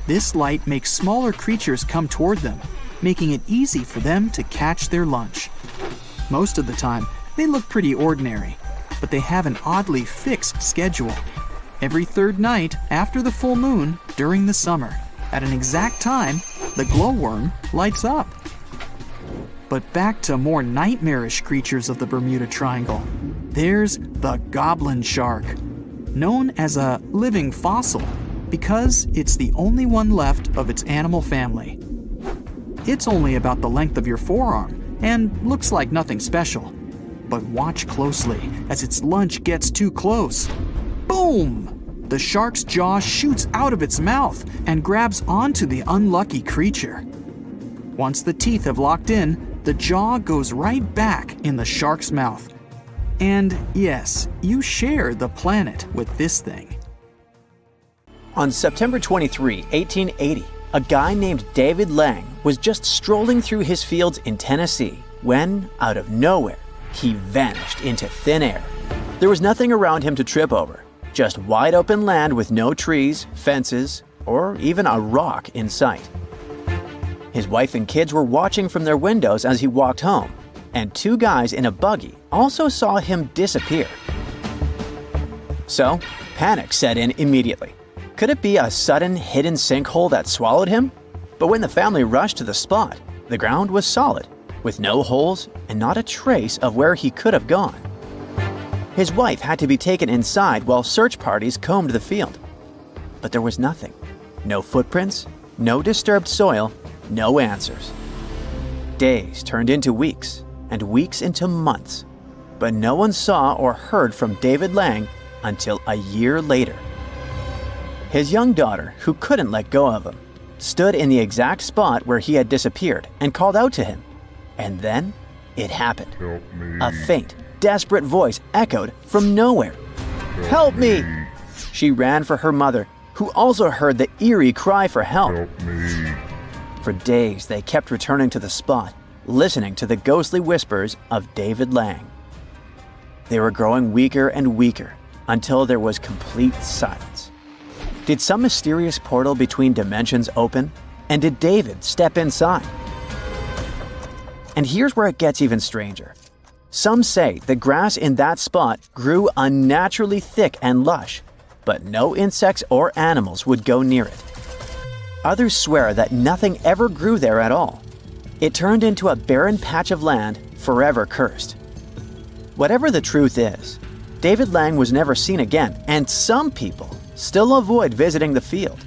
This light makes smaller creatures come toward them, making it easy for them to catch their lunch. Most of the time, they look pretty ordinary, but they have an oddly fixed schedule. Every third night after the full moon during the summer, at an exact time, the glowworm lights up. But back to more nightmarish creatures of the Bermuda Triangle. There's the goblin shark, known as a living fossil because it's the only one left of its animal family. It's only about the length of your forearm and looks like nothing special. but watch closely as its lunch gets too close. Boom! The shark's jaw shoots out of its mouth and grabs onto the unlucky creature. Once the teeth have locked in, the jaw goes right back in the shark's mouth. And yes, you share the planet with this thing. On September 23, 1880, a guy named David Lang was just strolling through his fields in Tennessee when, out of nowhere, he vanished into thin air. There was nothing around him to trip over, just wide open land with no trees, fences, or even a rock in sight. His wife and kids were watching from their windows as he walked home, and two guys in a buggy also saw him disappear. So, panic set in immediately. Could it be a sudden hidden sinkhole that swallowed him? But when the family rushed to the spot, the ground was solid, with no holes and not a trace of where he could have gone. His wife had to be taken inside while search parties combed the field. But there was nothing. No footprints, no disturbed soil, no answers. Days turned into weeks, and weeks into months. But no one saw or heard from David Lang until a year later. His young daughter, who couldn't let go of him, stood in the exact spot where he had disappeared and called out to him. And then it happened. Help me. A faint, desperate voice echoed from nowhere. Help me! She ran for her mother, who also heard the eerie cry for help. Help me. For days, they kept returning to the spot, listening to the ghostly whispers of David Lang. They were growing weaker and weaker until there was complete silence. Did some mysterious portal between dimensions open? And did David step inside? And here's where it gets even stranger. Some say the grass in that spot grew unnaturally thick and lush, but no insects or animals would go near it. Others swear that nothing ever grew there at all. It turned into a barren patch of land forever cursed. Whatever the truth is, David Lang was never seen again, and some people still avoid visiting the field.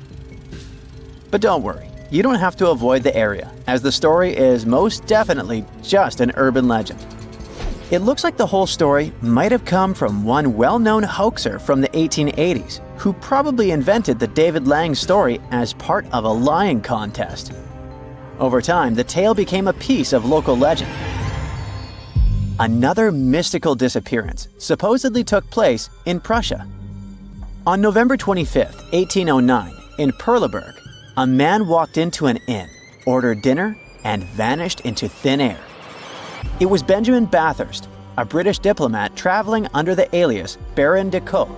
But don't worry, you don't have to avoid the area, as the story is most definitely just an urban legend. It looks like the whole story might have come from one well-known hoaxer from the 1880s, who probably invented the David Lang story as part of a lying contest. Over time, the tale became a piece of local legend. Another mystical disappearance supposedly took place in Prussia. On November 25, 1809, in Perleberg, a man walked into an inn, ordered dinner, and vanished into thin air. It was Benjamin Bathurst, a British diplomat traveling under the alias Baron de Caux.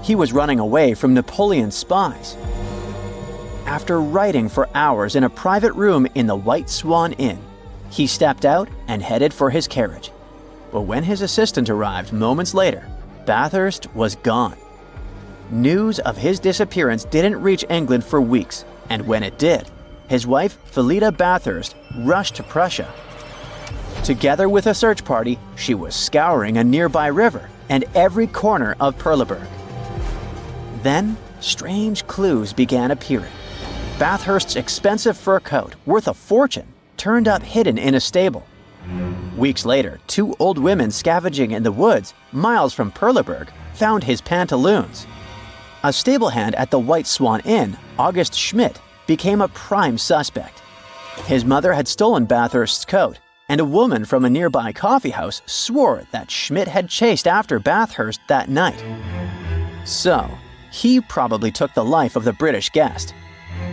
He was running away from Napoleon's spies. After writing for hours in a private room in the White Swan Inn, he stepped out and headed for his carriage. But when his assistant arrived moments later, Bathurst was gone. News of his disappearance didn't reach England for weeks, and when it did, his wife, Philida Bathurst, rushed to Prussia. Together with a search party, she was scouring a nearby river and every corner of Perleberg. Then, strange clues began appearing. Bathurst's expensive fur coat, worth a fortune, turned up hidden in a stable. Weeks later, two old women scavenging in the woods, miles from Perleberg, found his pantaloons. A stable hand at the White Swan Inn, August Schmidt, became a prime suspect. His mother had stolen Bathurst's coat, and a woman from a nearby coffeehouse swore that Schmidt had chased after Bathurst that night. So, he probably took the life of the British guest.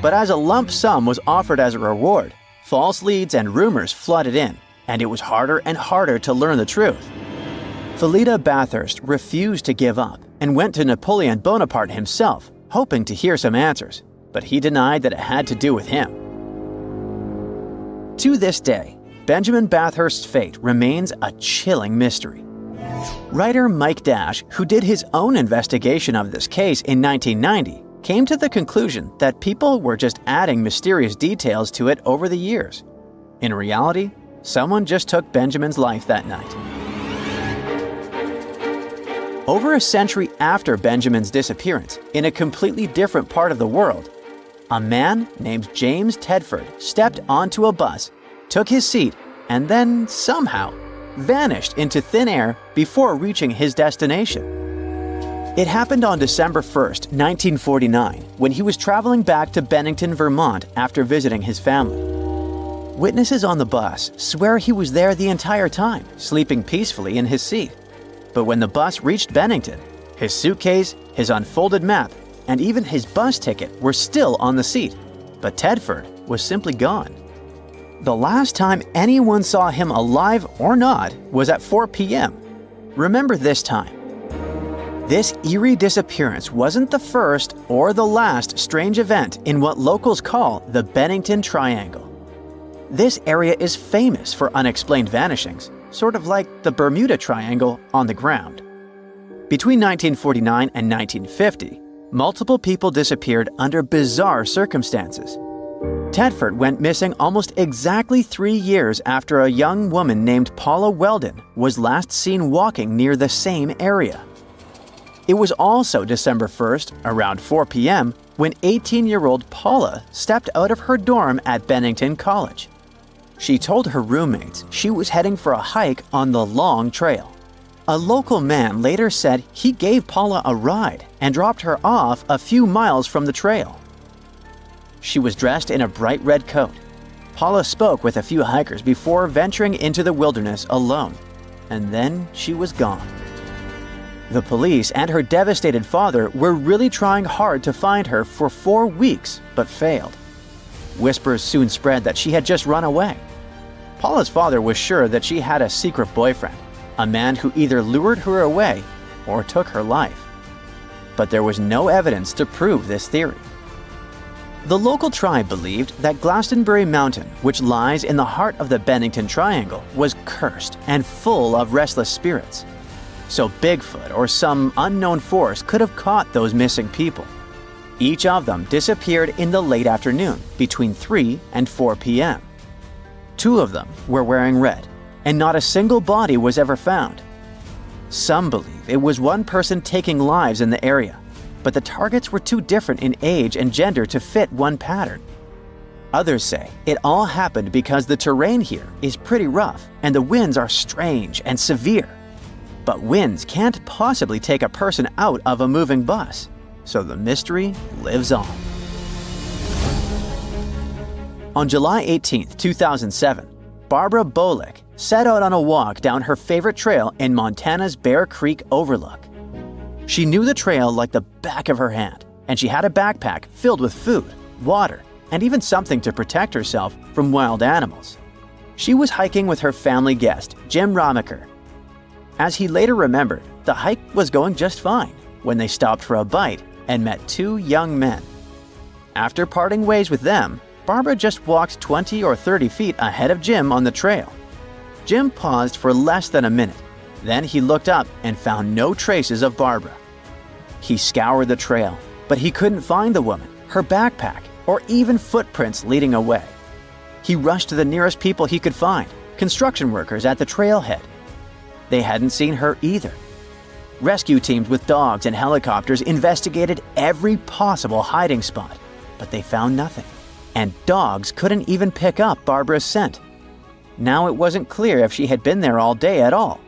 But as a lump sum was offered as a reward, false leads and rumors flooded in, and it was harder and harder to learn the truth. Philida Bathurst refused to give up and went to Napoleon Bonaparte himself, hoping to hear some answers, but he denied that it had to do with him. To this day, Benjamin Bathurst's fate remains a chilling mystery. Writer Mike Dash, who did his own investigation of this case in 1990, came to the conclusion that people were just adding mysterious details to it over the years. In reality, someone just took Benjamin's life that night. Over a century after Benjamin's disappearance, in a completely different part of the world, a man named James Tedford stepped onto a bus, took his seat, and then somehow vanished into thin air before reaching his destination. It happened on December 1st, 1949, when he was traveling back to Bennington, Vermont after visiting his family. Witnesses on the bus swear he was there the entire time, sleeping peacefully in his seat. But when the bus reached Bennington, his suitcase, his unfolded map, and even his bus ticket were still on the seat, but Tedford was simply gone. The last time anyone saw him alive or not was at 4 p.m. Remember this time. This eerie disappearance wasn't the first or the last strange event in what locals call the Bennington Triangle. This area is famous for unexplained vanishings, sort of like the Bermuda Triangle on the ground. Between 1949 and 1950, multiple people disappeared under bizarre circumstances. Tedford went missing almost exactly 3 years after a young woman named Paula Weldon was last seen walking near the same area. It was also December 1st, around 4 p.m., when 18-year-old Paula stepped out of her dorm at Bennington College. She told her roommates she was heading for a hike on the Long Trail. A local man later said he gave Paula a ride and dropped her off a few miles from the trail. She was dressed in a bright red coat. Paula spoke with a few hikers before venturing into the wilderness alone, and then she was gone. The police and her devastated father were really trying hard to find her for 4 weeks, but failed. Whispers soon spread that she had just run away. Paula's father was sure that she had a secret boyfriend, a man who either lured her away or took her life. But there was no evidence to prove this theory. The local tribe believed that Glastonbury Mountain, which lies in the heart of the Bennington Triangle, was cursed and full of restless spirits. So Bigfoot or some unknown force could have caught those missing people. Each of them disappeared in the late afternoon, between 3 and 4 p.m. 2 of them were wearing red, and not a single body was ever found. Some believe it was one person taking lives in the area, but the targets were too different in age and gender to fit one pattern. Others say it all happened because the terrain here is pretty rough and the winds are strange and severe. But winds can't possibly take a person out of a moving bus, so the mystery lives on. On July 18, 2007, Barbara Bolick set out on a walk down her favorite trail in Montana's Bear Creek Overlook. She knew the trail like the back of her hand, and she had a backpack filled with food, water, and even something to protect herself from wild animals. She was hiking with her family guest, Jim Romaker. As he later remembered, the hike was going just fine when they stopped for a bite and met 2 young men. After parting ways with them, Barbara just walked 20 or 30 feet ahead of Jim on the trail. Jim paused for less than a minute. Then he looked up and found no traces of Barbara. He scoured the trail, but he couldn't find the woman, her backpack, or even footprints leading away. He rushed to the nearest people he could find, construction workers at the trailhead. They hadn't seen her either. Rescue teams with dogs and helicopters investigated every possible hiding spot, but they found nothing. And dogs couldn't even pick up Barbara's scent. Now it wasn't clear if she had been there all day at all.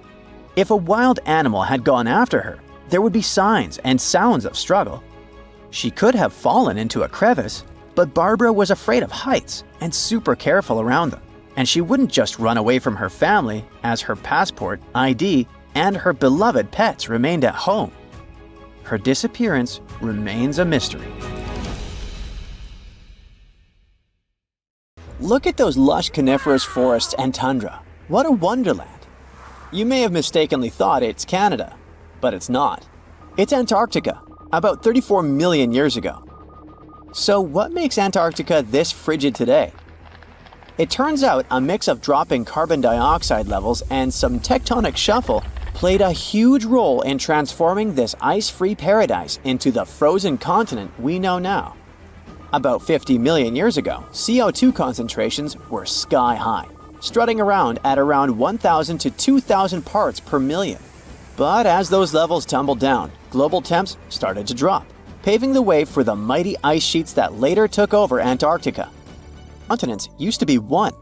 If a wild animal had gone after her, there would be signs and sounds of struggle. She could have fallen into a crevice, but Barbara was afraid of heights and super careful around them. And she wouldn't just run away from her family, as her passport, ID, and her beloved pets remained at home. Her disappearance remains a mystery. Look at those lush coniferous forests and tundra. What a wonderland. You may have mistakenly thought it's Canada, but it's not. It's Antarctica, about 34 million years ago. So what makes Antarctica this frigid today? It turns out a mix of dropping carbon dioxide levels and some tectonic shuffle played a huge role in transforming this ice-free paradise into the frozen continent we know now. About 50 million years ago, CO2 concentrations were sky high, strutting around at around 1,000 to 2,000 parts per million. But as those levels tumbled down, global temps started to drop, paving the way for the mighty ice sheets that later took over Antarctica. Continents used to be one.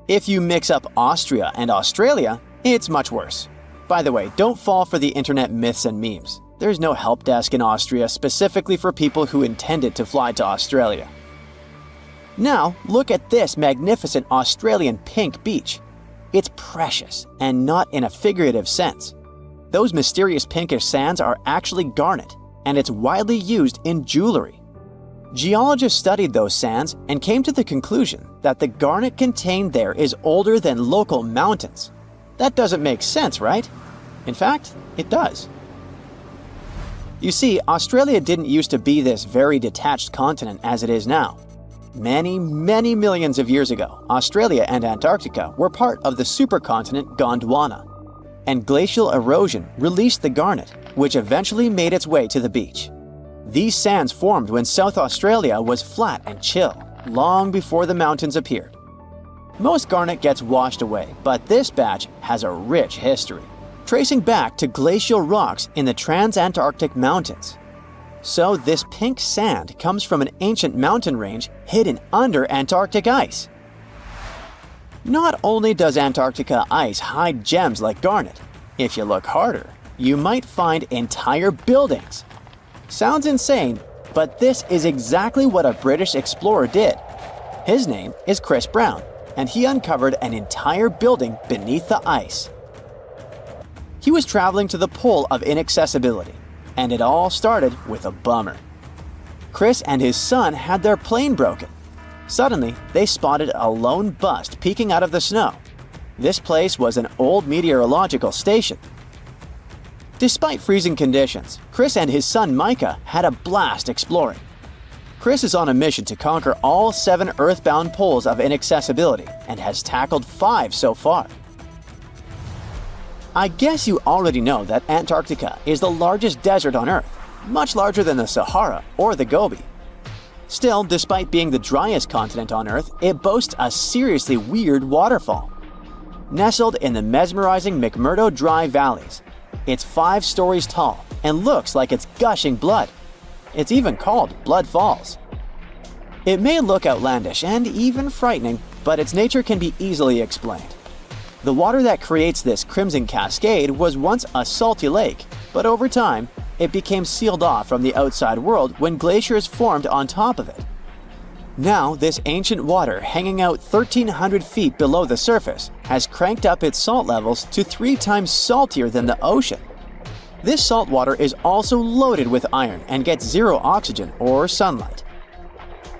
If you mix up Austria and Australia, It's much worse. By the way, don't fall for the internet myths and memes. There's no help desk in Austria specifically for people who intended to fly to Australia. Now, look at this magnificent Australian pink beach. It's precious, and not in a figurative sense. Those mysterious pinkish sands are actually garnet, and it's widely used in jewelry. Geologists studied those sands and came to the conclusion that the garnet contained there is older than local mountains. That doesn't make sense, right? In fact, it does. You see, Australia didn't used to be this very detached continent as it is now. Many millions of years ago, Australia and Antarctica were part of the supercontinent Gondwana, and glacial erosion released the garnet, which eventually made its way to the beach. These sands formed when South Australia was flat and chill, long before the mountains appeared. Most garnet gets washed away, but this batch has a rich history, tracing back to glacial rocks in the Transantarctic Mountains. So this pink sand comes from an ancient mountain range hidden under Antarctic ice. Not only does Antarctica ice hide gems like garnet, if you look harder, you might find entire buildings. Sounds insane, but this is exactly what a British explorer did. His name is Chris Brown, and he uncovered an entire building beneath the ice. He was traveling to the pole of inaccessibility, and it all started with a bummer. Chris and his son had their plane broken. Suddenly, they spotted a lone bust peeking out of the snow. This place was an old meteorological station. Despite freezing conditions, Chris and his son Micah had a blast exploring. Chris is on a mission to conquer all 7 earthbound poles of inaccessibility and has tackled 5 so far. I guess you already know that Antarctica is the largest desert on Earth, much larger than the Sahara or the Gobi. Still, despite being the driest continent on Earth, it boasts a seriously weird waterfall. Nestled in the mesmerizing McMurdo Dry Valleys, it's 5 stories tall and looks like it's gushing blood. It's even called Blood Falls. It may look outlandish and even frightening, but its nature can be easily explained. The water that creates this crimson cascade was once a salty lake, but over time, it became sealed off from the outside world when glaciers formed on top of it. Now, this ancient water hanging out 1,300 feet below the surface has cranked up its salt levels to 3 times saltier than the ocean. This salt water is also loaded with iron and gets 0 oxygen or sunlight.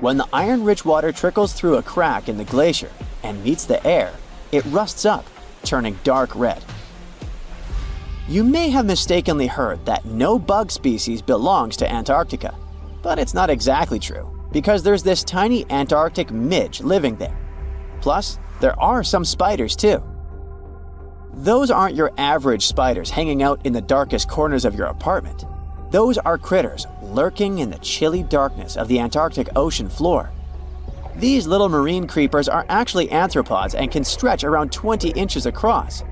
When the iron-rich water trickles through a crack in the glacier and meets the air, it rusts up, turning dark red. You may have mistakenly heard that no bug species belongs to Antarctica, but it's not exactly true, because there's this tiny Antarctic midge living there. Plus, there are some spiders too. Those aren't your average spiders hanging out in the darkest corners of your apartment. Those are critters lurking in the chilly darkness of the Antarctic ocean floor. These little marine creepers are actually arthropods and can stretch around 20 inches across.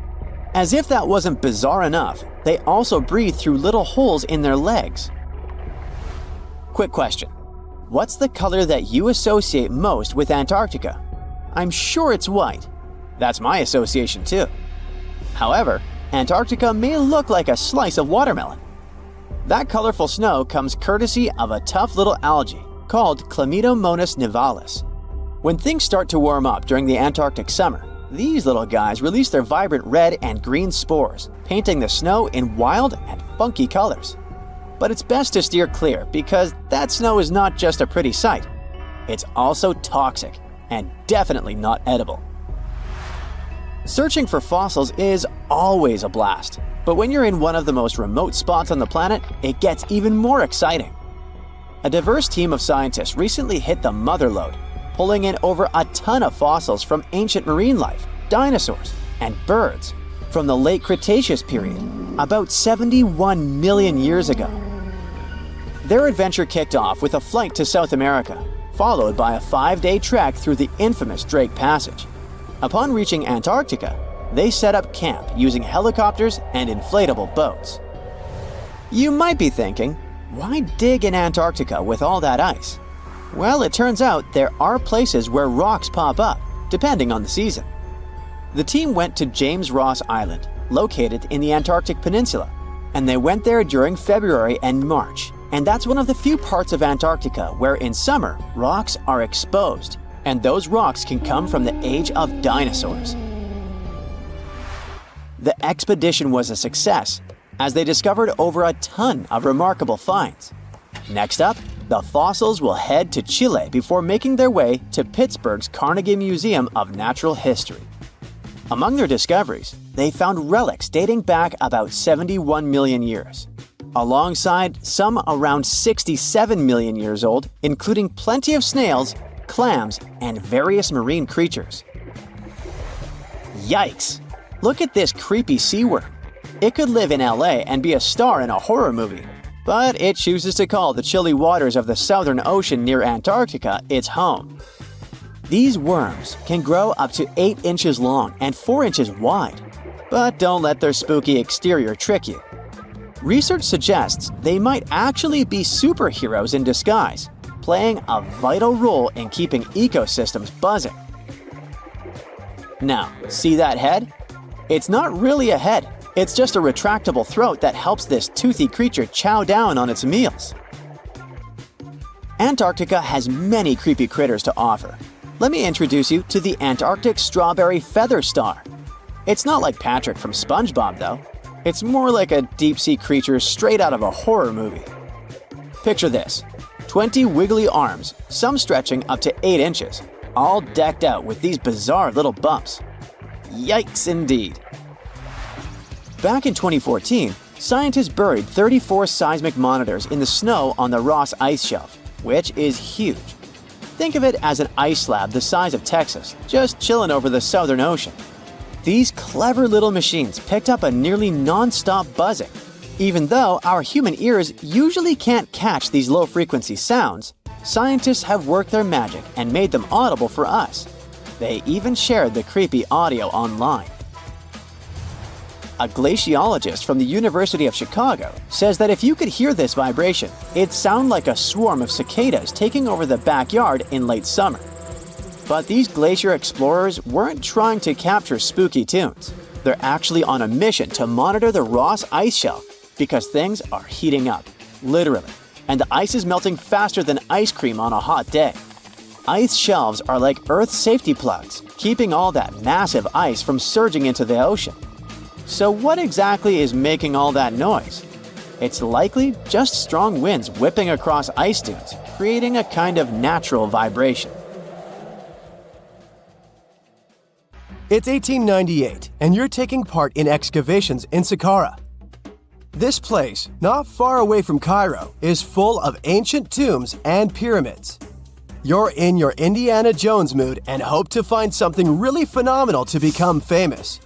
As if that wasn't bizarre enough, they also breathe through little holes in their legs. Quick question. What's the color that you associate most with Antarctica? I'm sure it's white. That's my association too. However, Antarctica may look like a slice of watermelon. That colorful snow comes courtesy of a tough little algae called Chlamydomonas nivalis. When things start to warm up during the Antarctic summer, these little guys release their vibrant red and green spores, painting the snow in wild and funky colors. But it's best to steer clear because that snow is not just a pretty sight. It's also toxic and definitely not edible. Searching for fossils is always a blast, but when you're in one of the most remote spots on the planet, it gets even more exciting. A diverse team of scientists recently hit the mother lode, pulling in over a ton of fossils from ancient marine life, dinosaurs, and birds from the late Cretaceous period, about 71 million years ago. Their adventure kicked off with a flight to South America, followed by a 5-day trek through the infamous Drake Passage. Upon reaching Antarctica, they set up camp using helicopters and inflatable boats. You might be thinking, why dig in Antarctica with all that ice? Well, it turns out there are places where rocks pop up, depending on the season. The team went to James Ross Island, located in the Antarctic Peninsula, and they went there during February and March. And that's one of the few parts of Antarctica where in summer, rocks are exposed, and those rocks can come from the age of dinosaurs. The expedition was a success, as they discovered over a ton of remarkable finds. Next up, the fossils will head to Chile before making their way to Pittsburgh's Carnegie Museum of Natural History. Among their discoveries, they found relics dating back about 71 million years, alongside some around 67 million years old, including plenty of snails, clams, and various marine creatures. Yikes! Look at this creepy sea worm. It could live in LA and be a star in a horror movie, but it chooses to call the chilly waters of the Southern Ocean near Antarctica its home. These worms can grow up to 8 inches long and 4 inches wide, but don't let their spooky exterior trick you. Research suggests they might actually be superheroes in disguise, playing a vital role in keeping ecosystems buzzing. Now, see that head? It's not really a head, it's just a retractable throat that helps this toothy creature chow down on its meals. Antarctica has many creepy critters to offer. Let me introduce you to the Antarctic strawberry feather star. It's not like Patrick from SpongeBob though. It's more like a deep-sea creature straight out of a horror movie. Picture this: 20 wiggly arms, some stretching up to 8 inches, all decked out with these bizarre little bumps. Yikes indeed. Back in 2014, scientists buried 34 seismic monitors in the snow on the Ross Ice Shelf, which is huge. Think of it as an ice slab the size of Texas, just chilling over the Southern Ocean. These clever little machines picked up a nearly non-stop buzzing. Even though our human ears usually can't catch these low-frequency sounds, scientists have worked their magic and made them audible for us. They even shared the creepy audio online. A glaciologist from the University of Chicago says that if you could hear this vibration, it'd sound like a swarm of cicadas taking over the backyard in late summer. But these glacier explorers weren't trying to capture spooky tunes. They're actually on a mission to monitor the Ross Ice Shelf because things are heating up, literally, and the ice is melting faster than ice cream on a hot day. Ice shelves are like Earth's safety plugs, keeping all that massive ice from surging into the ocean. So what exactly is making all that noise? It's likely just strong winds whipping across ice dunes, creating a kind of natural vibration. It's 1898, and you're taking part in excavations in Saqqara. This place, not far away from Cairo, is full of ancient tombs and pyramids. You're in your Indiana Jones mood and hope to find something really phenomenal to become famous.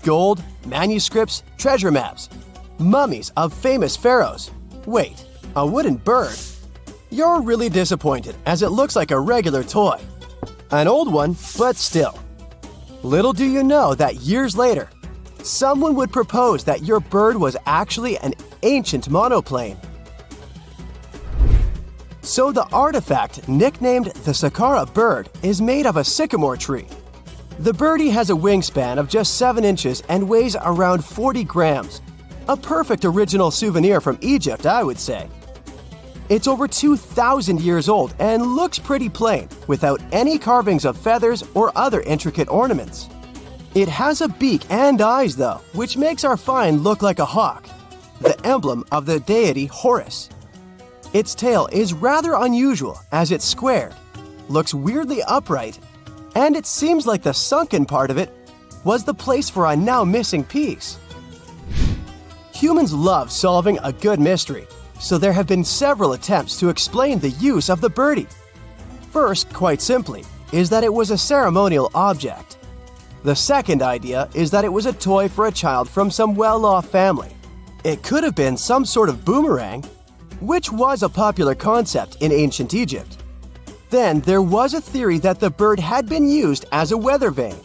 Gold, manuscripts, treasure maps, mummies of famous pharaohs. Wait, a wooden bird? You're really disappointed as it looks like a regular toy. An old one, but still. Little do you know that years later, someone would propose that your bird was actually an ancient monoplane. So the artifact, nicknamed the Saqqara bird, is made of a sycamore tree. The birdie has a wingspan of just 7 inches and weighs around 40 grams. A perfect original souvenir from Egypt, I would say. It's over 2,000 years old and looks pretty plain, without any carvings of feathers or other intricate ornaments. It has a beak and eyes though, which makes our find look like a hawk, the emblem of the deity Horus. Its tail is rather unusual as it's squared, looks weirdly upright, and it seems like the sunken part of it was the place for a now missing piece. Humans love solving a good mystery, so there have been several attempts to explain the use of the birdie. First, quite simply, is that it was a ceremonial object. The second idea is that it was a toy for a child from some well-off family. It could have been some sort of boomerang, which was a popular concept in ancient Egypt. Then there was a theory that the bird had been used as a weather vane.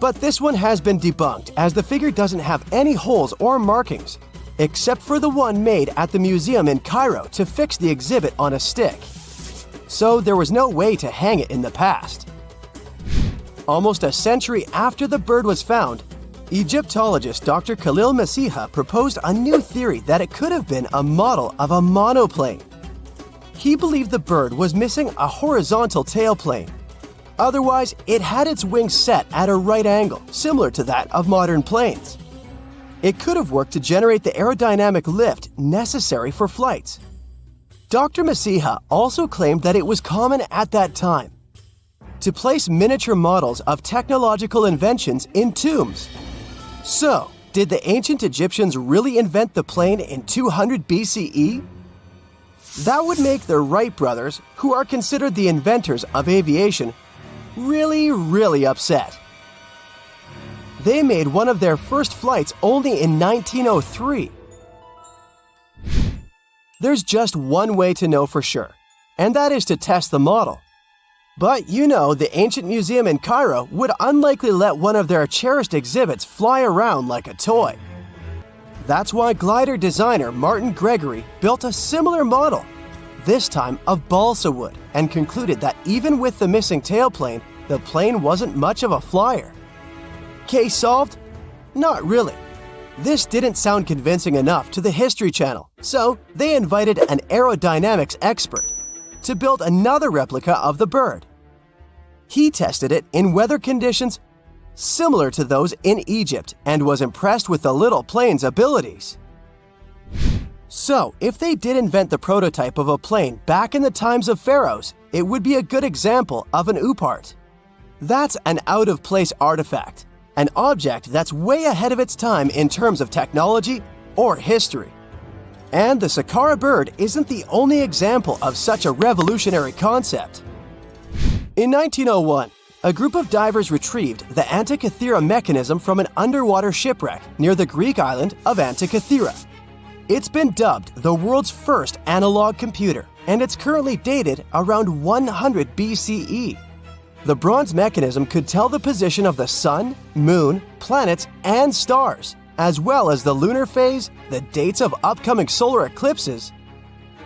But this one has been debunked as the figure doesn't have any holes or markings, except for the one made at the museum in Cairo to fix the exhibit on a stick. So there was no way to hang it in the past. almost a century after the bird was found, Egyptologist Dr. Khalil Masiha proposed a new theory that it could have been a model of a monoplane. He believed the bird was missing a horizontal tailplane. Otherwise, it had its wings set at a right angle, similar to that of modern planes. It could have worked to generate the aerodynamic lift necessary for flights. Dr. Masiha also claimed that it was common at that time to place miniature models of technological inventions in tombs. So, did the ancient Egyptians really invent the plane in 200 BCE? That would make the Wright brothers, who are considered the inventors of aviation, really upset. They made one of their first flights only in 1903. There's just one way to know for sure, and that is to test the model. But you know, the ancient museum in Cairo would unlikely let one of their cherished exhibits fly around like a toy. That's why glider designer Martin Gregory built a similar model, this time of balsa wood, and concluded that even with the missing tailplane, the plane wasn't much of a flyer. Case solved? Not really. This didn't sound convincing enough to the History Channel, so they invited an aerodynamics expert to build another replica of the bird. He tested it in weather conditions similar to those in Egypt and was impressed with the little plane's abilities. So, if they did invent the prototype of a plane back in the times of pharaohs, it would be a good example of an oopart. That's an out-of-place artifact, an object that's way ahead of its time in terms of technology or history. And the Saqqara bird isn't the only example of such a revolutionary concept. In 1901, a group of divers retrieved the Antikythera mechanism from an underwater shipwreck near the Greek island of Antikythera. It's been dubbed the world's first analog computer, and it's currently dated around 100 BCE. The bronze mechanism could tell the position of the sun, moon, planets, and stars, as well as the lunar phase, the dates of upcoming solar eclipses,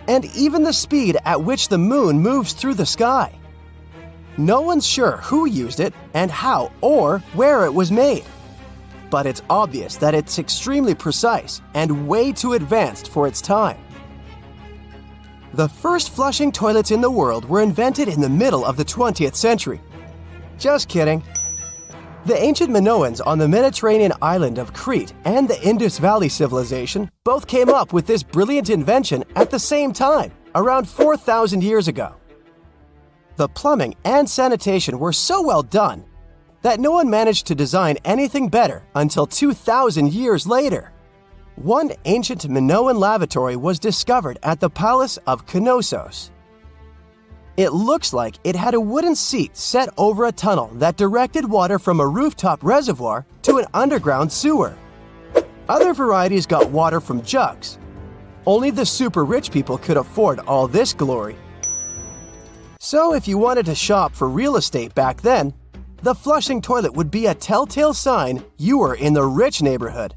and even the speed at which the moon moves through the sky. No one's sure who used it and how or where it was made. But it's obvious that it's extremely precise and way too advanced for its time. The first flushing toilets in the world were invented in the middle of the 20th century. Just kidding. The ancient Minoans on the Mediterranean island of Crete and the Indus Valley civilization both came up with this brilliant invention at the same time, around 4,000 years ago. The plumbing and sanitation were so well done that no one managed to design anything better until 2,000 years later. One ancient Minoan lavatory was discovered at the Palace of Knossos. It looks like it had a wooden seat set over a tunnel that directed water from a rooftop reservoir to an underground sewer. Other varieties got water from jugs. Only the super rich people could afford all this glory. So if you wanted to shop for real estate back then, the flushing toilet would be a telltale sign you were in the rich neighborhood.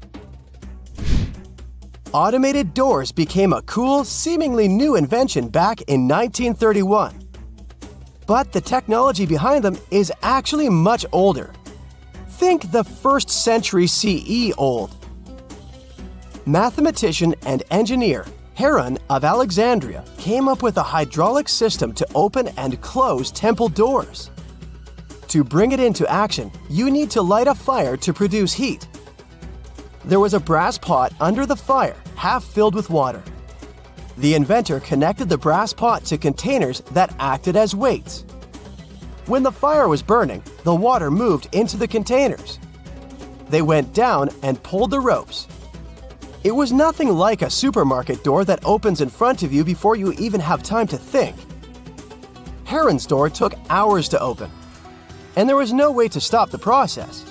Automated doors became a cool, seemingly new invention back in 1931. But the technology behind them is actually much older. Think the 1st century CE old. Mathematician and engineer Heron of Alexandria came up with a hydraulic system to open and close temple doors. To bring it into action, you need to light a fire to produce heat. There was a brass pot under the fire, half filled with water. The inventor connected the brass pot to containers that acted as weights. When the fire was burning, the water moved into the containers. They went down and pulled the ropes. It was nothing like a supermarket door that opens in front of you before you even have time to think. Heron's door took hours to open, and there was no way to stop the process.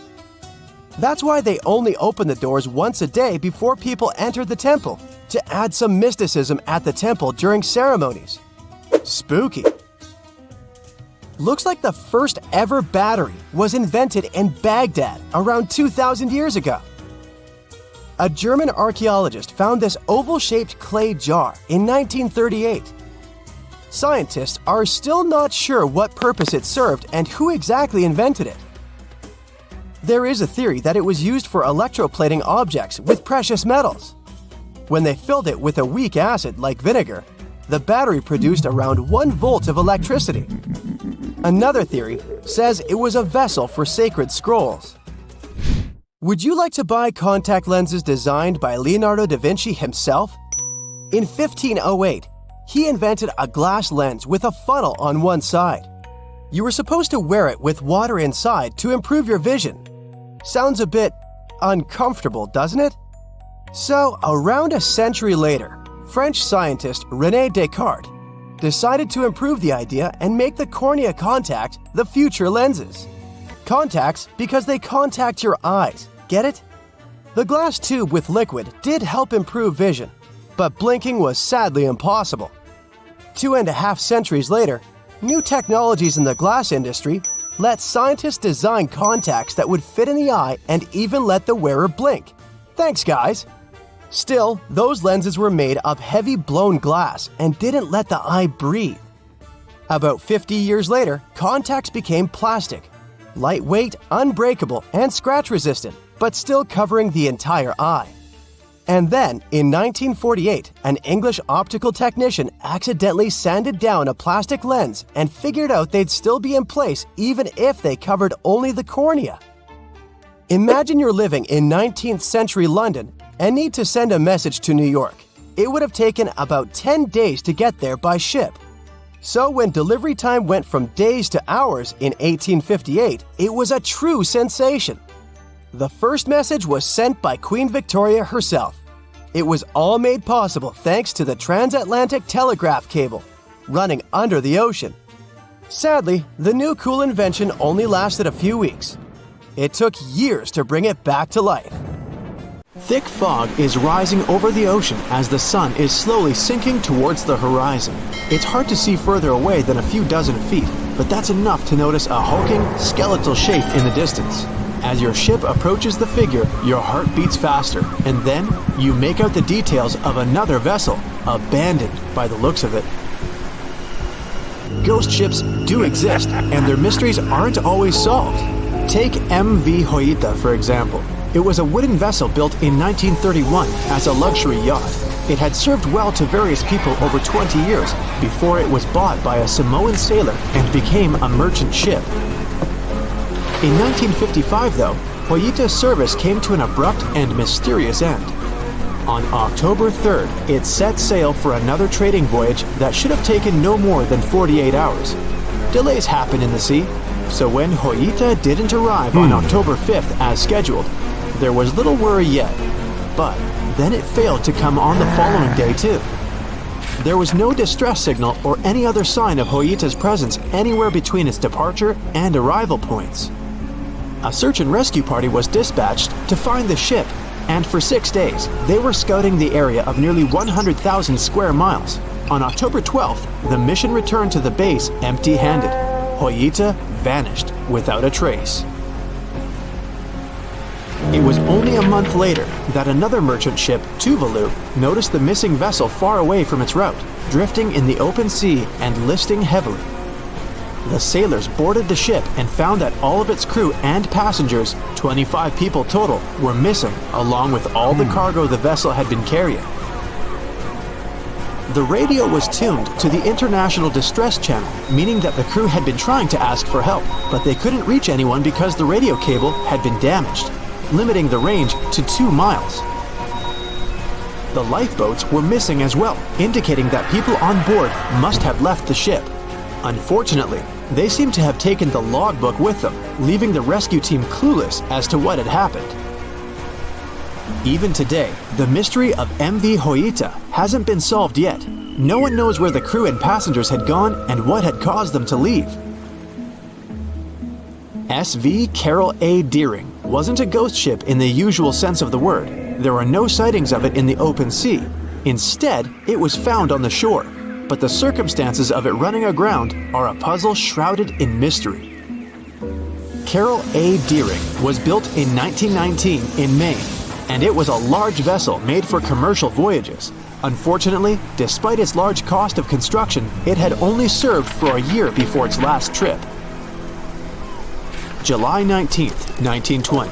That's why they only opened the doors once a day before people entered the temple, to add some mysticism at the temple during ceremonies. Spooky. Looks like the first ever battery was invented in Baghdad around 2,000 years ago. A German archaeologist found this oval-shaped clay jar in 1938. Scientists are still not sure what purpose it served and who exactly invented it. There is a theory that it was used for electroplating objects with precious metals. When they filled it with a weak acid like vinegar, the battery produced around 1 volt of electricity. Another theory says it was a vessel for sacred scrolls. Would you like to buy contact lenses designed by Leonardo da Vinci himself? In 1508, he invented a glass lens with a funnel on one side. You were supposed to wear it with water inside to improve your vision. Sounds a bit uncomfortable, doesn't it? So, around a century later, French scientist René Descartes decided to improve the idea and make the cornea contact the future lenses. Contacts because they contact your eyes, get it? The glass tube with liquid did help improve vision, but blinking was sadly impossible. 2.5 centuries later, new technologies in the glass industry let scientists design contacts that would fit in the eye and even let the wearer blink. Thanks, guys! Still, those lenses were made of heavy blown glass and didn't let the eye breathe. About 50 years later, contacts became plastic, lightweight, unbreakable, and scratch-resistant, but still covering the entire eye. And then, in 1948, an English optical technician accidentally sanded down a plastic lens and figured out they'd still be in place even if they covered only the cornea. Imagine you're living in 19th century London and need to send a message to New York. It would have taken about 10 days to get there by ship. So when delivery time went from days to hours in 1858, it was a true sensation. The first message was sent by Queen Victoria herself. It was all made possible thanks to the transatlantic telegraph cable, running under the ocean. Sadly, the new cool invention only lasted a few weeks. It took years to bring it back to life. Thick fog is rising over the ocean as the sun is slowly sinking towards the horizon. It's hard to see further away than a few dozen feet, but that's enough to notice a hulking, skeletal shape in the distance. As your ship approaches the figure, your heart beats faster, and then you make out the details of another vessel, abandoned by the looks of it. Ghost ships do exist, and their mysteries aren't always solved. Take MV Hoyita, for example. It was a wooden vessel built in 1931 as a luxury yacht. It had served well to various people over 20 years before it was bought by a Samoan sailor and became a merchant ship. In 1955, though, Hoyita's service came to an abrupt and mysterious end. On October 3rd, it set sail for another trading voyage that should have taken no more than 48 hours. Delays happen in the sea, so when Hoyita didn't arrive on October 5th as scheduled, there was little worry yet. But then it failed to come on the following day too. There was no distress signal or any other sign of Hoyita's presence anywhere between its departure and arrival points. A search and rescue party was dispatched to find the ship, and for 6 days, they were scouting the area of nearly 100,000 square miles. On October 12th, the mission returned to the base empty-handed. Hoyita vanished without a trace. It was only a month later that another merchant ship, Tuvalu, noticed the missing vessel far away from its route, drifting in the open sea and listing heavily. The sailors boarded the ship and found that all of its crew and passengers, 25 people total, were missing, along with all the cargo the vessel had been carrying. The radio was tuned to the International Distress Channel, meaning that the crew had been trying to ask for help, but they couldn't reach anyone because the radio cable had been damaged, limiting the range to 2 miles. The lifeboats were missing as well, indicating that people on board must have left the ship. Unfortunately, they seem to have taken the logbook with them, leaving the rescue team clueless as to what had happened. Even today, the mystery of MV Hoyita hasn't been solved yet. No one knows where the crew and passengers had gone and what had caused them to leave. SV Carol A. Deering wasn't a ghost ship in the usual sense of the word. There are no sightings of it in the open sea. Instead, it was found on the shore, but the circumstances of it running aground are a puzzle shrouded in mystery. Carol A. Deering was built in 1919 in Maine, and it was a large vessel made for commercial voyages. Unfortunately, despite its large cost of construction, it had only served for a year before its last trip. July 19, 1920.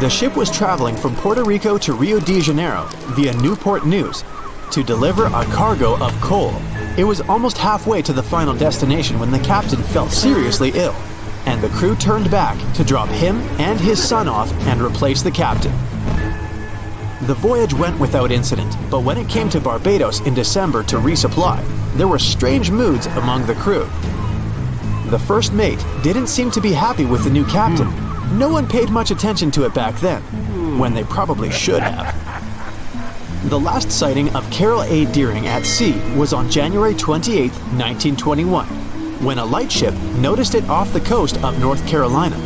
The ship was traveling from Puerto Rico to Rio de Janeiro via Newport News to deliver a cargo of coal. It was almost halfway to the final destination when the captain fell seriously ill, and the crew turned back to drop him and his son off and replace the captain. The voyage went without incident, but when it came to Barbados in December to resupply, there were strange moods among the crew. The first mate didn't seem to be happy with the new captain. No one paid much attention to it back then, when they probably should have. The last sighting of Carol A. Deering at sea was on January 28, 1921, when a lightship noticed it off the coast of North Carolina.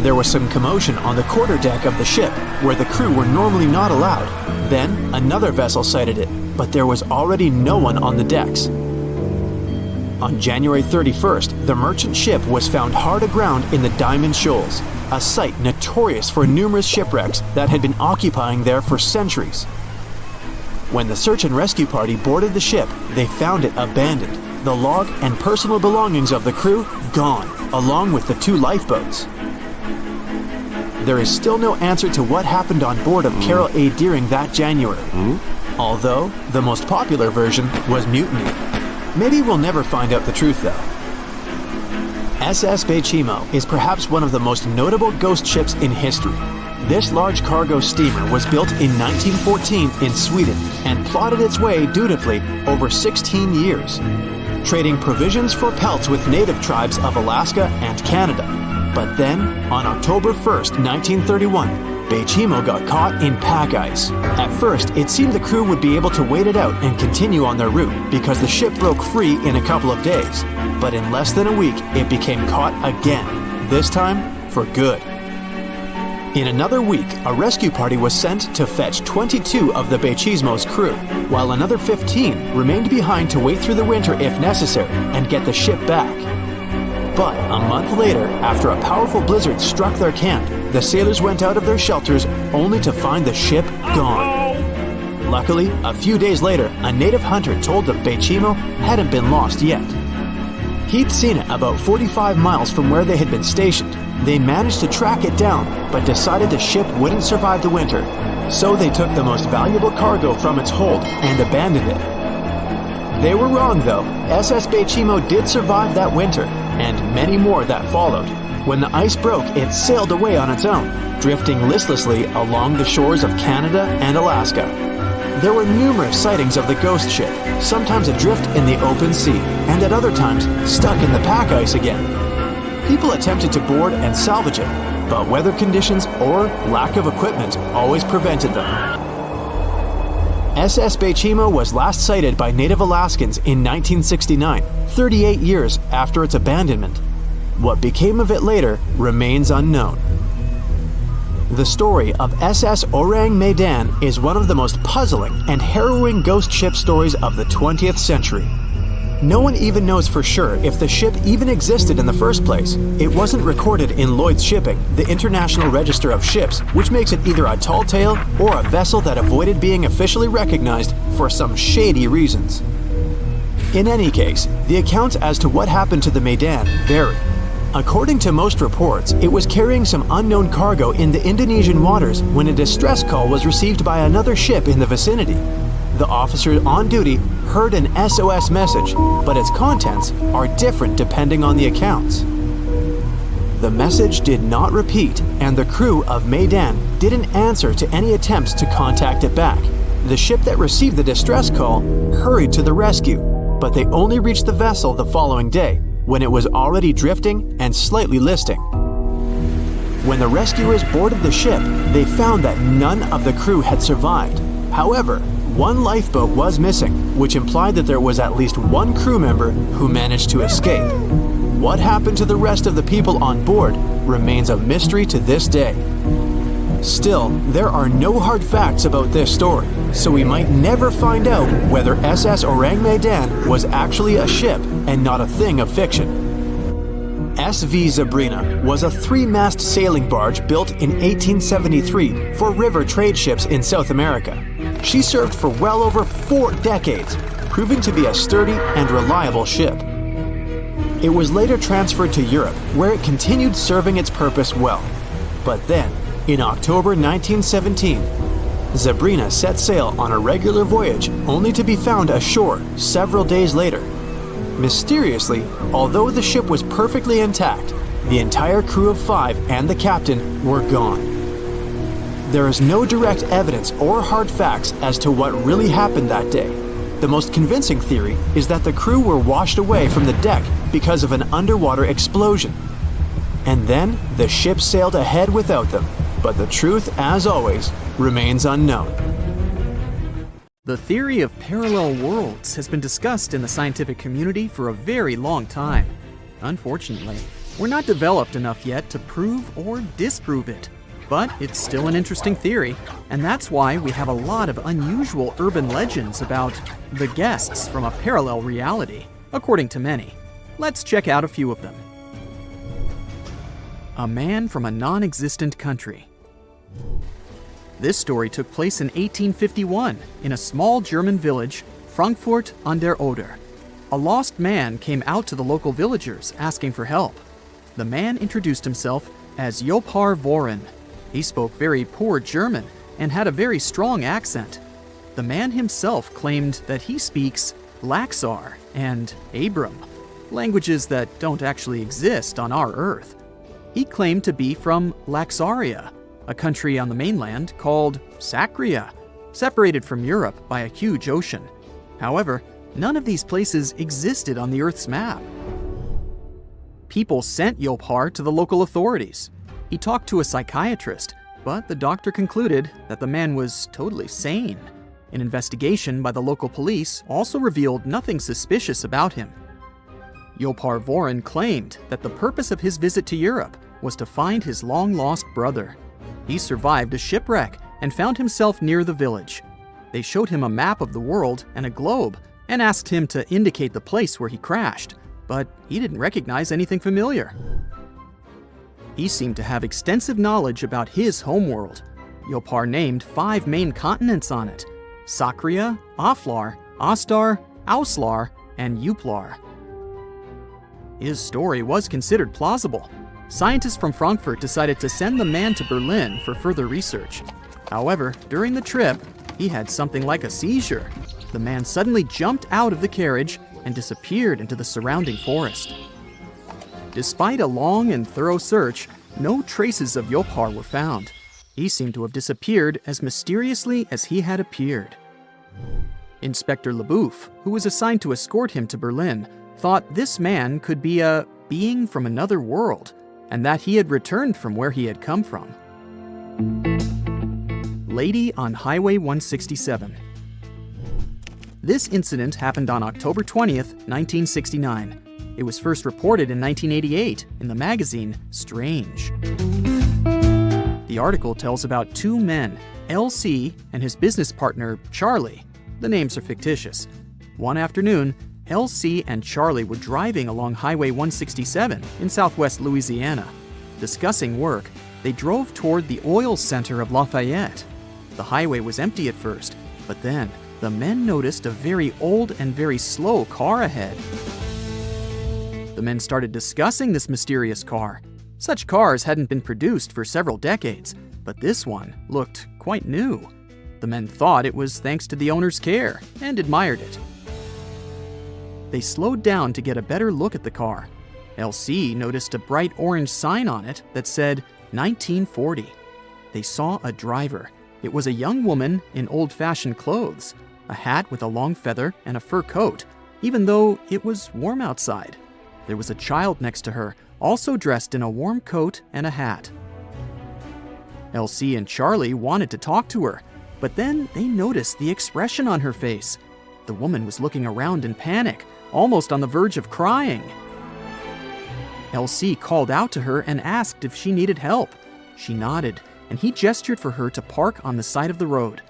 There was some commotion on the quarterdeck of the ship, where the crew were normally not allowed. Then, another vessel sighted it, but there was already no one on the decks. On January 31st, the merchant ship was found hard aground in the Diamond Shoals, a site notorious for numerous shipwrecks that had been occupying there for centuries. When the search and rescue party boarded the ship, they found it abandoned, the log and personal belongings of the crew gone, along with the 2 lifeboats. There is still no answer to what happened on board of Carol A. Deering that January, although the most popular version was mutiny. Maybe we'll never find out the truth though. SS Bechimo is perhaps one of the most notable ghost ships in history. This large cargo steamer was built in 1914 in Sweden and plodded its way dutifully over 16 years, trading provisions for pelts with native tribes of Alaska and Canada. But then, on October 1st, 1931, Bechimo got caught in pack ice. At first, it seemed the crew would be able to wait it out and continue on their route because the ship broke free in a couple of days. But in less than a week, it became caught again, this time for good. In another week, a rescue party was sent to fetch 22 of the Bechimo's crew, while another 15 remained behind to wait through the winter if necessary and get the ship back. But a month later, after a powerful blizzard struck their camp, the sailors went out of their shelters only to find the ship gone. Luckily, a few days later, a native hunter told them Bechimo hadn't been lost yet. He'd seen it about 45 miles from where they had been stationed. They managed to track it down, but decided the ship wouldn't survive the winter, so they took the most valuable cargo from its hold and abandoned it. They were wrong though. SS Bechimo did survive that winter, and many more that followed. When the ice broke, it sailed away on its own, drifting listlessly along the shores of Canada and Alaska. There were numerous sightings of the ghost ship, sometimes adrift in the open sea, and at other times stuck in the pack ice again. People attempted to board and salvage it, but weather conditions or lack of equipment always prevented them. SS Bechimo was last sighted by native Alaskans in 1969, 38 years after its abandonment. What became of it later remains unknown. The story of SS Orang Medan is one of the most puzzling and harrowing ghost ship stories of the 20th century. No one even knows for sure if the ship even existed in the first place. It wasn't recorded in Lloyd's Shipping, the International Register of Ships, which makes it either a tall tale or a vessel that avoided being officially recognized for some shady reasons. In any case, the accounts as to what happened to the Medan vary. According to most reports, it was carrying some unknown cargo in the Indonesian waters when a distress call was received by another ship in the vicinity. The officer on duty heard an SOS message, but its contents are different depending on the accounts. The message did not repeat, and the crew of Medan didn't answer to any attempts to contact it back. The ship that received the distress call hurried to the rescue, but they only reached the vessel the following day, when it was already drifting and slightly listing. When the rescuers boarded the ship, they found that none of the crew had survived. However, one lifeboat was missing, which implied that there was at least one crew member who managed to escape. What happened to the rest of the people on board remains a mystery to this day. Still, there are no hard facts about this story, so we might never find out whether SS Orang Medan was actually a ship and not a thing of fiction. SV Zabrina was a 3-mast sailing barge built in 1873 for river trade ships in South America. She served for well over 4 decades, proving to be a sturdy and reliable ship. It was later transferred to Europe, where it continued serving its purpose well. But then, in October 1917, Sabrina set sail on a regular voyage only to be found ashore several days later. Mysteriously, although the ship was perfectly intact, the entire crew of 5 and the captain were gone. There is no direct evidence or hard facts as to what really happened that day. The most convincing theory is that the crew were washed away from the deck because of an underwater explosion. And then the ship sailed ahead without them. But the truth, as always, remains unknown. The theory of parallel worlds has been discussed in the scientific community for a very long time. Unfortunately, we're not developed enough yet to prove or disprove it. But it's still an interesting theory, and that's why we have a lot of unusual urban legends about the guests from a parallel reality, according to many. Let's check out a few of them. A man from a non-existent country. This story took place in 1851 in a small German village, Frankfurt an der Oder. A lost man came out to the local villagers asking for help. The man introduced himself as Jopar Voren. He spoke very poor German and had a very strong accent. The man himself claimed that he speaks Laxar and Abram, languages that don't actually exist on our Earth. He claimed to be from Laxaria, a country on the mainland called Sacria, separated from Europe by a huge ocean. However, none of these places existed on the Earth's map. People sent Jopar to the local authorities. He talked to a psychiatrist, but the doctor concluded that the man was totally sane. An investigation by the local police also revealed nothing suspicious about him. Jopar Voren claimed that the purpose of his visit to Europe was to find his long-lost brother. He survived a shipwreck and found himself near the village. They showed him a map of the world and a globe and asked him to indicate the place where he crashed, but he didn't recognize anything familiar. He seemed to have extensive knowledge about his homeworld. Jopar named 5 main continents on it: Sacria, Aflar, Astar, Auslar, and Uplar. His story was considered plausible. Scientists from Frankfurt decided to send the man to Berlin for further research. However, during the trip, he had something like a seizure. The man suddenly jumped out of the carriage and disappeared into the surrounding forest. Despite a long and thorough search, no traces of Jopar were found. He seemed to have disappeared as mysteriously as he had appeared. Inspector Leboeuf, who was assigned to escort him to Berlin, thought this man could be a being from another world, and that he had returned from where he had come from. Lady on Highway 167. This incident happened on October 20th, 1969. It was first reported in 1988 in the magazine Strange. The article tells about 2 men, L.C. and his business partner, Charlie. The names are fictitious. One afternoon, L.C. and Charlie were driving along Highway 167 in southwest Louisiana. Discussing work, they drove toward the oil center of Lafayette. The highway was empty at first, but then the men noticed a very old and very slow car ahead. The men started discussing this mysterious car. Such cars hadn't been produced for several decades, but this one looked quite new. The men thought it was thanks to the owner's care and admired it. They slowed down to get a better look at the car. LC noticed a bright orange sign on it that said 1940. They saw a driver. It was a young woman in old-fashioned clothes, a hat with a long feather and a fur coat, even though it was warm outside. There was a child next to her, also dressed in a warm coat and a hat. LC and Charlie wanted to talk to her, but then they noticed the expression on her face. The woman was looking around in panic, almost on the verge of crying. LC called out to her and asked if she needed help. She nodded, and he gestured for her to park on the side of the road.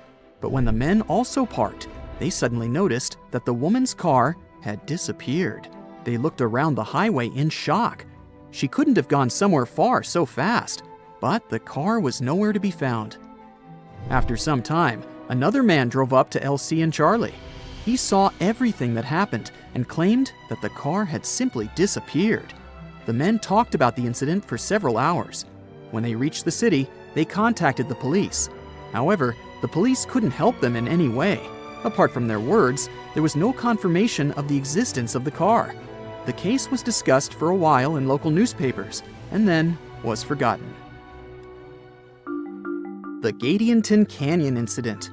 But when the men also parked, they suddenly noticed that the woman's car had disappeared. They looked around the highway in shock. She couldn't have gone somewhere far so fast, but the car was nowhere to be found. After some time, another man drove up to LC and Charlie. He saw everything that happened and claimed that the car had simply disappeared. The men talked about the incident for several hours. When they reached the city, they contacted the police. However, the police couldn't help them in any way. Apart from their words, there was no confirmation of the existence of the car. The case was discussed for a while in local newspapers, and then was forgotten. The Gadianton Canyon Incident.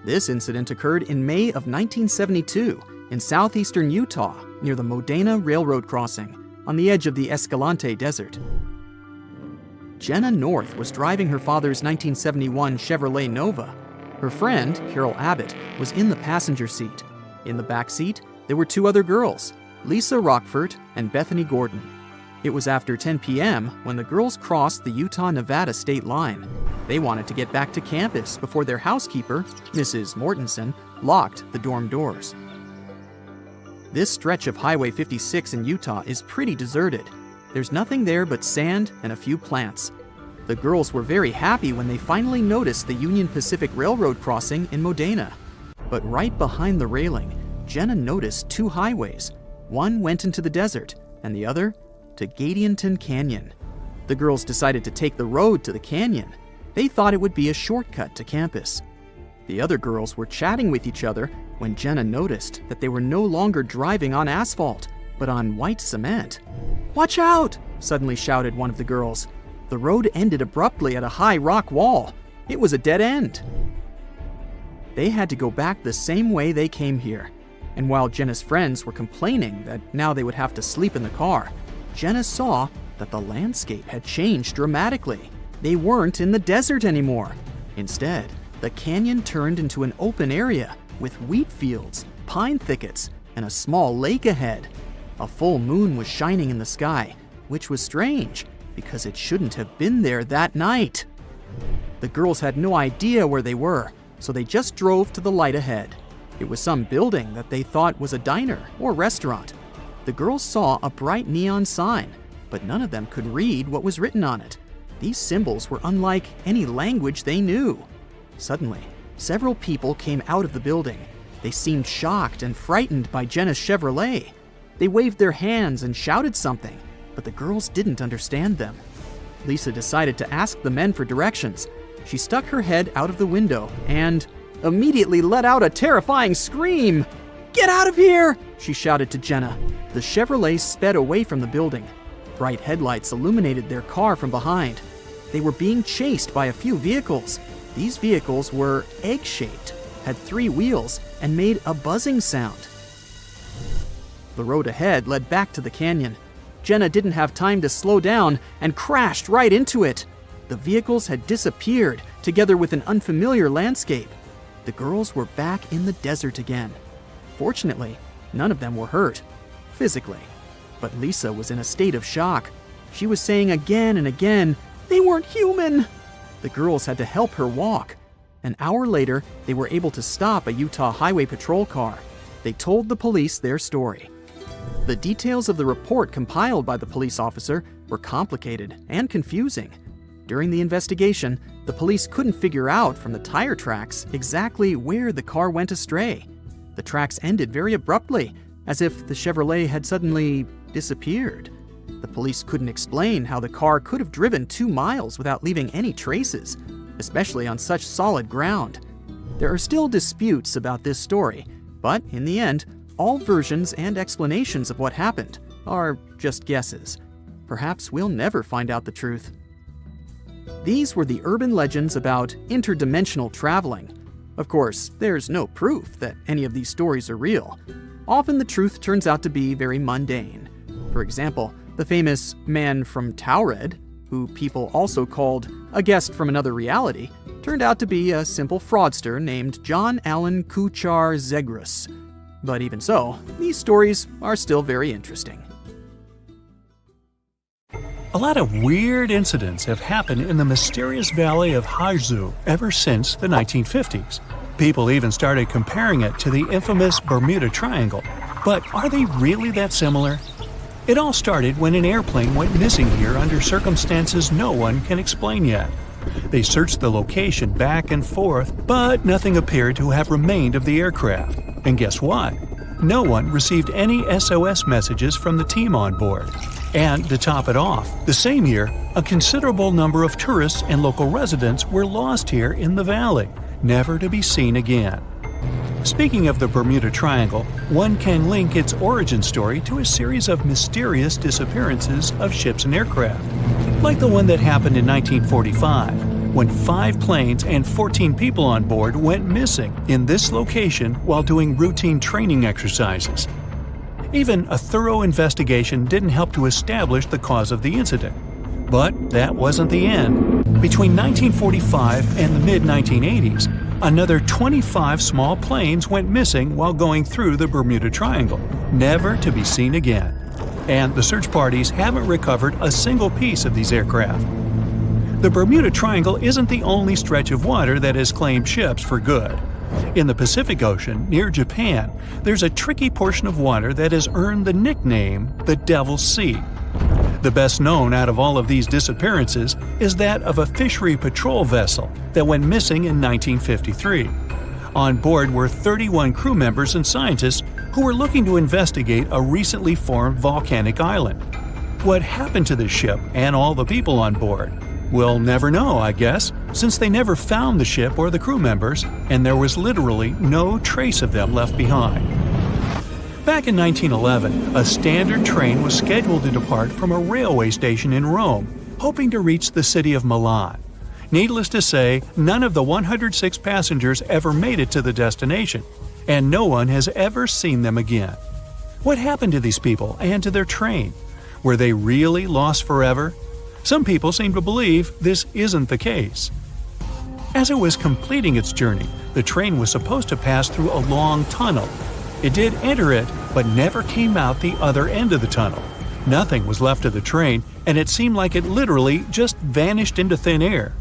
This incident occurred in May of 1972 in southeastern Utah near the Modena Railroad crossing on the edge of the Escalante Desert. Jenna North was driving her father's 1971 Chevrolet Nova. Her friend, Carol Abbott, was in the passenger seat. In the back seat, there were two other girls, Lisa Rockford and Bethany Gordon. It was after 10 p.m. when the girls crossed the Utah-Nevada state line. They wanted to get back to campus before their housekeeper, Mrs. Mortensen, locked the dorm doors. This stretch of Highway 56 in Utah is pretty deserted. There's nothing there but sand and a few plants. The girls were very happy when they finally noticed the Union Pacific Railroad crossing in Modena. But right behind the railing, Jenna noticed two highways. One went into the desert, and the other to Gadianton Canyon. The girls decided to take the road to the canyon. They thought it would be a shortcut to campus. The other girls were chatting with each other when Jenna noticed that they were no longer driving on asphalt, but on white cement. "Watch out!" suddenly shouted one of the girls. The road ended abruptly at a high rock wall. It was a dead end. They had to go back the same way they came here. And while Jenna's friends were complaining that now they would have to sleep in the car, Jenna saw that the landscape had changed dramatically. They weren't in the desert anymore. Instead, the canyon turned into an open area with wheat fields, pine thickets, and a small lake ahead. A full moon was shining in the sky, which was strange because it shouldn't have been there that night. The girls had no idea where they were, so they just drove to the light ahead. It was some building that they thought was a diner or restaurant. The girls saw a bright neon sign, but none of them could read what was written on it. These symbols were unlike any language they knew. Suddenly, several people came out of the building. They seemed shocked and frightened by Jenna's Chevrolet. They waved their hands and shouted something, but the girls didn't understand them. Lisa decided to ask the men for directions. She stuck her head out of the window and immediately let out a terrifying scream. "Get out of here!" she shouted to Jenna. The Chevrolet sped away from the building. Bright headlights illuminated their car from behind. They were being chased by a few vehicles. These vehicles were egg-shaped, had 3 wheels, and made a buzzing sound. The road ahead led back to the canyon. Jenna didn't have time to slow down and crashed right into it. The vehicles had disappeared, together with an unfamiliar landscape. The girls were back in the desert again. Fortunately, none of them were hurt, physically. But Lisa was in a state of shock. She was saying again and again, "They weren't human!" The girls had to help her walk. An hour later, they were able to stop a Utah Highway Patrol car. They told the police their story. The details of the report compiled by the police officer were complicated and confusing. During the investigation, the police couldn't figure out from the tire tracks exactly where the car went astray. The tracks ended very abruptly, as if the Chevrolet had suddenly disappeared. The police couldn't explain how the car could have driven 2 miles without leaving any traces, especially on such solid ground. There are still disputes about this story, but in the end, all versions and explanations of what happened are just guesses. Perhaps we'll never find out the truth. These were the urban legends about interdimensional traveling. Of course, there's no proof that any of these stories are real. Often the truth turns out to be very mundane. For example, the famous man from Taured, who people also called a guest from another reality, turned out to be a simple fraudster named John Allen Kuchar Zegrus. But even so, these stories are still very interesting. A lot of weird incidents have happened in the mysterious valley of Hazu ever since the 1950s. People even started comparing it to the infamous Bermuda Triangle. But are they really that similar? It all started when an airplane went missing here under circumstances no one can explain yet. They searched the location back and forth, but nothing appeared to have remained of the aircraft. And guess what? No one received any SOS messages from the team on board. And to top it off, the same year, a considerable number of tourists and local residents were lost here in the valley, never to be seen again. Speaking of the Bermuda Triangle, one can link its origin story to a series of mysterious disappearances of ships and aircraft, like the one that happened in 1945, when 5 planes and 14 people on board went missing in this location while doing routine training exercises. Even a thorough investigation didn't help to establish the cause of the incident. But that wasn't the end. Between 1945 and the mid-1980s, another 25 small planes went missing while going through the Bermuda Triangle, never to be seen again. And the search parties haven't recovered a single piece of these aircraft. The Bermuda Triangle isn't the only stretch of water that has claimed ships for good. In the Pacific Ocean, near Japan, there's a tricky portion of water that has earned the nickname the Devil's Sea. The best known out of all of these disappearances is that of a fishery patrol vessel that went missing in 1953. On board were 31 crew members and scientists who were looking to investigate a recently formed volcanic island. What happened to the ship and all the people on board? We'll never know, I guess, since they never found the ship or the crew members, and there was literally no trace of them left behind. Back in 1911, a standard train was scheduled to depart from a railway station in Rome, hoping to reach the city of Milan. Needless to say, none of the 106 passengers ever made it to the destination, and no one has ever seen them again. What happened to these people and to their train? Were they really lost forever? Some people seem to believe this isn't the case. As it was completing its journey, the train was supposed to pass through a long tunnel. It did enter it, but never came out the other end of the tunnel. Nothing was left of the train, and it seemed like it literally just vanished into thin air.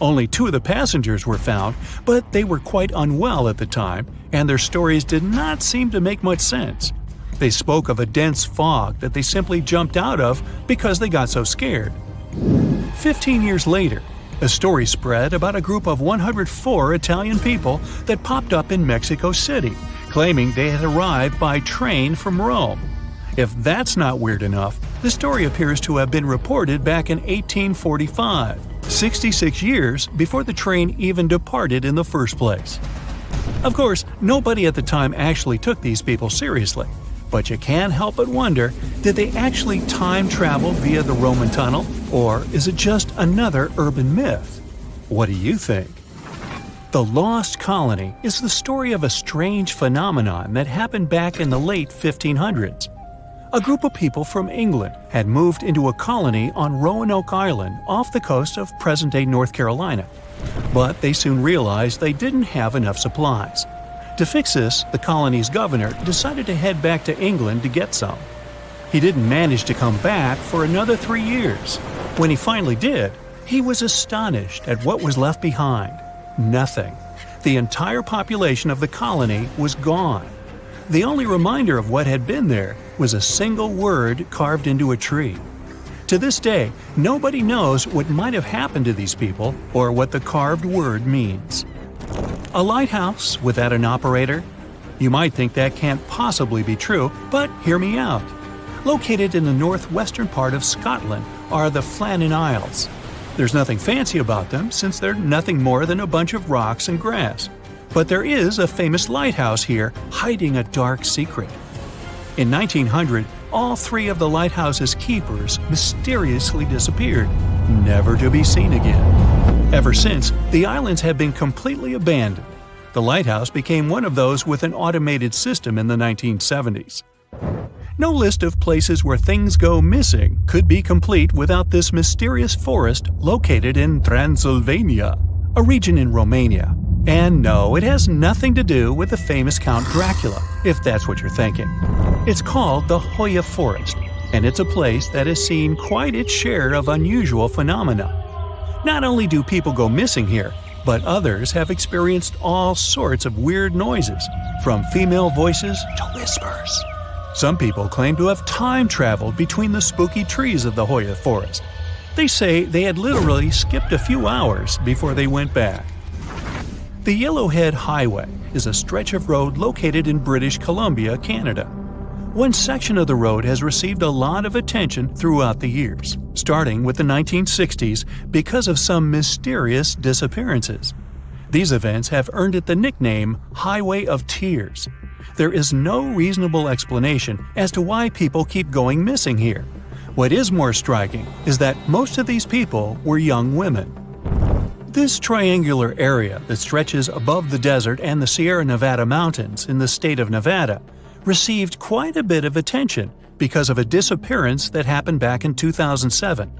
Only 2 of the passengers were found, but they were quite unwell at the time, and their stories did not seem to make much sense. They spoke of a dense fog that they simply jumped out of because they got so scared. 15 years later, a story spread about a group of 104 Italian people that popped up in Mexico City, claiming they had arrived by train from Rome. If that's not weird enough, the story appears to have been reported back in 1845, 66 years before the train even departed in the first place. Of course, nobody at the time actually took these people seriously, but you can't help but wonder, did they actually time travel via the Roman tunnel, or is it just another urban myth? What do you think? The Lost Colony is the story of a strange phenomenon that happened back in the late 1500s. A group of people from England had moved into a colony on Roanoke Island off the coast of present-day North Carolina, but they soon realized they didn't have enough supplies. To fix this, the colony's governor decided to head back to England to get some. He didn't manage to come back for another 3 years. When he finally did, he was astonished at what was left behind. Nothing. The entire population of the colony was gone. The only reminder of what had been there was a single word carved into a tree. To this day, nobody knows what might have happened to these people or what the carved word means. A lighthouse without an operator? You might think that can't possibly be true, but hear me out. Located in the northwestern part of Scotland are the Flannan Isles. There's nothing fancy about them since they're nothing more than a bunch of rocks and grass. But there is a famous lighthouse here hiding a dark secret. In 1900, all 3 of the lighthouse's keepers mysteriously disappeared, never to be seen again. Ever since, the islands have been completely abandoned. The lighthouse became one of those with an automated system in the 1970s. No list of places where things go missing could be complete without this mysterious forest located in Transylvania, a region in Romania. And no, it has nothing to do with the famous Count Dracula, if that's what you're thinking. It's called the Hoya Forest, and it's a place that has seen quite its share of unusual phenomena. Not only do people go missing here, but others have experienced all sorts of weird noises, from female voices to whispers. Some people claim to have time traveled between the spooky trees of the Hoya Forest. They say they had literally skipped a few hours before they went back. The Yellowhead Highway is a stretch of road located in British Columbia, Canada. One section of the road has received a lot of attention throughout the years, starting with the 1960s because of some mysterious disappearances. These events have earned it the nickname Highway of Tears. There is no reasonable explanation as to why people keep going missing here. What is more striking is that most of these people were young women. This triangular area that stretches above the desert and the Sierra Nevada mountains in the state of Nevada received quite a bit of attention because of a disappearance that happened back in 2007.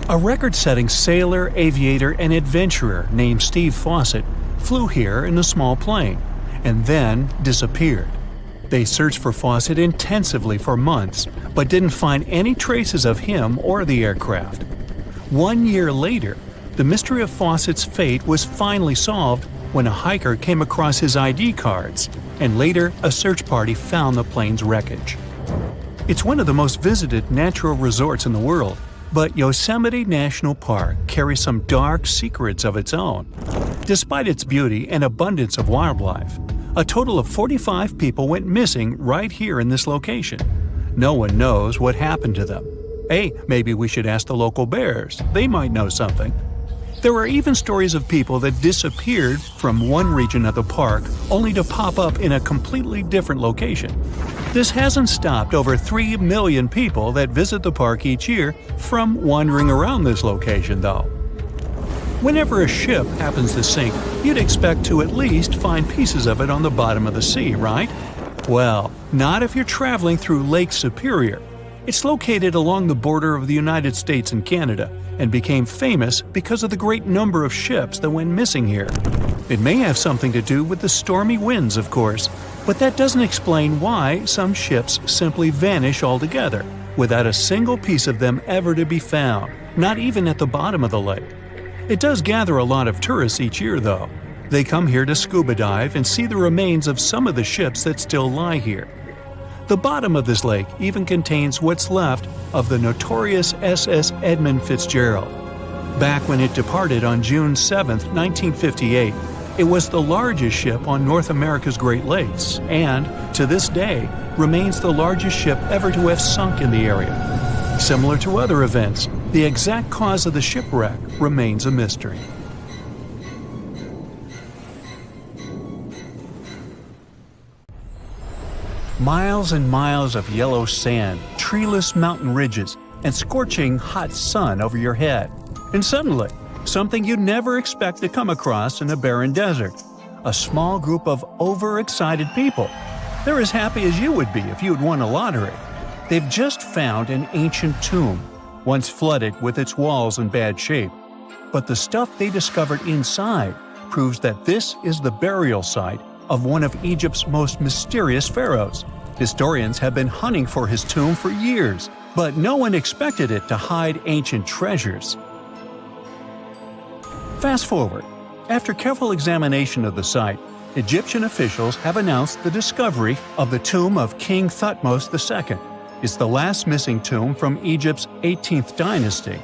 A record-setting sailor, aviator, and adventurer named Steve Fawcett flew here in a small plane and then disappeared. They searched for Fawcett intensively for months, but didn't find any traces of him or the aircraft. 1 year later, the mystery of Fawcett's fate was finally solved when a hiker came across his ID cards, and later a search party found the plane's wreckage. It's one of the most visited natural resorts in the world, but Yosemite National Park carries some dark secrets of its own. Despite its beauty and abundance of wildlife, a total of 45 people went missing right here in this location. No one knows what happened to them. Hey, maybe we should ask the local bears. They might know something. There are even stories of people that disappeared from one region of the park only to pop up in a completely different location. This hasn't stopped over 3 million people that visit the park each year from wandering around this location, though. Whenever a ship happens to sink, you'd expect to at least find pieces of it on the bottom of the sea, right? Well, not if you're traveling through Lake Superior. It's located along the border of the United States and Canada, and became famous because of the great number of ships that went missing here. It may have something to do with the stormy winds, of course, but that doesn't explain why some ships simply vanish altogether, without a single piece of them ever to be found, not even at the bottom of the lake. It does gather a lot of tourists each year, though. They come here to scuba dive and see the remains of some of the ships that still lie here. The bottom of this lake even contains what's left of the notorious SS Edmund Fitzgerald. Back when it departed on June 7, 1958, it was the largest ship on North America's Great Lakes and, to this day, remains the largest ship ever to have sunk in the area. Similar to other events, the exact cause of the shipwreck remains a mystery. Miles and miles of yellow sand, treeless mountain ridges, and scorching hot sun over your head. And suddenly, something you'd never expect to come across in a barren desert. A small group of overexcited people. They're as happy as you would be if you'd won a lottery. They've just found an ancient tomb, once flooded with its walls in bad shape. But the stuff they discovered inside proves that this is the burial site of one of Egypt's most mysterious pharaohs. Historians have been hunting for his tomb for years, but no one expected it to hide ancient treasures. Fast forward. After careful examination of the site, Egyptian officials have announced the discovery of the tomb of King Thutmos II. It's the last missing tomb from Egypt's 18th dynasty.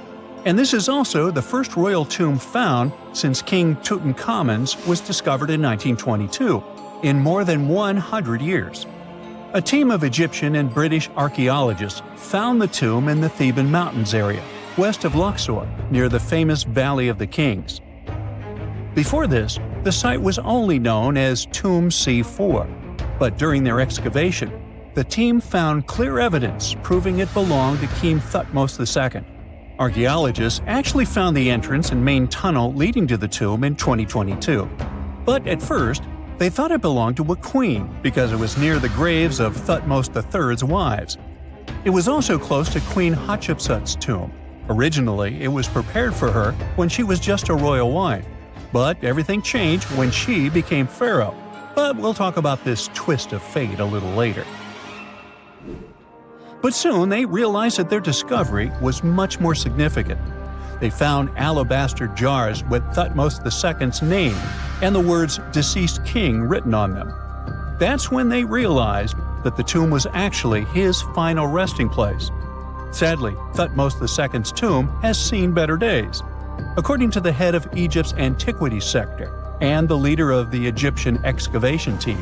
And this is also the first royal tomb found since King Tutankhamun's was discovered in 1922, in more than 100 years. A team of Egyptian and British archaeologists found the tomb in the Theban Mountains area, west of Luxor, near the famous Valley of the Kings. Before this, the site was only known as Tomb C4, but during their excavation, the team found clear evidence proving it belonged to King Thutmos II. Archaeologists actually found the entrance and main tunnel leading to the tomb in 2022. But at first, they thought it belonged to a queen because it was near the graves of Thutmos III's wives. It was also close to Queen Hatshepsut's tomb. Originally, it was prepared for her when she was just a royal wife. But everything changed when she became pharaoh. But we'll talk about this twist of fate a little later. But soon they realized that their discovery was much more significant. They found alabaster jars with Thutmos II's name and the words "deceased king" written on them. That's when they realized that the tomb was actually his final resting place. Sadly, Thutmos II's tomb has seen better days. According to the head of Egypt's antiquities sector and the leader of the Egyptian excavation team,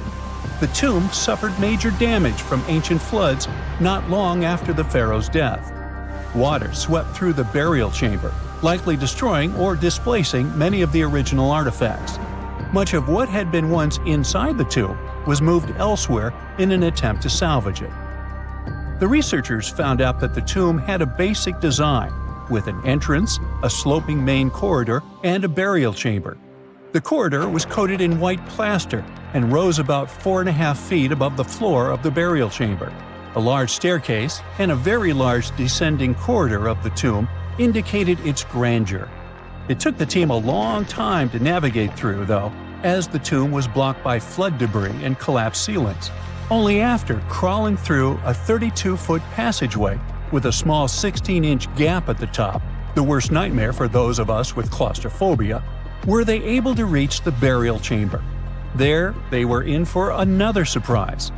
the tomb suffered major damage from ancient floods not long after the pharaoh's death. Water swept through the burial chamber, likely destroying or displacing many of the original artifacts. Much of what had been once inside the tomb was moved elsewhere in an attempt to salvage it. The researchers found out that the tomb had a basic design, with an entrance, a sloping main corridor, and a burial chamber. The corridor was coated in white plaster and rose about 4.5 feet above the floor of the burial chamber. A large staircase and a very large descending corridor of the tomb indicated its grandeur. It took the team a long time to navigate through, though, as the tomb was blocked by flood debris and collapsed ceilings. Only after crawling through a 32-foot passageway with a small 16-inch gap at the top, the worst nightmare for those of us with claustrophobia, were they able to reach the burial chamber. There, they were in for another surprise.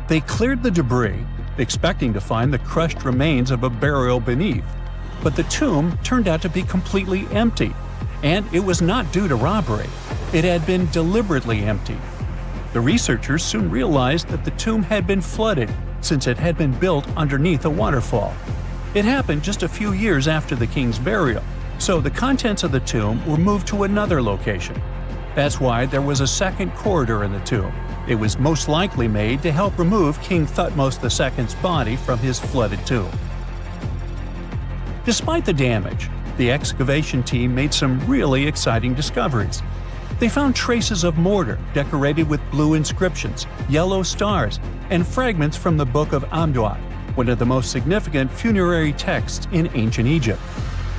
They cleared the debris, expecting to find the crushed remains of a burial beneath. But the tomb turned out to be completely empty, and it was not due to robbery. It had been deliberately emptied. The researchers soon realized that the tomb had been flooded since it had been built underneath a waterfall. It happened just a few years after the king's burial, so the contents of the tomb were moved to another location. That's why there was a second corridor in the tomb. It was most likely made to help remove King Thutmos II's body from his flooded tomb. Despite the damage, the excavation team made some really exciting discoveries. They found traces of mortar decorated with blue inscriptions, yellow stars, and fragments from the Book of Amduat, one of the most significant funerary texts in ancient Egypt.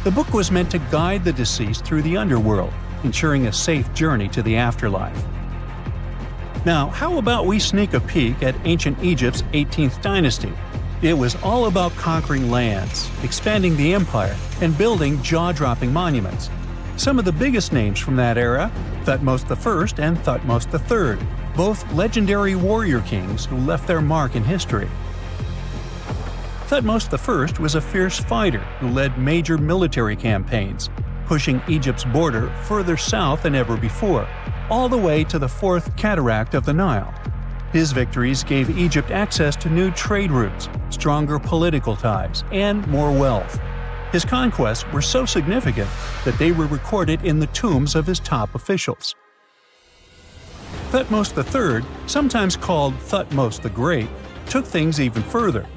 The book was meant to guide the deceased through the underworld, ensuring a safe journey to the afterlife. Now, how about we sneak a peek at ancient Egypt's 18th dynasty? It was all about conquering lands, expanding the empire, and building jaw-dropping monuments. Some of the biggest names from that era, Thutmos I and Thutmos III, both legendary warrior kings who left their mark in history. Thutmos I was a fierce fighter who led major military campaigns, pushing Egypt's border further south than ever before, all the way to the fourth cataract of the Nile. His victories gave Egypt access to new trade routes, stronger political ties, and more wealth. His conquests were so significant that they were recorded in the tombs of his top officials. Thutmos III, sometimes called Thutmos the Great, took things even further.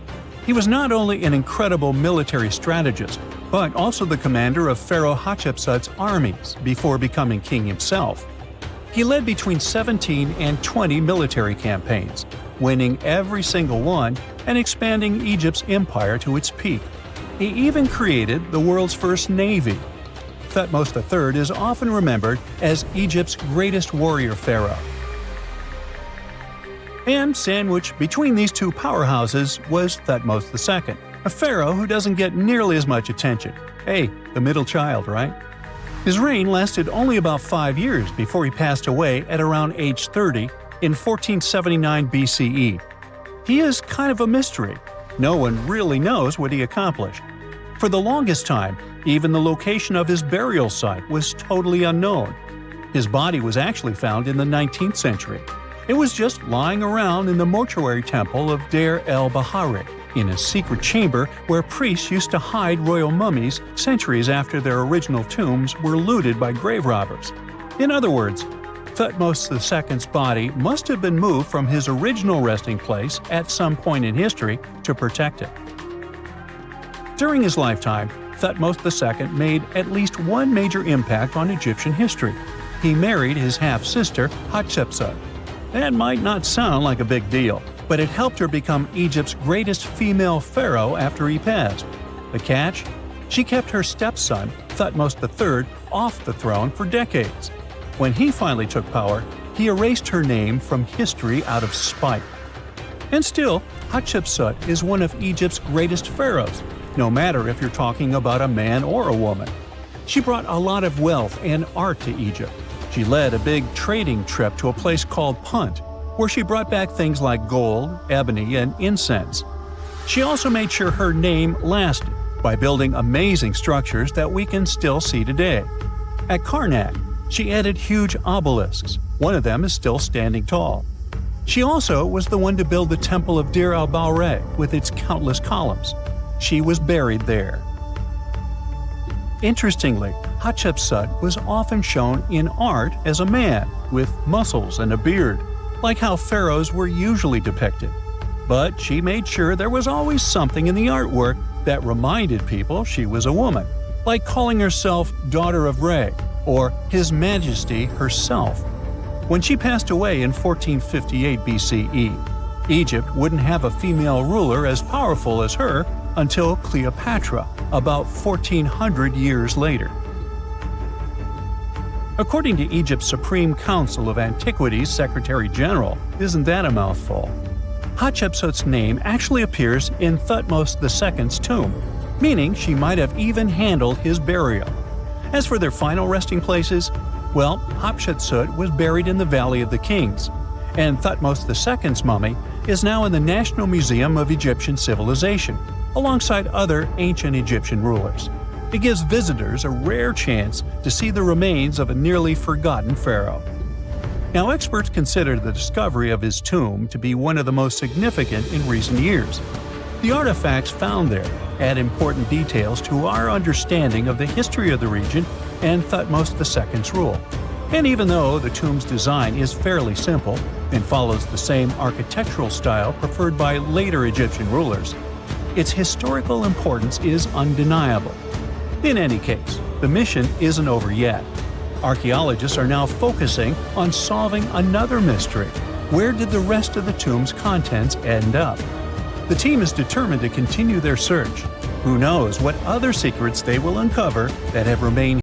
He was not only an incredible military strategist, but also the commander of Pharaoh Hatshepsut's armies before becoming king himself. He led between 17 and 20 military campaigns, winning every single one and expanding Egypt's empire to its peak. He even created the world's first navy. Thutmos III is often remembered as Egypt's greatest warrior pharaoh. And sandwiched between these two powerhouses was Thutmos II, a pharaoh who doesn't get nearly as much attention. Hey, the middle child, right? His reign lasted only about 5 years before he passed away at around age 30 in 1479 BCE. He is kind of a mystery. No one really knows what he accomplished. For the longest time, even the location of his burial site was totally unknown. His body was actually found in the 19th century. It was just lying around in the mortuary temple of Deir el-Bahari, in a secret chamber where priests used to hide royal mummies centuries after their original tombs were looted by grave robbers. In other words, Thutmos II's body must have been moved from his original resting place at some point in history to protect it. During his lifetime, Thutmos II made at least one major impact on Egyptian history. He married his half-sister Hatshepsut. That might not sound like a big deal, but it helped her become Egypt's greatest female pharaoh after he passed. The catch? She kept her stepson, Thutmos III, off the throne for decades. When he finally took power, he erased her name from history out of spite. And still, Hatshepsut is one of Egypt's greatest pharaohs, no matter if you're talking about a man or a woman. She brought a lot of wealth and art to Egypt. She led a big trading trip to a place called Punt, where she brought back things like gold, ebony, and incense. She also made sure her name lasted by building amazing structures that we can still see today. At Karnak, she added huge obelisks. One of them is still standing tall. She also was the one to build the Temple of Dir al-Bahrain with its countless columns. She was buried there. Interestingly, Hatshepsut was often shown in art as a man with muscles and a beard, like how pharaohs were usually depicted. But she made sure there was always something in the artwork that reminded people she was a woman, like calling herself Daughter of Re or His Majesty herself. When she passed away in 1458 BCE, Egypt wouldn't have a female ruler as powerful as her until Cleopatra, about 1400 years later. According to Egypt's Supreme Council of Antiquities Secretary General, isn't that a mouthful? Hatshepsut's name actually appears in Thutmos II's tomb, meaning she might have even handled his burial. As for their final resting places, well, Hatshepsut was buried in the Valley of the Kings, and Thutmos II's mummy is now in the National Museum of Egyptian Civilization, alongside other ancient Egyptian rulers. It gives visitors a rare chance to see the remains of a nearly forgotten pharaoh. Now, experts consider the discovery of his tomb to be one of the most significant in recent years. The artifacts found there add important details to our understanding of the history of the region and Thutmos II's rule. And even though the tomb's design is fairly simple and follows the same architectural style preferred by later Egyptian rulers, its historical importance is undeniable. In any case, the mission isn't over yet. Archaeologists are now focusing on solving another mystery. Where did the rest of the tomb's contents end up? The team is determined to continue their search. Who knows what other secrets they will uncover that have remained